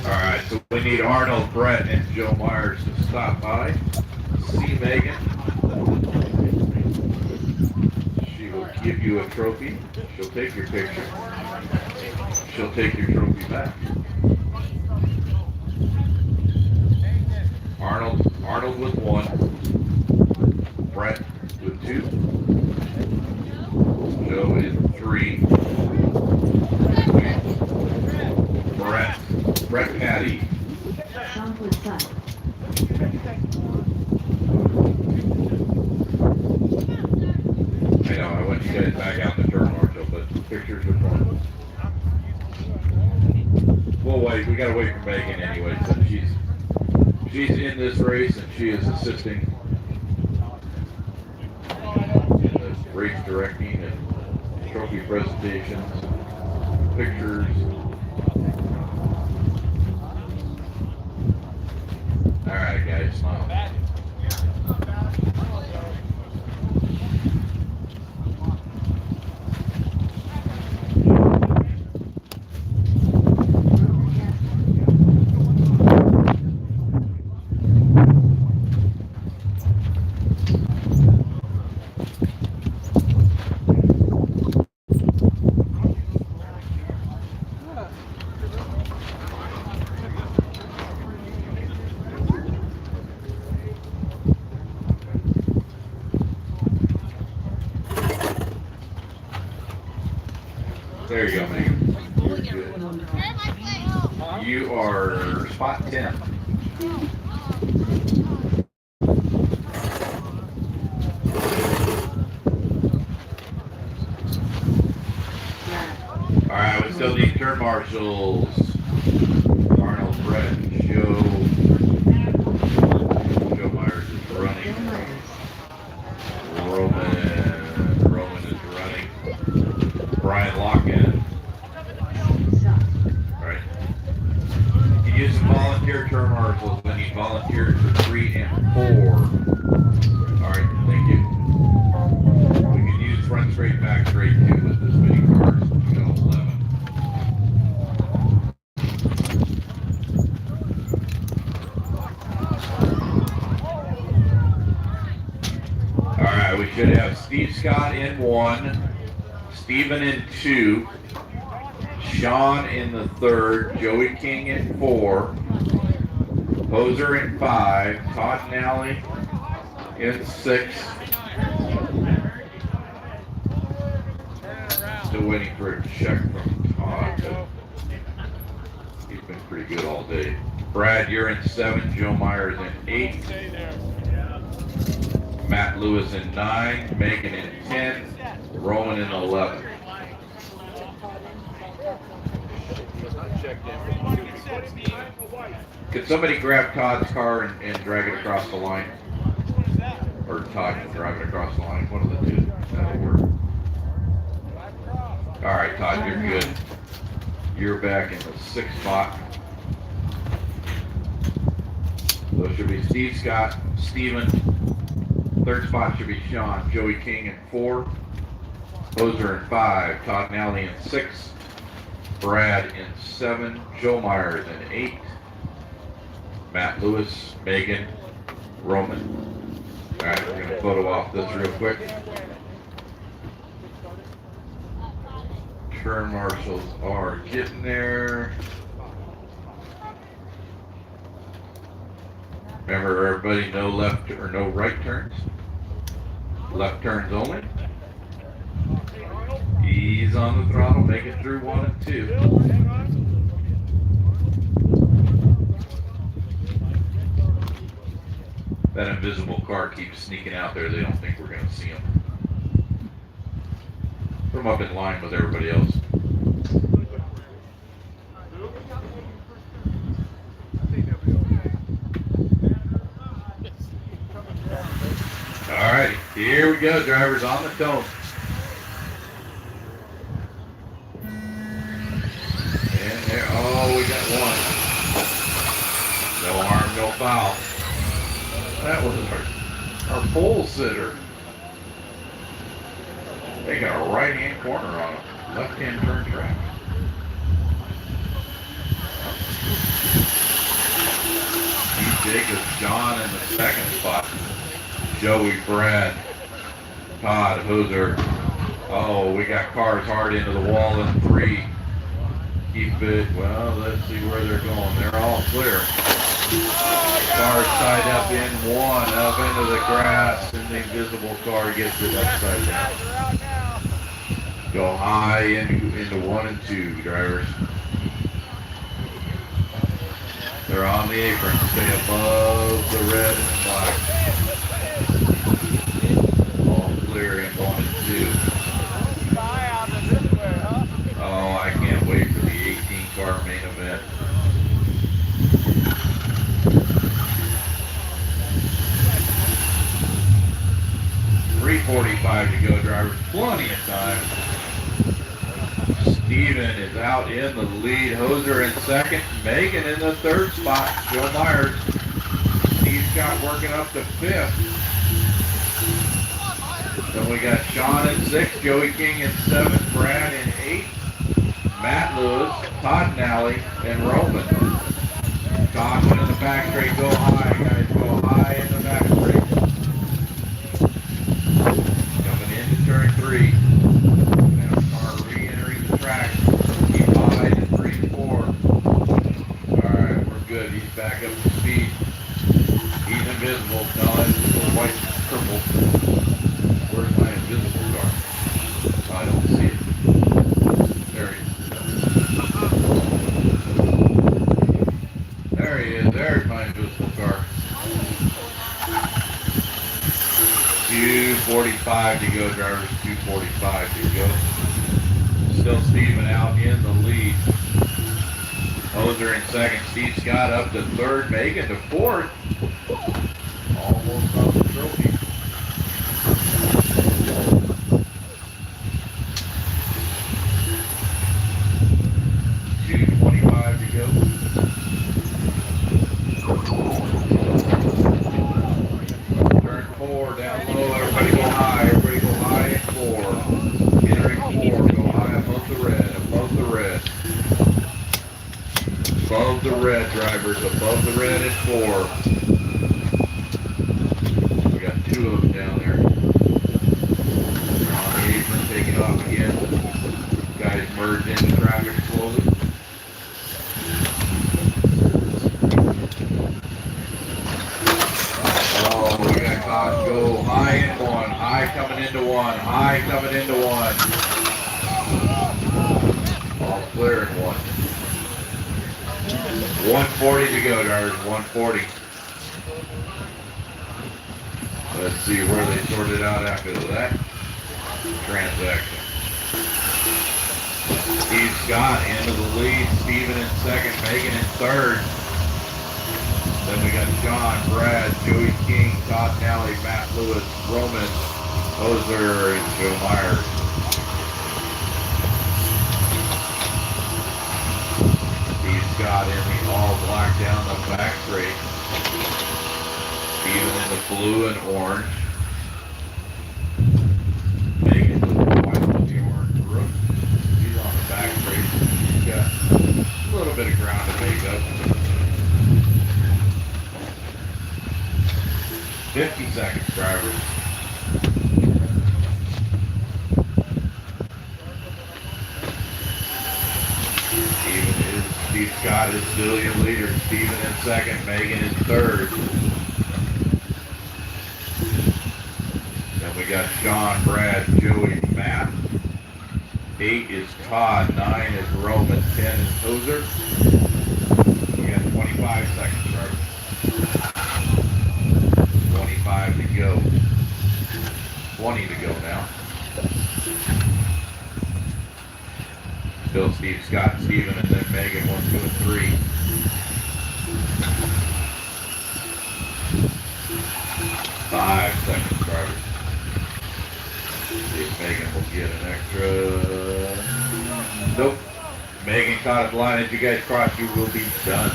Alright, so we need Arnold, Brett, and Joe Myers to stop by. See Megan. She will give you a trophy. She'll take your picture. She'll take your trophy back. Arnold with 1. Brett with 2. Joe in 3. Brett Patty. I know, I want you guys back out in the turn, Marshall, but pictures are fun. We'll wait. We gotta wait for Megan anyway, so she's in this race and she is assisting in the race directing and trophy presentations, pictures. All right, guys, smile. There you go, Megan. You're good. You are spot 10. All right, we still need turn marshals. Arnold, Brett, Joe Myers is running. Roman is running. Brian Locken. Right. You use some volunteer turn marshals. We need volunteers for 3 and 4. All right, thank you. We can use front straight, back straight too with this many cars. We got 11. All right, we should have Steve Scott in 1. Steven in 2, Sean in the 3rd, Joey King in 4, Hoser in 5, Todd Nally in 6. Still waiting for a check from Todd. He's been pretty good all day. Brad, you're in 7. Joe Myers in 8. Matt Lewis in 9. Megan in 10. Roman in 11. Could somebody grab Todd's car and drag it across the line? Or Todd can drive it across the line? One of the two. That'll work. All right, Todd, you're good. You're back in the 6th spot. So it should be Steve Scott, Steven. 3rd spot should be Sean. Joey King in 4. Hoser in 5. Todd Nally in 6. Brad in 7. Joe Myers in 8. Matt Lewis, Megan, Roman. All right, we're going to photo off this real quick. Turn marshals are getting there. Remember, everybody, no left or no right turns. Left turns only. Ease on the throttle, make it through 1 and 2. That invisible car keeps sneaking out there. They don't think we're going to see him. Put him up in line with everybody else. All right, here we go, drivers on the tone. And there, oh, we got one. No harm, no foul. That was our pole sitter. They got a right-hand corner on a left-hand turn track. Steve Jacobs, John in the 2nd spot. Joey, Brad, Todd, Hoser. Oh, we got cars hard into the wall in 3. Keep it, well, let's see where they're going. They're all clear. Cars tied up in 1, up into the grass, and the invisible car gets it upside down. Go high into 1 and 2, drivers. They're on the apron. Stay above the red and black. All clear in 1 and 2. Oh, I can't wait for the 18-car main event. .345 to go, drivers. Plenty of time. Steven is out in the lead. Hoser in 2nd. Megan in the 3rd spot. Joe Myers. Steve Scott working up to 5th. Then we got Sean in 6th. Joey King in 7th. Brad in 8th. Matt Lewis, Todd Nally, and Roman. Todd went in the back straight. Go high, guys. Go high in the back straight. Coming into turn 3. Now car re-entering the track. Keep high in 3 and 4. Alright, we're good. He's back up to speed. He's invisible. No, that's a white purple. Where's my invisible car? I don't see it. There he is. There he is. There's my invisible car. 2:45 to go, drivers. 2:45 to go. Still Steven out in the lead. Hoser in 2nd. Steve Scott up to 3rd. Megan to 4th. Almost on the trophy. To go. Turn 4 down low. Everybody go high. Everybody go high in 4. Entering 4. Go high above the red. Above the red. Above the red, drivers. Above the red in 4. We got 2 of them down there. They're on the apron, taking off again. Guys merged into traffic slowly. Go high in 1, high coming into 1, high coming into 1. clear in one. 140 to go, guys. 140. Let's see where they sorted out after that transaction. Steve Scott into the lead. Steven in second. Megan in third. Then we got John, Brad, Joey King, Todd Nally, Matt Lewis, Roman, Ozer, and Joe Myers. Steve Scott in the all black down the back straight. Steven in the blue and orange. Megan with the white with the orange roof. She's on the back straight. She's got a little bit of ground to make up. 50 seconds, driver. Steve Scott is still your leader. Steven in second. Megan in third. Then we got Sean, Brad, Joey, Matt. 8 is Todd. 9 is Roman. 10 is Hoser. You got 25 seconds, driver. 25 to go. 20 to go now. Still Steve Scott, Steven, and then Megan 1, 2, and 3. 5 seconds, driver. See if Megan will get an extra. Nope. Megan caught a blind. As you guys cross, you will be done.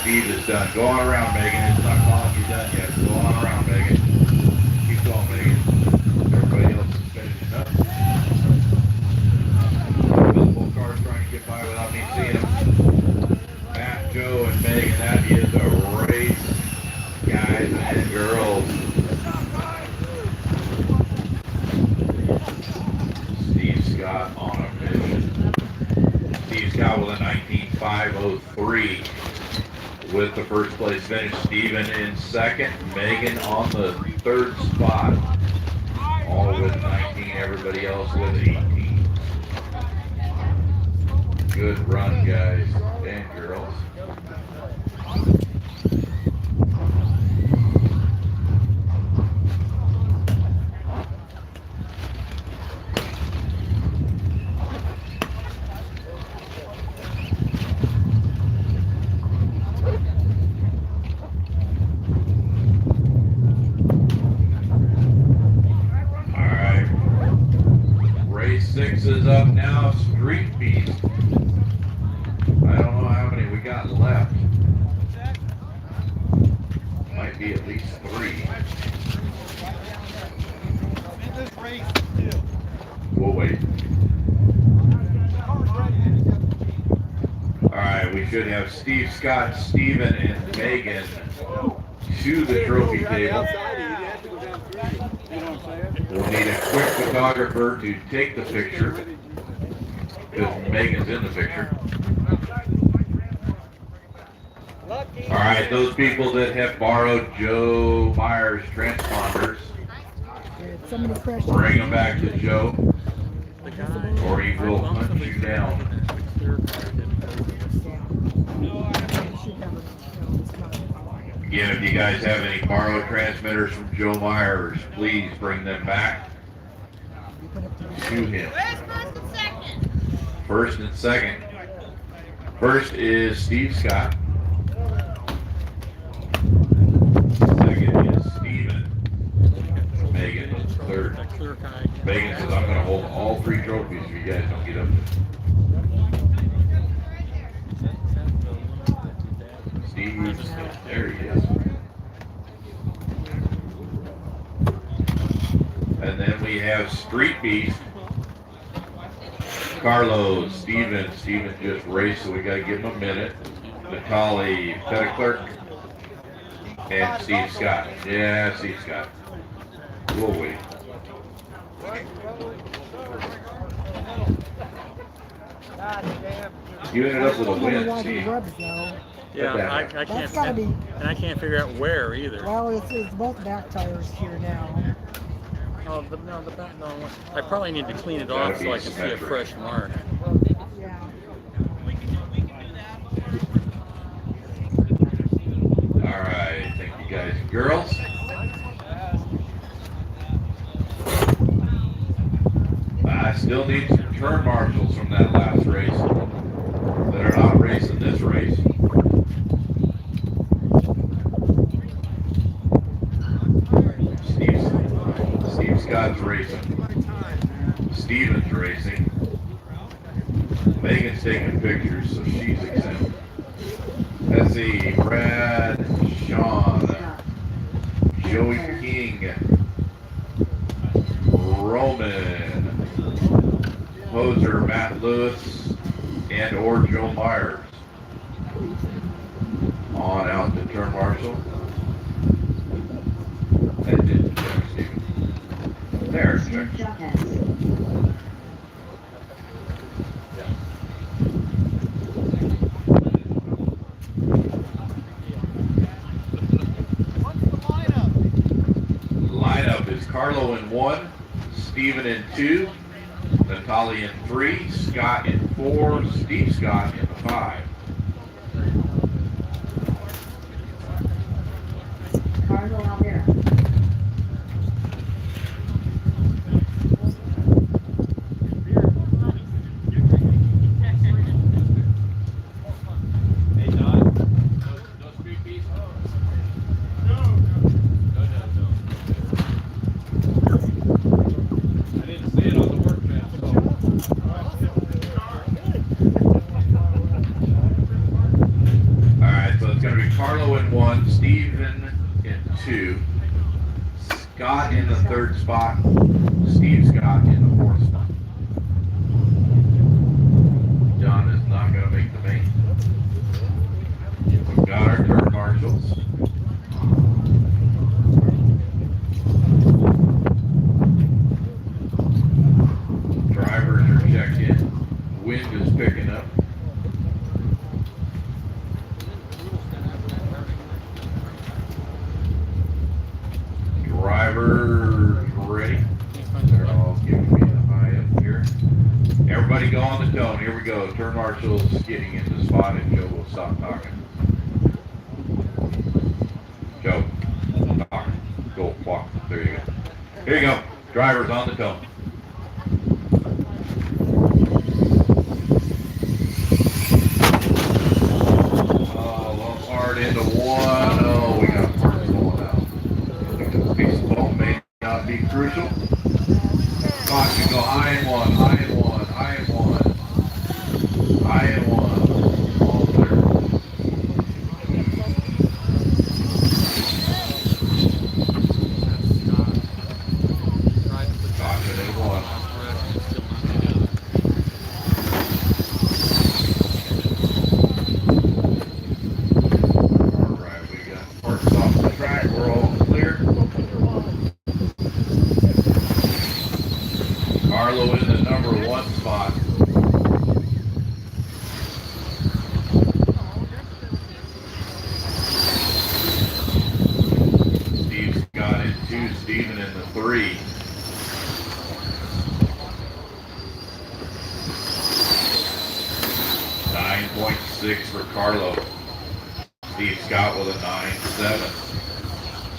Steve is done. Go on around, Megan. It's not calling you done yet. Go on around, Megan. Keep going, Megan. Everybody else is finishing up. Multiple cars trying to get by without me seeing them. Matt, Joe, and Megan. That is a race, guys and girls. Steve Scott on a mission. Steve Scott with a 19.503. With the first place finish. Steven in second, Megan on the third spot. All with 19, everybody else with 18. Good run, guys and girls. Is up now, Street Beast. I don't know how many we got left. Might be at least 3. We'll wait. Alright, we should have Steve Scott, Steven, and Megan to the trophy table. We'll need a quick photographer to take the picture, because Megan's in the picture. Alright, those people that have borrowed Joe Myers transponders, bring them back to Joe, or he will hunt you down. Again, if you guys have any borrowed transmitters from Joe Myers, please bring them back to him. First and second. First is Steve Scott. Second is Steven. Megan is third. Megan says, I'm going to hold all 3 trophies if you guys don't get up there. Steve, there he is. And then we have Street Beast. Carlos, Steven just raced, so we got to give him a minute. Natalie Petticlerk and Steve Scott. Yeah, Steve Scott. We'll wait. You ended up with a win, Steve.
Yeah, I can't. And I can't figure out where either.
Well, it's both back tires here now.
Oh, no, I probably need to clean it off so I can see a fresh mark.
Yeah.
Girls? I still need some turn marshals from that last race that are not racing this race. Steve Scott's racing. Steven's racing. Megan's taking pictures, so she's exempt. Let's see, Brad, Sean, Joey King, Roman, Poser, Matt Lewis, and or Joe Myers. On out to turn marshal. That didn't check, Stephen. There, check. Lineup is Carlo in 1, Steven in 2, Natalia in 3, Scott in 4, Steve Scott in 5.
Carlo Alvera.
Carlo in 1, Steven in 2, Scott in the 3rd spot, Steve Scott in the 4th spot. John is not going to make the main. We've got our turn marshals. Drivers are checked in. Wind is picking up. Drivers ready. They're all giving me the high up here. Everybody go on the tone. Here we go. Turn marshals getting into the spot and Joe will stop talking. Joe, talk. Go, walk. There you go. Here you go. Drivers on the tone. Oh, low hard into 1. Oh, we got first going out. Piece of bone may not be crucial. Caution, go high and 1, high and 1, high and 1, high and 1. All clear. Caution in 1. All right, we got parts off the track. We're all clear. Carlo in the number 1 spot. Steve's got in 2, Steven in the 3. .6 for Carlo. Steve Scott with a 9.7.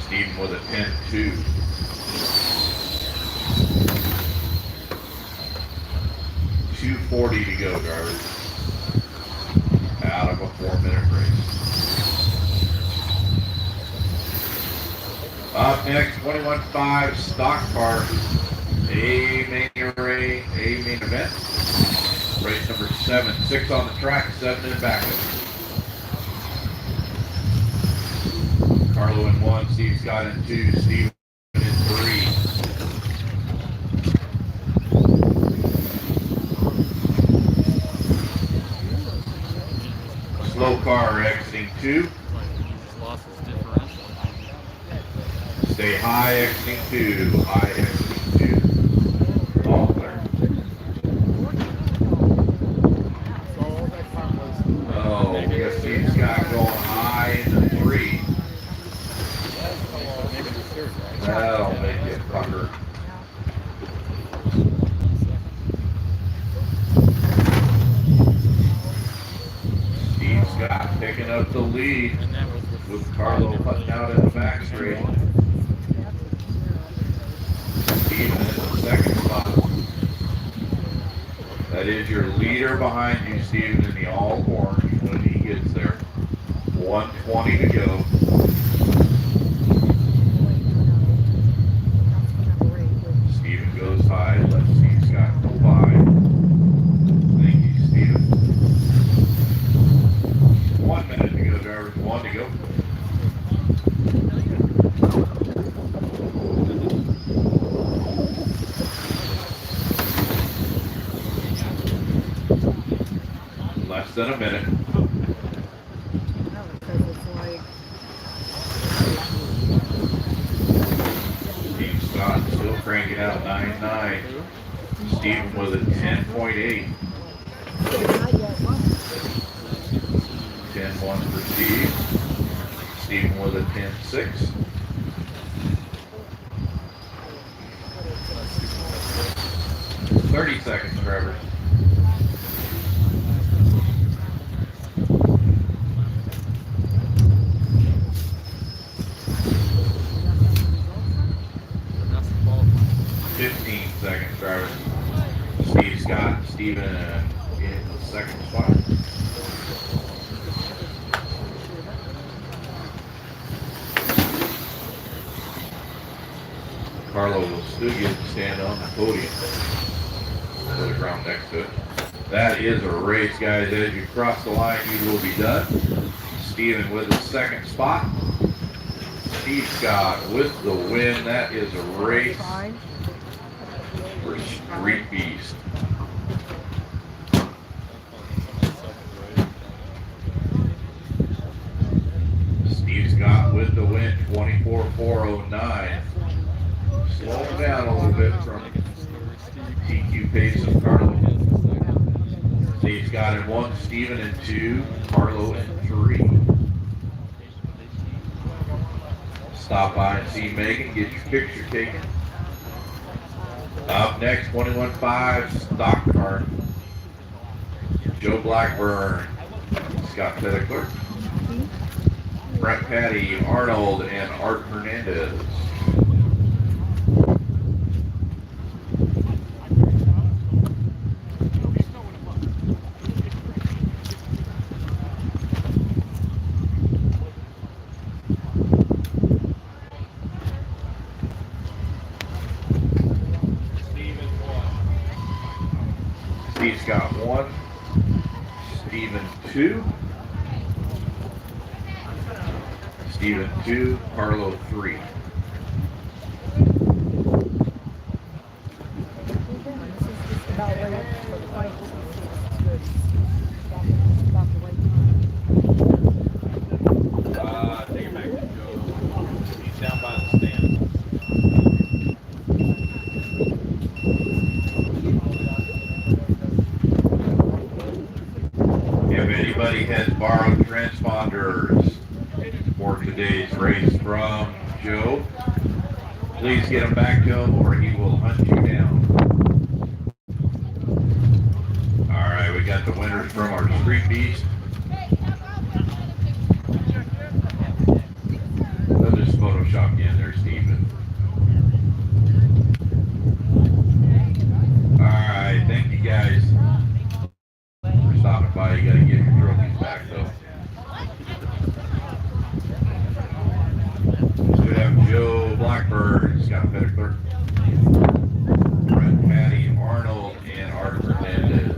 Steven with a 10.2. .240 to go, drivers. Out of a 4-minute race. Up next, 21.5 stock car. A main event. Race number 7. 6 on the track, 7 in back. Carlo in 1, Steve Scott in 2, Steve in 3. Slow car exiting 2. Stay high exiting 2. High exiting 2. All clear. Oh, we got Steve Scott going high into 3. That'll make it pucker. Steve Scott picking up the lead. with Carlo putting out in the back straight. Steven in the second spot. That is your leader behind you, Steven, in the all orange when he gets there. 120 to go. Steven goes high. Let's see Scott go by. Thank you, Steven. 1 minute to go, drivers. 1 to go. Less than a minute. Steve Scott still cranking out 9.9. Steven with a 10.8. 10.1 for Steve. Steven with a 10.6. $30 seconds, Trevor. Driver. Steve Scott, Steven in the second spot. Carlo will still get to stand on the podium. The ground next to it. That is a race, guys. As you cross the line, you will be done. Steven with the second spot. Steve Scott with the win. That is a race. Street Beast. Steve Scott with the win, 24.409. Slowing down a little bit from TQ pace of Carlo. Steve Scott in 1, Steven in 2, Carlo in 3. Stop by and see Megan, get your picture taken. Up next, 21.5 stock car. Joe Blackburn, Scott Petticoat, Brent Patty, Arnold, and Art Hernandez. Steve Scott 1, Steven 2, Steven 2, Carlo 3.
Take it back to Joe. He's down by the stand.
If anybody has borrowed transponders for today's race from Joe, please get them back to him or he will hunt you down. All right, we got the winners from our Street Beast. They'll just Photoshop you in there, Steven. All right, thank you guys for stopping by. You got to get your trophies back, though. So we have Joe Blackburn, Scott Petticoat, Brent Patty, Arnold, and Art Hernandez.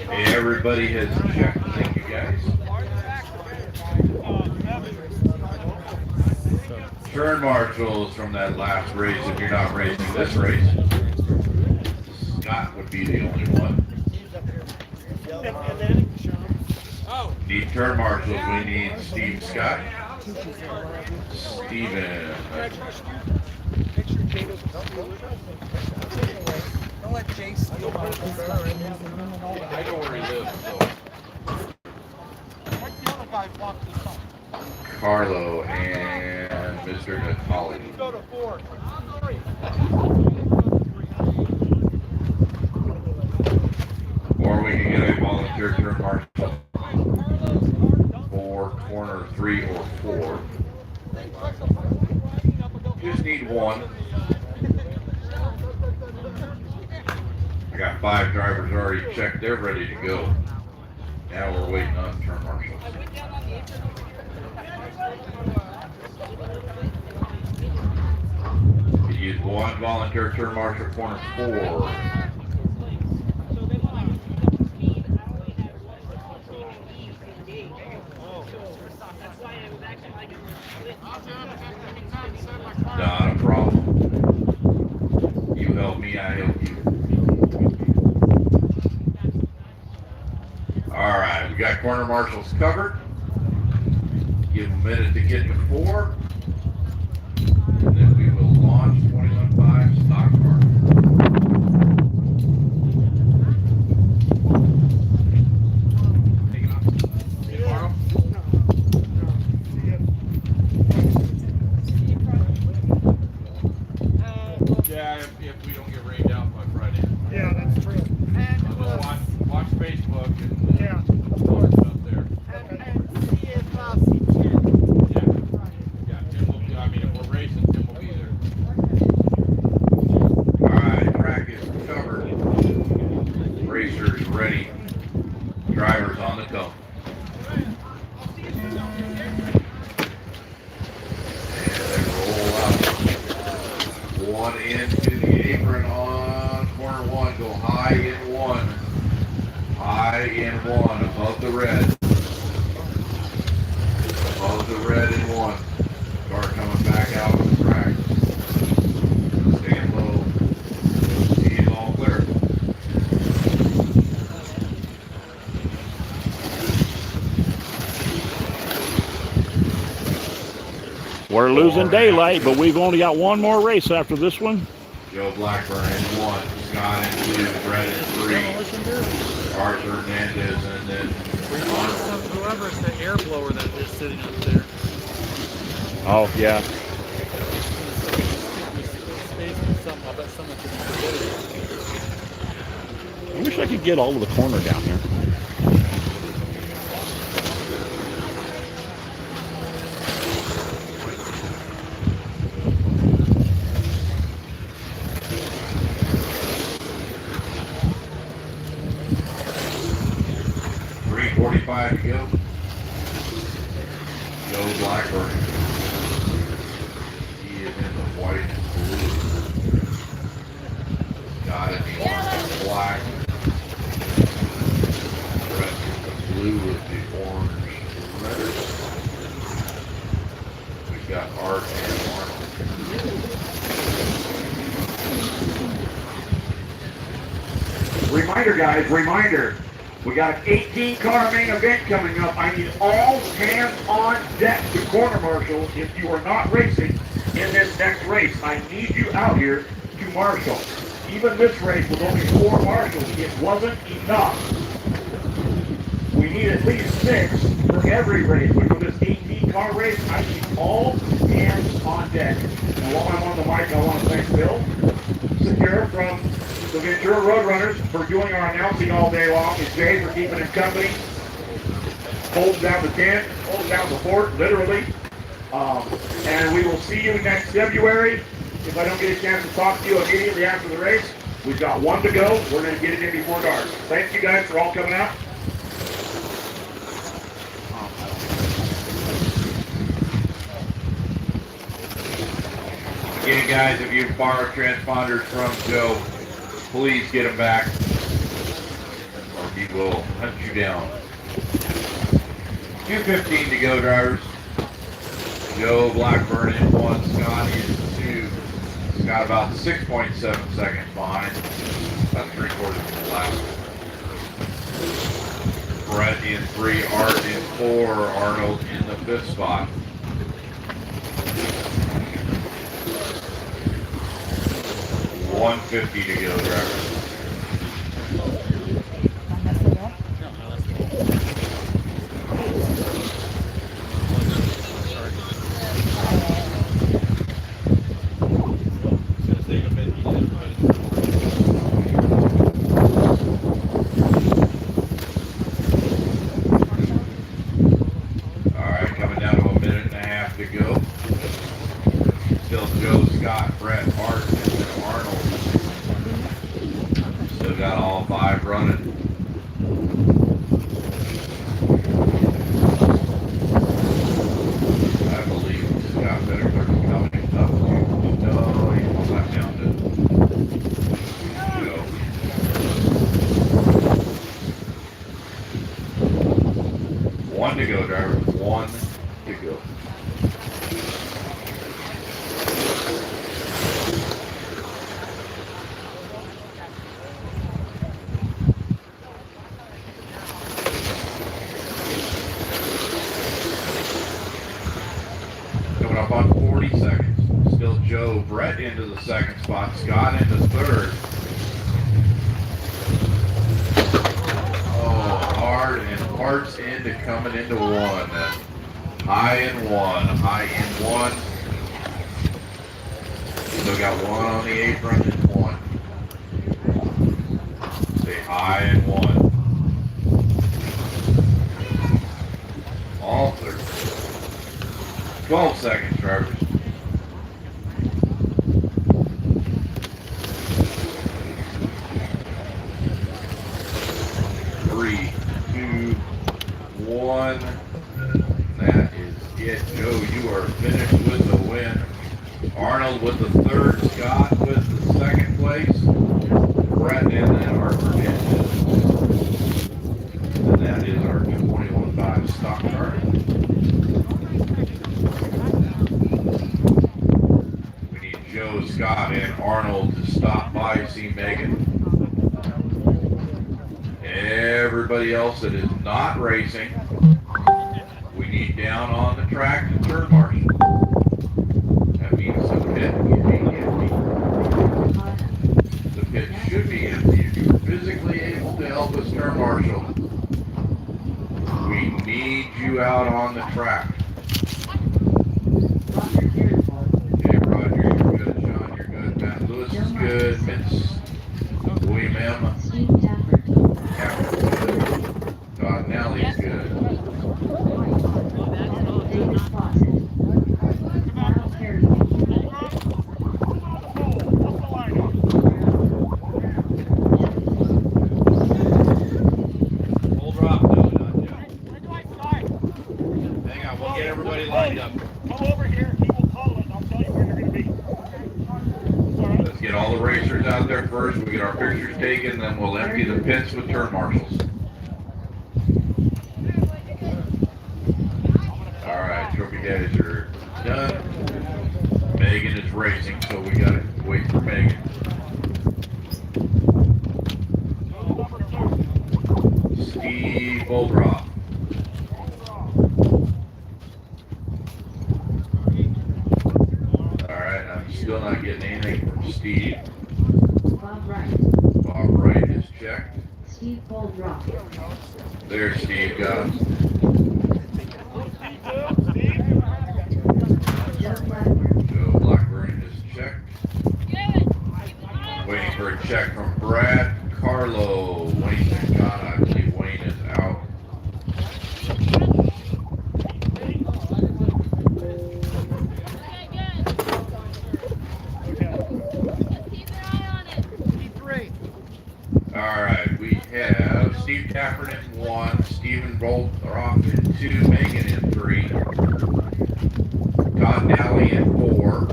Hey, everybody has checked. Thank you, guys. Turn marshals from that last race, if you're not racing this race. Scott would be the only one. Need turn marshals. We need Steve Scott.
teaches them what I do.
Steven.
Make sure Jay doesn't help you. Don't let Jay steal my
I know where he lives, so.
Like the other guy walked this up.
Carlo and Mr. Natali.
Go to 4.
Or we can get a volunteer turn marshal for corner 3 or 4. Just need one. I got 5 drivers already checked. They're ready to go. Now we're waiting on turn marshals. We use one volunteer turn marshal corner 4. Not a problem. You help me, I help you. All right, we got corner marshals covered. Give them a minute to get to 4. And then we will launch 21.5 stock car.
Yeah, if we don't get rained out by Friday.
Yeah, that's true.
Watch Facebook and
Yeah.
post up there.
And see if
Yeah, Tim will be, I mean, if we're racing, Tim will be there.
All right, track is covered. Racers ready. Drivers on the come. And they roll out. One into the apron on corner 1. Go high in 1. High in 1 above the red. Above the red in 1. Car coming back out of the track. Staying low. See it all clear.
We're losing daylight, but we've only got one more race after this one.
Joe Blackburn in 1. Scott in 2. Brett in 3. Arthur Hernandez and then
Whoever's the air blower that is sitting up there.
Oh, yeah.
I bet someone could forget it.
I wish I could get all of the corner down here.
.45 to go. Joe Blackburn. He is in the white and blue. Got it in the orange and black. Rest in the blue with the orange letters. We've got Art and Arnold.
Reminder, guys, reminder. We got an 18-car main event coming up. I need all hands on deck to corner marshal if you are not racing in this next race. I need you out here to marshal. Even this race with only 4 marshals, it wasn't enough. We need at least 6 for every race, but for this 18-car race, I need all hands on deck. And while I'm on the mic, I want to thank Bill Secure from the Ventura Roadrunners for doing our announcing all day long, and Jay for keeping him company, holding down the tent, holding down the fort, literally. And we will see you next February. If I don't get a chance to talk to you immediately after the race, we've got 1 to go. We're going to get it in before dark. Thank you guys for all coming out.
Again, guys, if you borrow transponders from Joe, please get them back, or he will hunt you down. 2:15 to go, drivers. Joe Blackburn in 1, Scott in 2. Scott about 6.7 seconds behind, about 3/4 of the lap. Brett in 3, Art in 4, Arnold in the 5th spot. 150 to go, driver.
I messed it up.
Alright, coming down to a minute and a half to go. Still Joe, Scott, Brett, Hart, and Arnold. Still got all 5 running. I believe Scott better start coming up. No, he's not back down to go. One to go, driver. 1 to go. Coming up on 40 seconds. Still Joe, Brett into the second spot, Scott into third. Oh, hard and Hart's into coming into 1. High in 1, high in 1. Still got 1 on the apron and 1. Stay high in 1. All third. 12 seconds, drivers. 3, 2, 1. That is it. Joe, you are finished with the win. Arnold with the third, Scott with the second place, Brett and then our prediction. And that is our 21.5 stock car. We need Joe, Scott, and Arnold to stop by, see Megan. Everybody else that is not racing, we need down on the track to turn marshal. That means the pit will be empty. The pit should be empty if you're physically able to help us turn marshal. We need you out on the track. Okay, Roger, you're good. Sean, you're good. Matt Lewis is good. Vince, William M. Captain good. Todd Nellie's good. Hold drop, no, not yet. Hang on, we'll get everybody lined up.
Come over here, he will call it, and I'll tell you where you're going to be.
Let's get all the racers out there first. We'll get our pictures taken, then we'll empty the pits with turn marshals. All right, trophy daddies are done. Megan is racing, so we got to wait for Megan. Steve Boldroff. All right, I'm still not getting anything from Steve.
Bob Wright.
Bob Wright is checked.
Steve Boldroff.
There's Steve, got him. Joe Blackburn is checked. Waiting for a check from Brad Carlo. Wayne McDonough, I believe Wayne is out. All right, we have Steve Tafford in 1, Stephen Boltroff in 2, Megan in 3, Todd Nally in 4,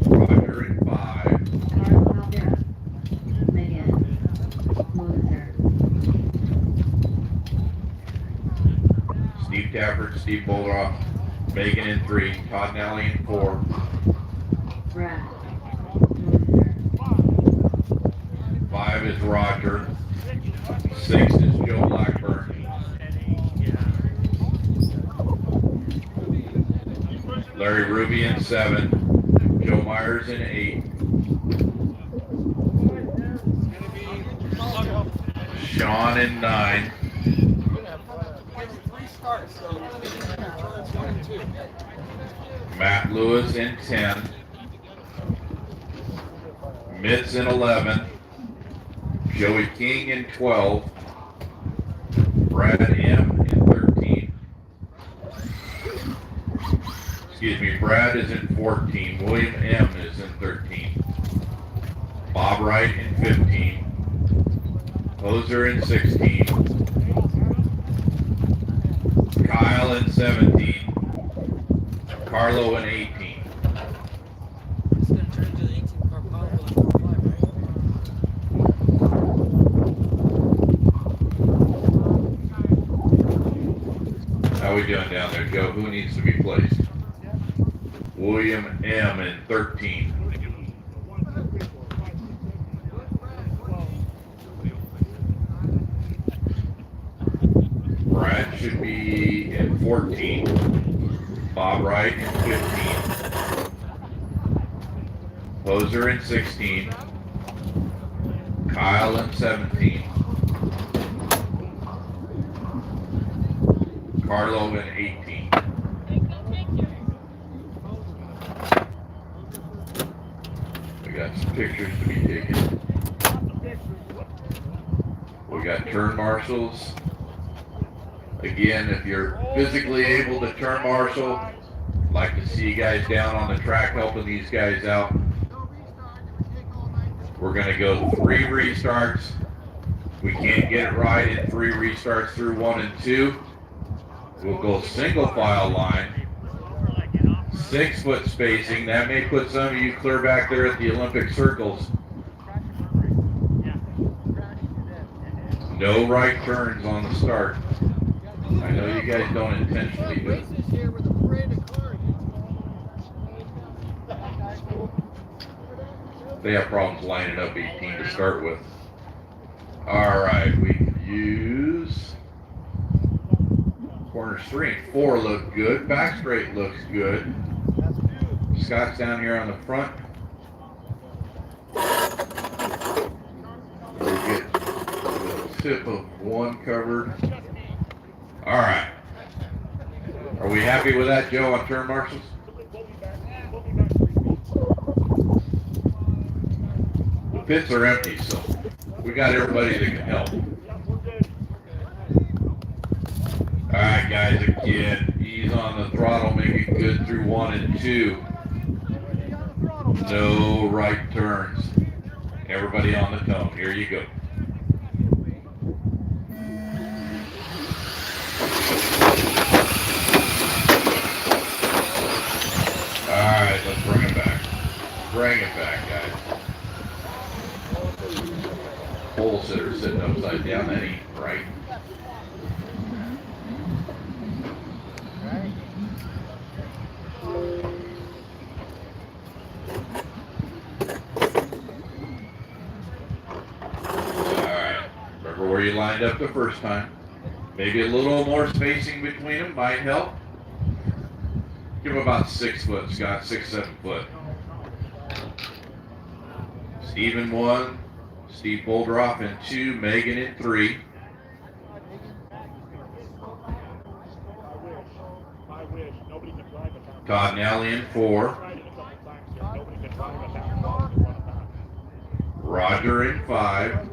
Roger in 5,
Carl Caldera. Megan Luther.
Steve Tafford, Steve Boltroff, Megan in 3, Todd Nally in 4,
Brad.
5 is Roger, 6 is Joe Blackburn, 7, Joe Myers in 8. Sean in 9. Matt Lewis in 10. Mitz in 11. Joey King in 12. Brad M in 13. Excuse me, Brad is in 14. William M is in 13. Bob Wright in 15. Hoser in 16. Kyle in 17. Carlo in 18.
It's going to turn into the 18 car Pongo in 4 5, right?
How we doing down there, Joe? Who needs to be placed? William M in 13. Brad should be in 14. Bob Wright in 15. Hoser in 16. Kyle in 17. Carlo in 18. We got some pictures to be taken. We got turn marshals. Again, if you're physically able to turn marshal, like to see you guys down on the track helping these guys out. We're going to go 3 restarts. We can't get it right in 3 restarts through 1 and 2. We'll go single file line, 6-foot spacing. That may put some of you clear back there at the Olympic circles. No right turns on the start. I know you guys don't intentionally do it. They have problems lining up 18 to start with. All right, we can use corners 3 and 4 look good. Back straight looks good. Scott's down here on the front. We'll get the tip of 1 covered. All right. Are we happy with that, Joe, on turn marshals? The pits are empty, so we got everybody that can help. All right, guys, again, ease on the throttle, make it good through 1 and 2. No right turns. Everybody on the tone. Here you go. All right, let's bring it back. Bring it back, guys. Pole sitter sitting upside down, that ain't right. Where you lined up the first time. Maybe a little more spacing between them might help. Give them about 6 foot, Scott, 6-7 foot. Steve in 1, Steve Boldroff in 2, Megan in 3. Todd Nally in 4. Roger in 5.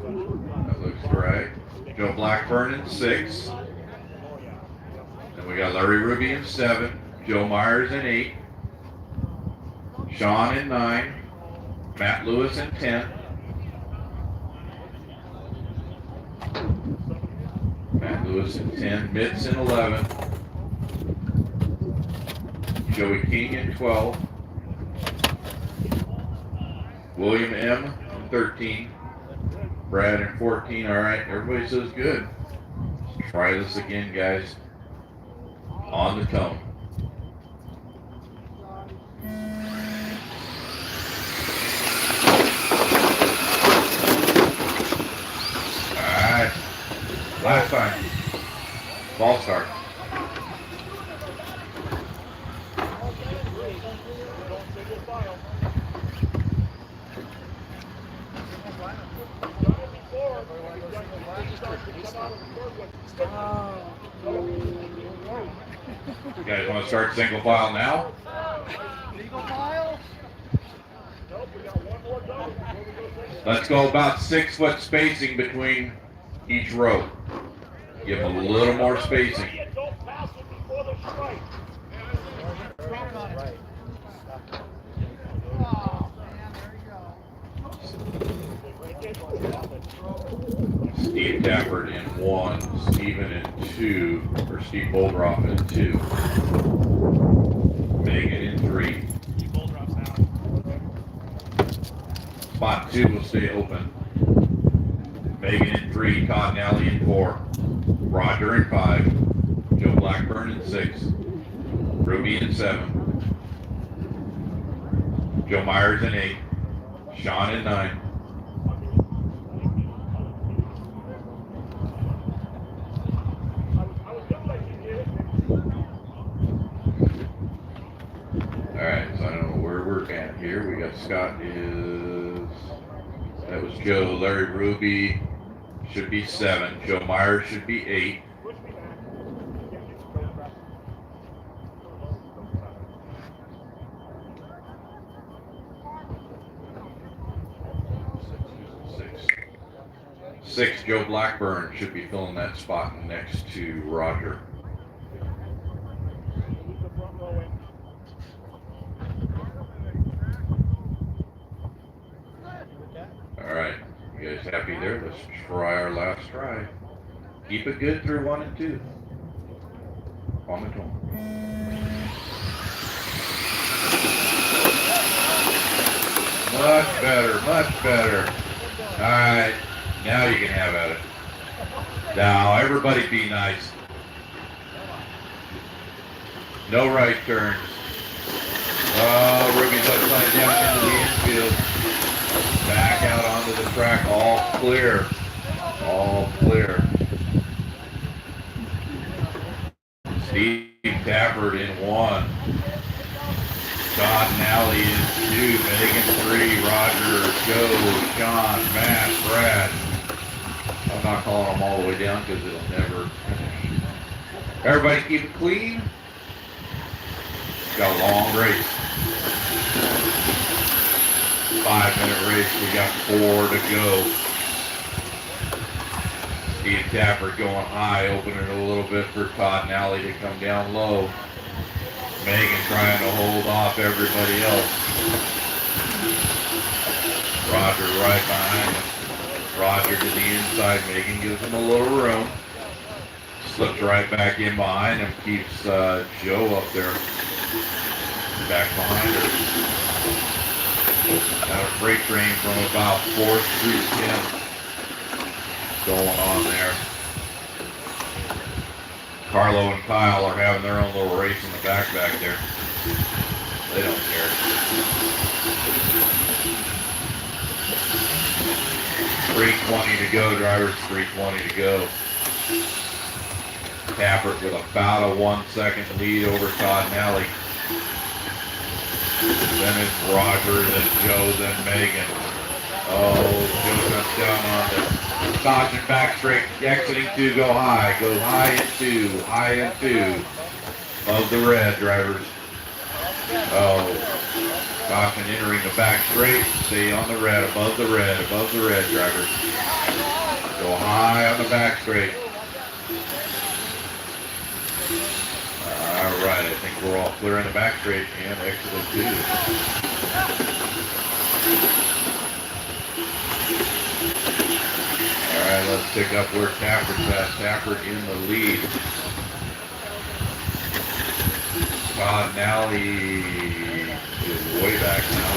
That looks right. Joe Blackburn in 6. Then we got Larry Ruby in 7. Joe Myers in 8. Sean in 9. Matt Lewis in 10. Matt Lewis in 10. Mitz in 11. Joey King in 12. William M in 13. Brad in 14. All right, everybody says good. Let's try this again, guys. On the tone. All right. Last time. Ball start. You guys want to start single file now? Let's go about 6 foot spacing between each row. Give them a little more spacing. Steve Dafford in 1, Steven in 2, or Steve Boldroff in 2. Megan in 3. Spot 2 will stay open. Megan in 3, Todd Nally in 4. Roger in 5. Joe Blackburn in 6. Ruby in 7. Joe Myers in 8. Sean in 9. Alright, so I don't know where we're at here. We got Scott that was Joe. Larry Ruby should be 7. Joe Myers should be 8. Six, Joe Blackburn should be filling that spot next to Roger. All right, you guys happy there? Let's try our last try. Keep it good through 1 and 2. On the tone. Much better, much better. All right. Now you can have at it. Now, everybody be nice. No right turns. Oh, Ruby's upside down into the infield. Back out onto the track. All clear. All clear. Steve Tafford in 1. Todd Nally in 2. Megan 3. Roger, Joe, Sean, Matt, Brad. I'm not calling them all the way down because it'll never finish. Everybody keep it clean. Got a long race. 5-minute race. We got 4 to go. Steve Tafford going high, opening it a little bit for Todd Nally to come down low. Megan trying to hold off everybody else. Roger right behind him. Roger to the inside. Megan gives him a little room. Slips right back in behind him. Keeps Joe up there. Back behind her. Got a freight train from about 4th through 10th going on there. Carlo and Kyle are having their own little race in the back there. They don't care. 3:20 to go, drivers. 3:20 to go. Tappert with about a 1-second lead over Todd Nally. Then it's Roger, then Joe, then Megan. Oh, Joe comes down on the caution back straight, exiting 2, go high in 2, high in 2. Above the red, drivers. Oh, caution entering the back straight, stay on the red, above the red, drivers. Go high on the back straight. All right, I think we're all clear on the back straight and exit of 2. All right, let's pick up where Tafford's at. Tafford in the lead. Todd Nally is way back now.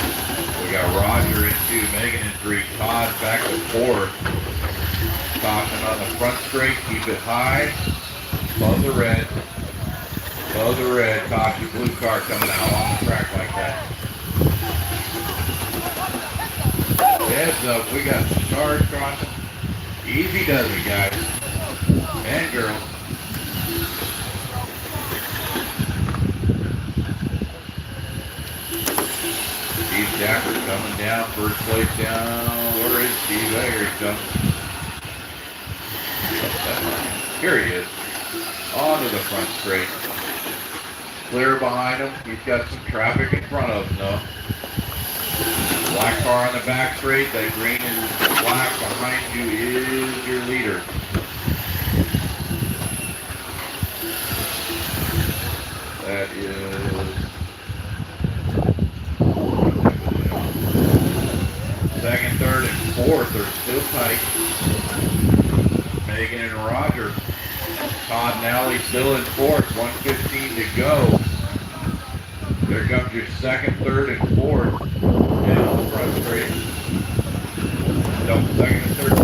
We got Roger in 2, Megan in 3, Todd back to 4th. Caution on the front straight, keep it high. Above the red. Above the red, caution, blue car coming out on the track like that. Heads up, we got some cars crossing. Easy does it, guys. And girls. Steve Dafford coming down, first place down. Where is Steve? There he comes. Here he is. Onto the front straight. Clear behind him. He's got some traffic in front of him though. Black car on the back straight. That green and black behind you is your leader. That is second, third, and fourth are still tight. Megan and Roger. Todd and Allie still in fourth. 1:15 to go. There comes your second, third, and fourth. Down the front straight. No, second and third.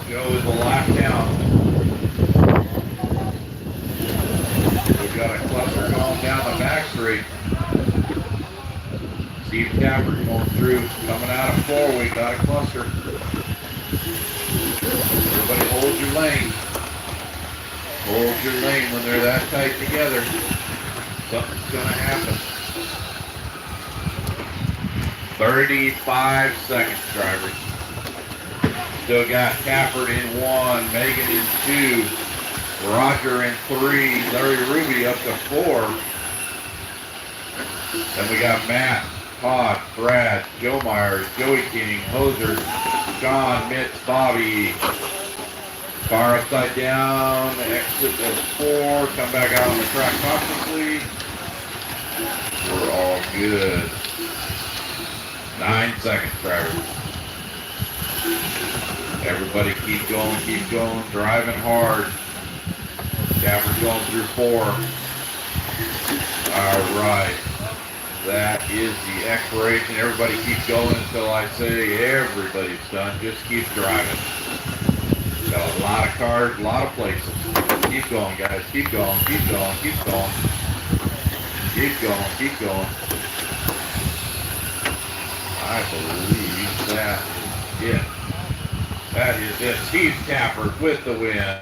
Joe is the lap down. We've got a cluster going down the back straight. Steve Tapper going through, coming out of four. We got a cluster. Everybody hold your lane. Hold your lane when they're that tight together. Something's going to happen. 35 seconds, drivers. Still got Cafford in one, Megan in two, Roger in three, Larry Ruby up to four. Then we got Matt, Todd, Brad, Joe Myers, Joey King, Hoser, John, Mitz, Bobby. Car upside down, exit at four, come back out on the track cautiously. We're all good. 9 seconds, drivers. Everybody keep going, driving hard. Stafford's going through four. All right. That is the expiration. Everybody keep going until I say everybody's done. Just keep driving. Got a lot of cars, a lot of places. Keep going, guys. Keep going, keep going, keep going. Keep going, keep going. I believe that is it. That is it. Steve Tapper with the win.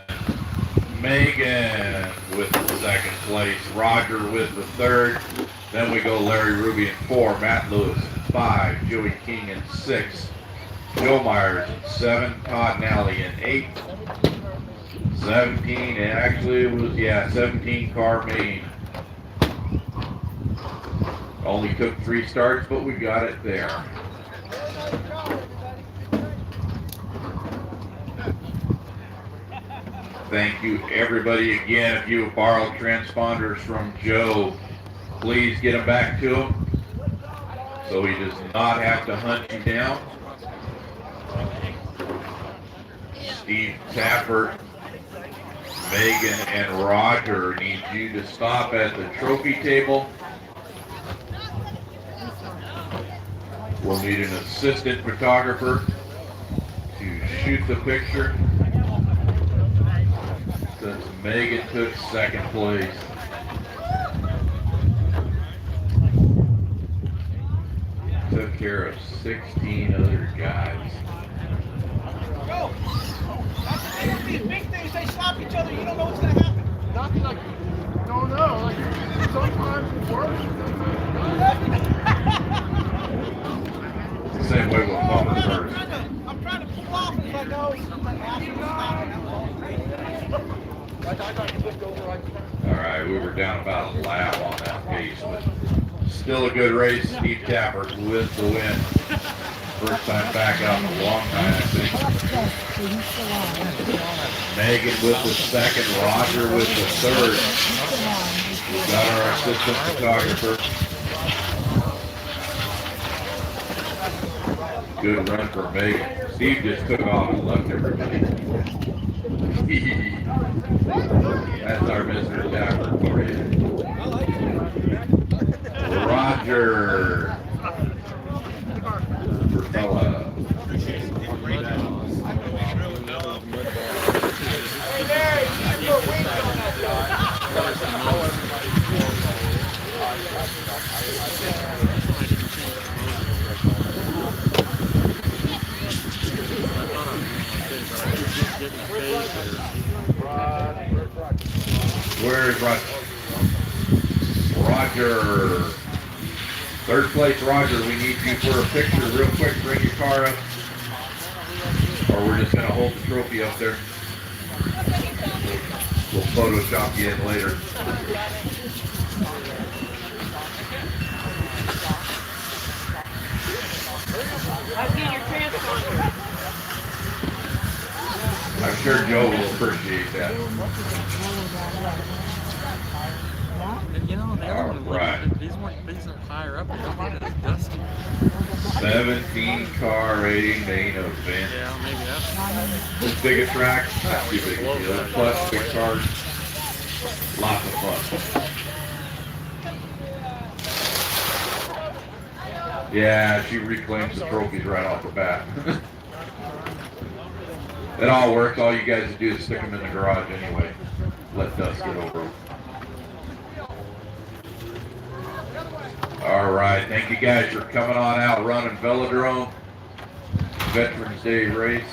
Megan with the second place. Roger with the third. Then we go Larry Ruby in four. Matt Lewis in five. Joey King in six. Joe Myers in seven. Todd Nally in eight. 17. And actually it was, 17 car main. Only took 3 starts, but we got it there. Thank you, everybody. Again, if you have borrowed transponders from Joe, please get them back to him so he does not have to hunt you down. Steve Tapper, Megan, and Roger need you to stop at the trophy table. We'll need an assistant photographer to shoot the picture. Since Megan took second place. Took care of 16 other guys.
Go! That's these big things, they stop each other, you don't know what's going to happen.
Not like, don't know, like sometimes it works,
It's the same way with bumper cars.
I'm trying to pull off and I know
All right, we were down about a lap on that pace, but still a good race. Steve Tapper with the win. First time back out in a long time, I think. Megan with the second, Roger with the third. We've got our assistant photographer. Good run for Megan. Steve just took off and left everybody. That's our Mr. Tapper for you. Roger. Fella. Where is Roger? Roger. Third place, Roger. We need you for a picture real quick. Bring your car up. Or we're just going to hold the trophy up there. Photoshop you in later.
I'll get your transponder.
I'm sure Joe will appreciate that.
You know, the other one,
Right.
these are higher up. They don't get as dusty.
17 car rating main event.
Yeah, maybe that's.
This big a track, not too big a deal. Plus big cars, lots of fun. Yeah, she reclaims the trophies right off the bat. It all works. All you guys do is stick them in the garage anyway. Let dust get over them. All right, thank you guys for coming on out, running Velodrome, Veterans Day race.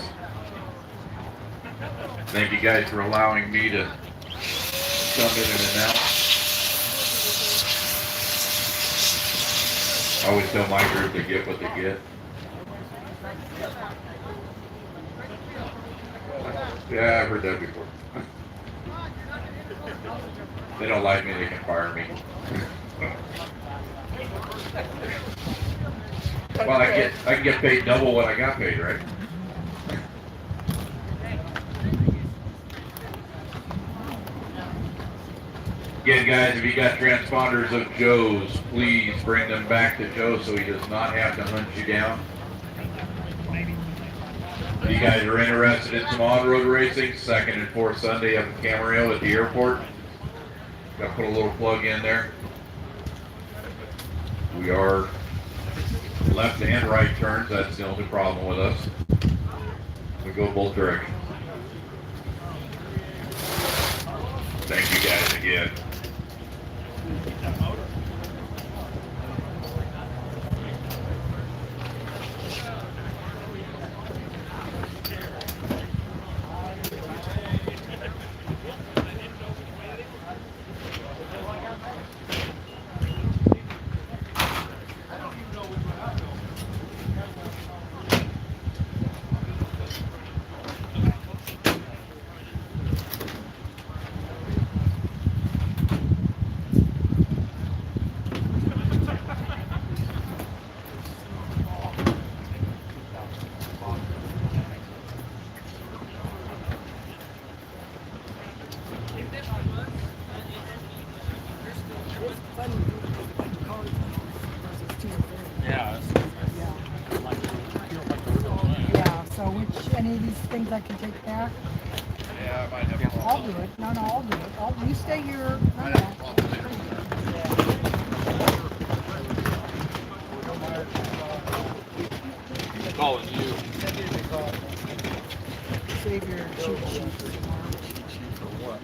Thank you guys for allowing me to come in and announce. I always tell my group to get what they get. Yeah, I've heard that before. They don't like me, they can fire me. Well, I can get paid double what I got paid, right? Again, guys, if you got transponders of Joe's, please bring them back to Joe so he does not have to hunt you down. If you guys are interested in some on-road racing, second and fourth Sunday up in Camarillo at the airport. Got to put a little plug in there. We are left and right turns. That's the only problem with us. We go both directions. Thank you guys again.
Yeah, so any of these things I can take back?
Yeah, I might have.
I'll do it. No, I'll do it. You stay here.
Calling you.
Save your cheat sheet for tomorrow.
Cheat sheet for what?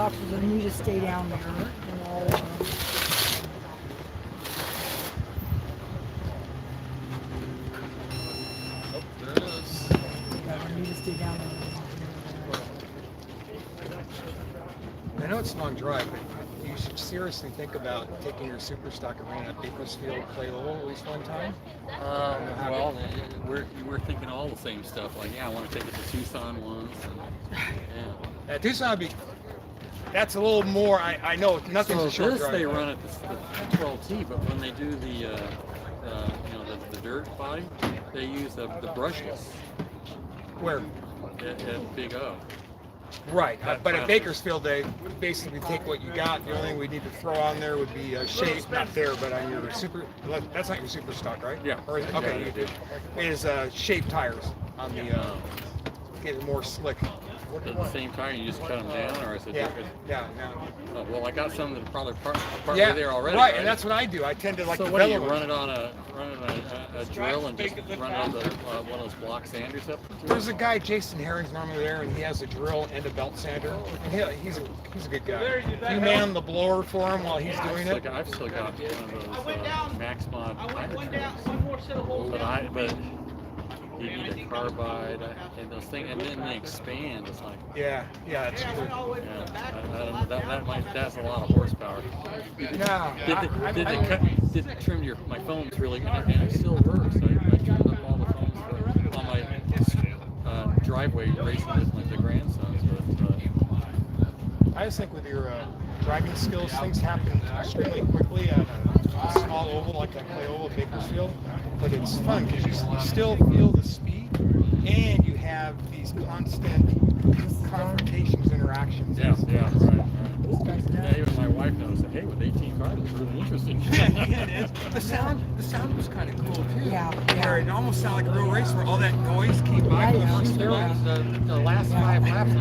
boxes and you just stay down there. And I'll,
Oh, there it is.
yeah, you just stay down there.
I know it's a long drive, but you should seriously think about taking your super stock arena at Bakersfield, play Lowell at least one time.
Well, we're thinking all the same stuff. Like, yeah, I want to take it to Tucson once. And, yeah.
At Tucson would be, that's a little more, I know nothing's
So
a short
this
drive.
they run at the 12T, but when they do the you know, the dirt body, they use the brushless
Where?
at Big O.
Right, but at Bakersfield they basically take what you got. The only thing we need to throw on there would be shape, not there, but on your super, that's not your super stock, right?
Yeah.
Or, okay,
Yeah,
you do. Is shape tires on the, get it more slick.
At the same time, you just cut them down, or is it
Yeah,
different?
yeah, no.
Oh, well, I got some that are probably partway
Yeah,
there already.
right, and that's what I do. I tend to like
So what do you
develop
run it on a drill and just run it on one of those block sanders up?
There's a guy, Jason Herring's normally there, and he has a drill and a belt sander. And he's a good guy. You man the blower for him while he's doing it.
I've still got one of those Max Mod but you need a carbide and those things, and then they expand. It's like
yeah, that's true.
Yeah, that's a lot of horsepower. Did they trim my phones really good, and it still works. I trimmed up all the phones on my driveway racing with the grandsons. But
I just think with your driving skills, things happen extremely quickly at a small oval like that clay oval at Bakersfield. But it's fun because you still feel the speed, and you have these constant confrontations, interactions.
Yeah, right. Yeah, even my wife noticed. Hey, with 18 cars, it's really interesting.
Yeah, it is. The sound was kind of cool too.
Yeah.
Where it almost sounded like a real race, where all that noise came by.
There was the last 5 laps, and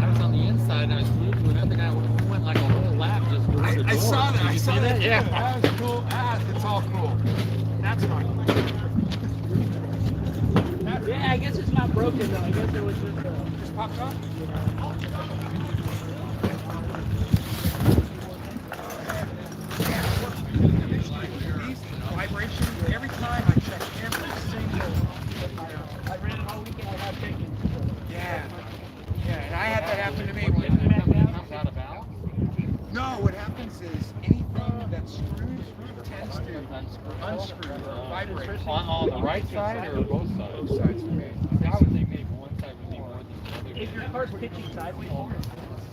I was on the inside, and I was glued to another guy who went like a whole lap just through the door.
I saw that.
Did you see that? Yeah.
That was cool. It's all cool. That's fun.
Yeah, I guess it's not broken though. I guess it was just
popped off. Vibration. Every time I check every single.
I ran it all weekend without checking.
Yeah, and I had that happen to me. No, what happens is anything that's screwed tends to unscrew or vibrate.
On the right side or both sides?
Both sides for me.
I would think maybe one side would be more than the other.
If your car's pitching sideways, the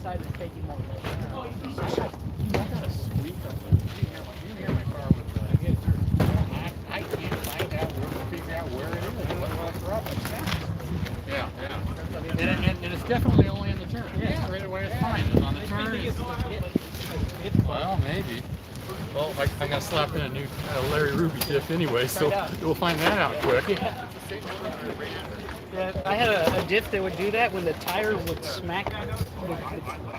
side is taking more.
I got a squeak up in my car with I can't figure out where it is. What's up? Yeah. And it's definitely only in the turn. Yeah, right away it's fine. On the turn, well, maybe. Well, I'm going to slap in a new Larry Ruby diff anyway, so we'll find that out quick.
Yeah, I had a diff that would do that when the tire would smack,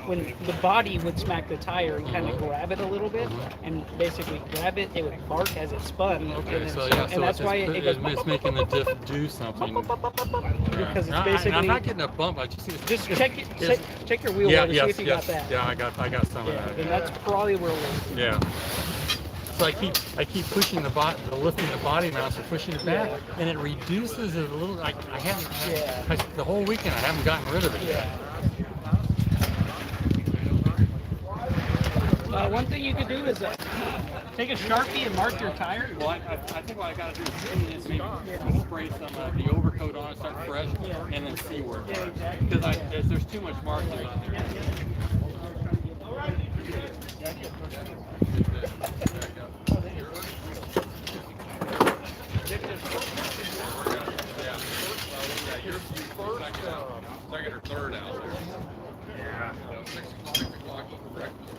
when the body would smack the tire and kind of grab it a little bit, and basically grab it, it would bark as it spun.
Okay,
and,
so
and that's why it goes.
It's making the diff do something.
Because it's basically.
I'm not getting a bump. I just
check your wheel well to see if you got that.
Yeah, I got some of that.
And that's probably where it was.
Yeah. So I keep pushing lifting the body mounts and pushing it back, and it reduces it a little. I haven't. The whole weekend I haven't gotten rid of it yet.
One thing you could do is take a Sharpie and mark your tire.
Well, I think what I got to do is maybe spray some the overcoat on it, start fresh, and then see where it marks. Because there's too much marking on there.
Second or third out there. Yeah. 6 o'clock for breakfast.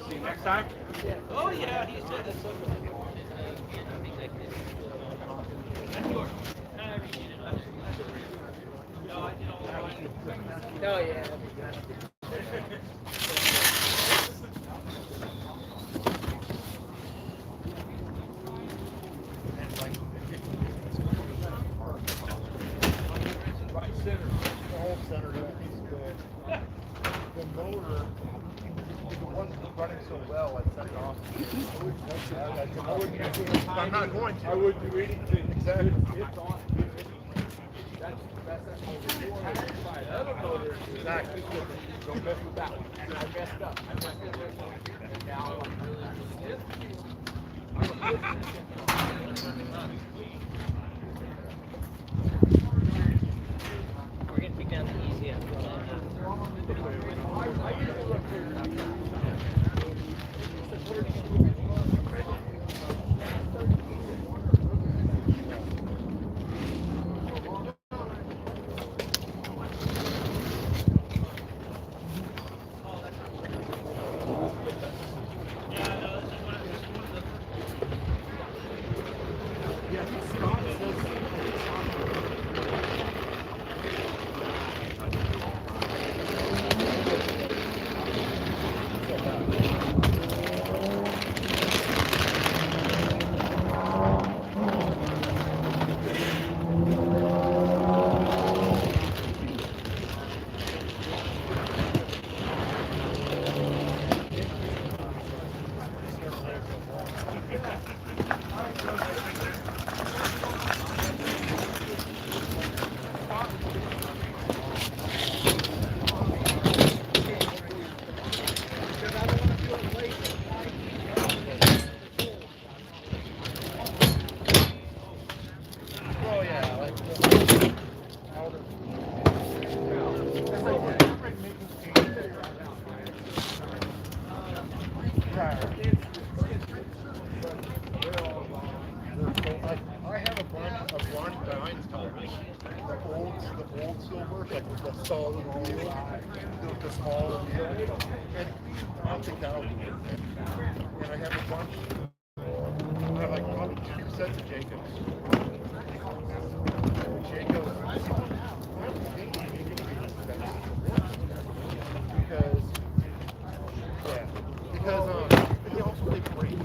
See you next time. Oh yeah, he said this. Oh yeah.
Right center, the whole center is good. The motor, the one running so well, I set it off. I wouldn't. I'm not going to. I wouldn't do anything. Exactly. It's on. That's that other motor. Exactly. Don't mess with that one. And I messed up. And now
We're getting picked down the easy end.
I have a bunch of one nines tires. The old silver, like with the solid wheel, the smaller wheel. And I don't think that'll do it. And I have a bunch, I have like probably 2 sets of Jacobs. Jacobs, because they also take great.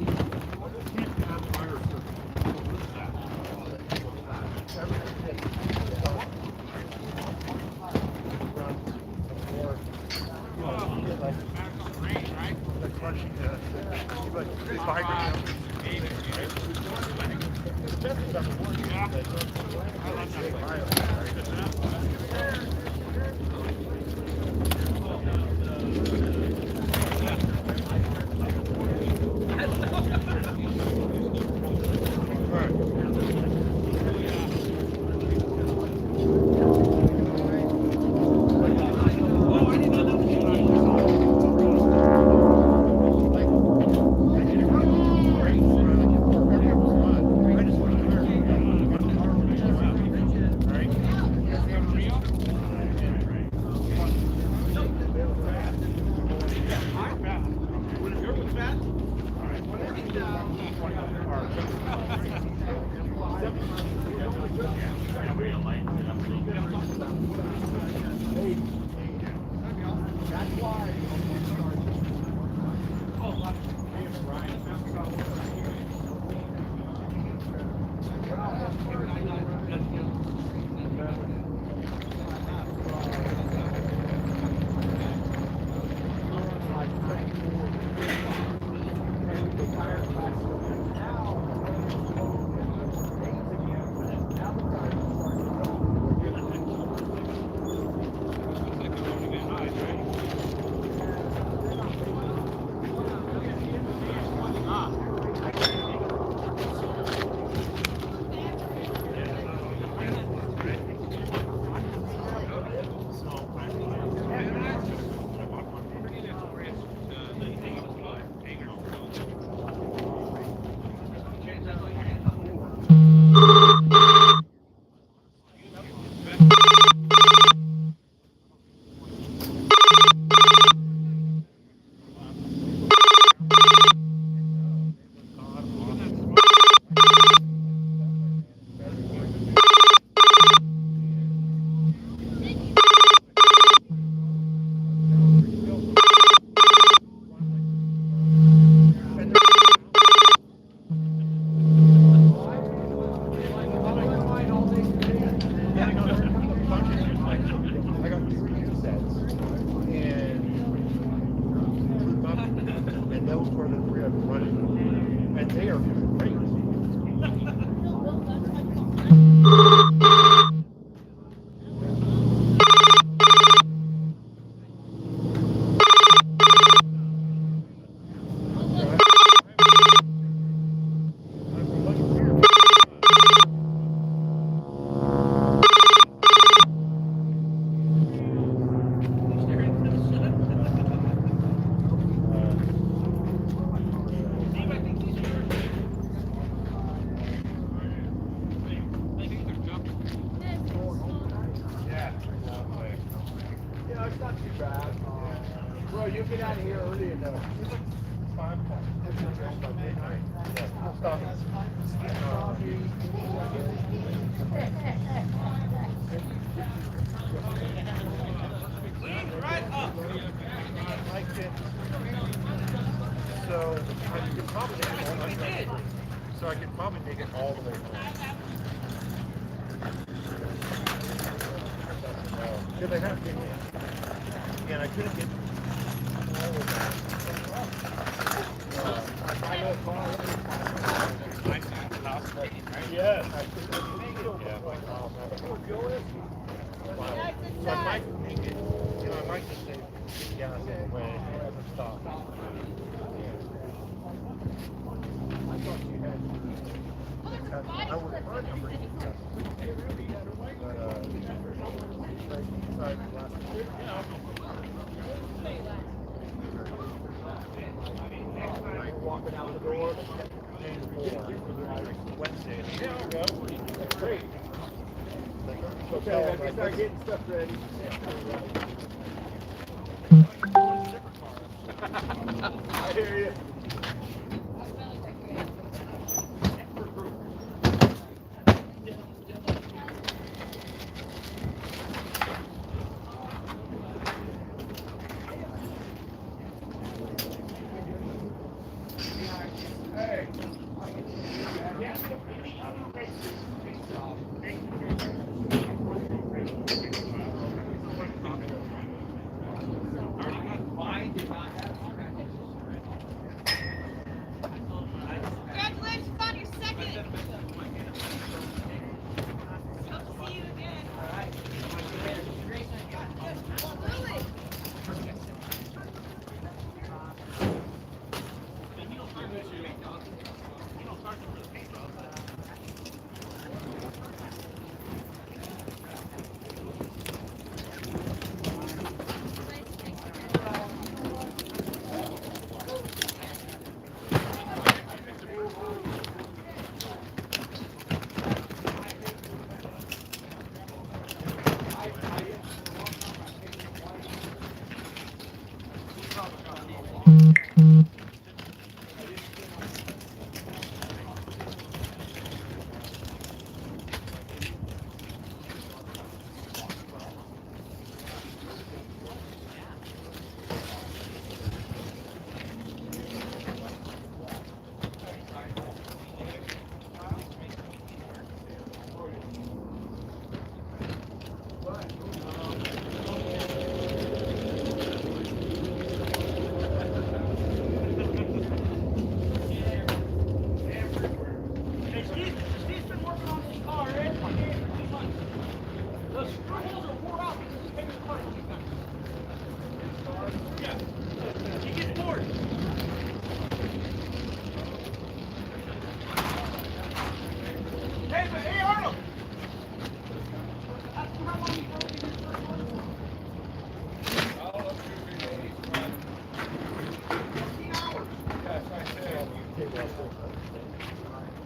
I got 3 sets, and those were the 3 I've been running, and they are great. Yeah, it's not too bad. Bro, you get out of here early enough. It's like 5 o'clock. I'll stop.
Right up.
Like it. So I could probably make it all the way. So I could probably make it all the way home. Because I have to, and I couldn't get all of that. I know car. Yes, I think I can make it. Yeah, so I might make it. You know, I might just say gas on the way and never stop. I thought you had. I would have run number 8. But walking out the door. Wednesday. Yeah, I'll go. Great. Okay, I can start getting stuff ready. I hear you.
Congratulations on your second. Hope to see you again. Lily.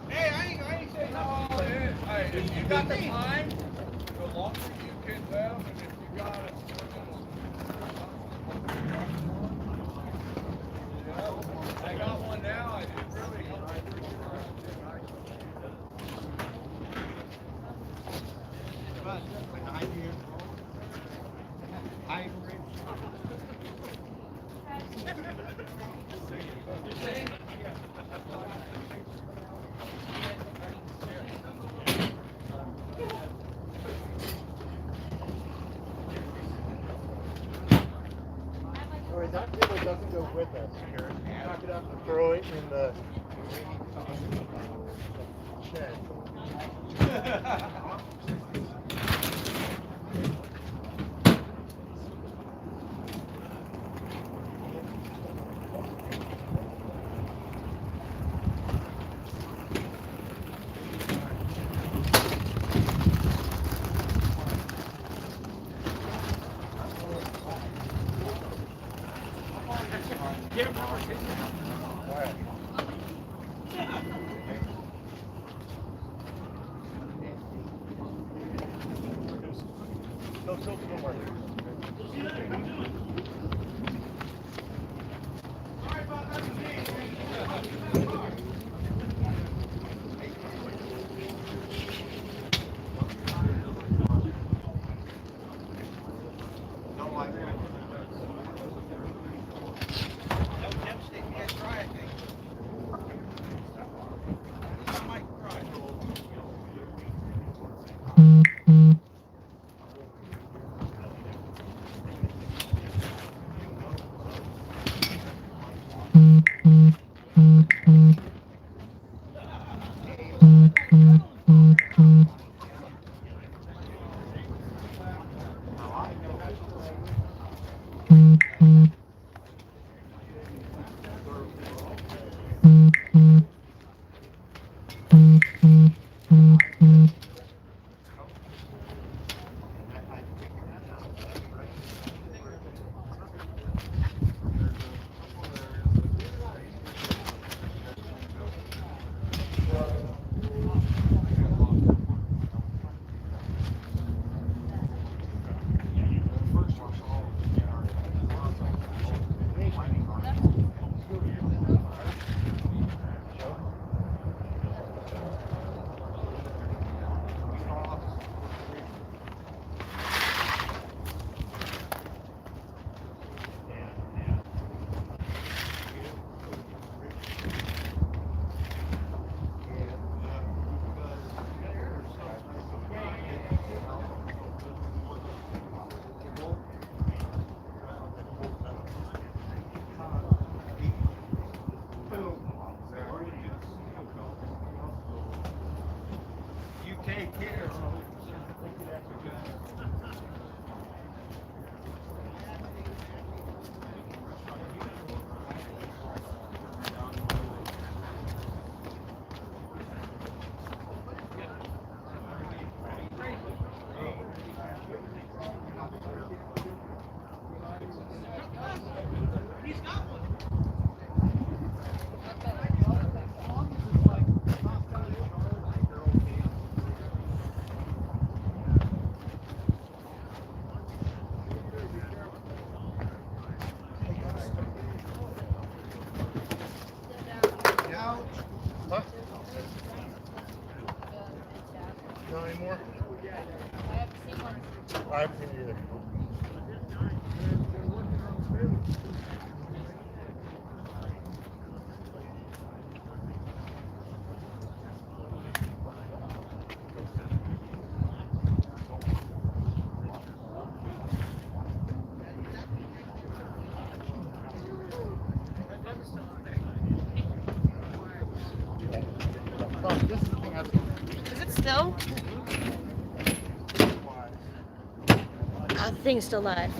Hey, I ain't saying nothing. Hey, if you got the time, go long for you.
Or that table doesn't go with us, Karen. Pack it up and throw it in the shed. Not anymore? I haven't seen it either. Oh, this is the thing I've seen.
Is it still? The thing's still live.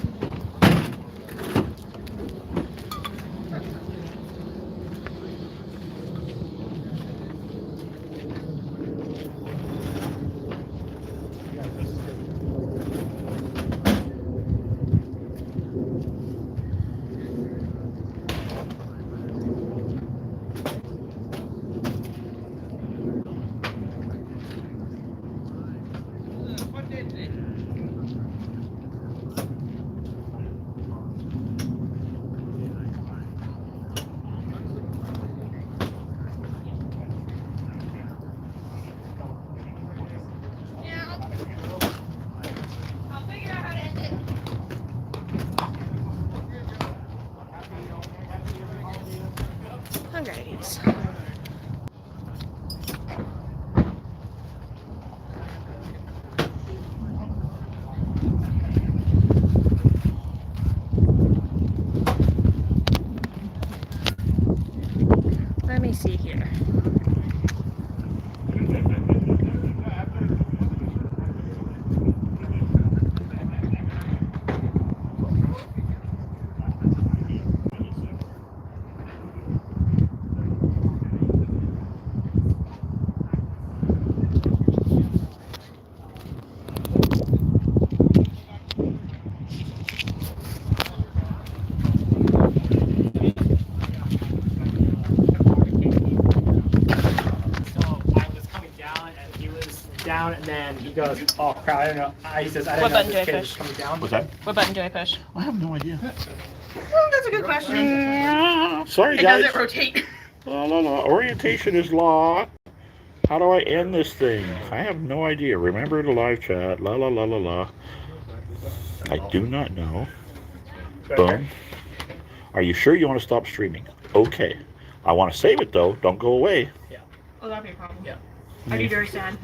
down, and then he goes, "Oh crap, I don't know." He says, "I
What
didn't know
button
this
do I
kid
push?
was coming down."
What's that?
What button do I push?
I have no idea.
That's a good question.
Sorry,
It
guys.
doesn't rotate.
La, la, la. Orientation is locked. How do I end this thing? I have no idea. Remember the live chat. La la la la la. I do not know. Boom. Are you sure you want to stop streaming? Okay. I want to save it though. Don't go away.
Oh, that'd be a problem.
Yeah.
I'd be very sad.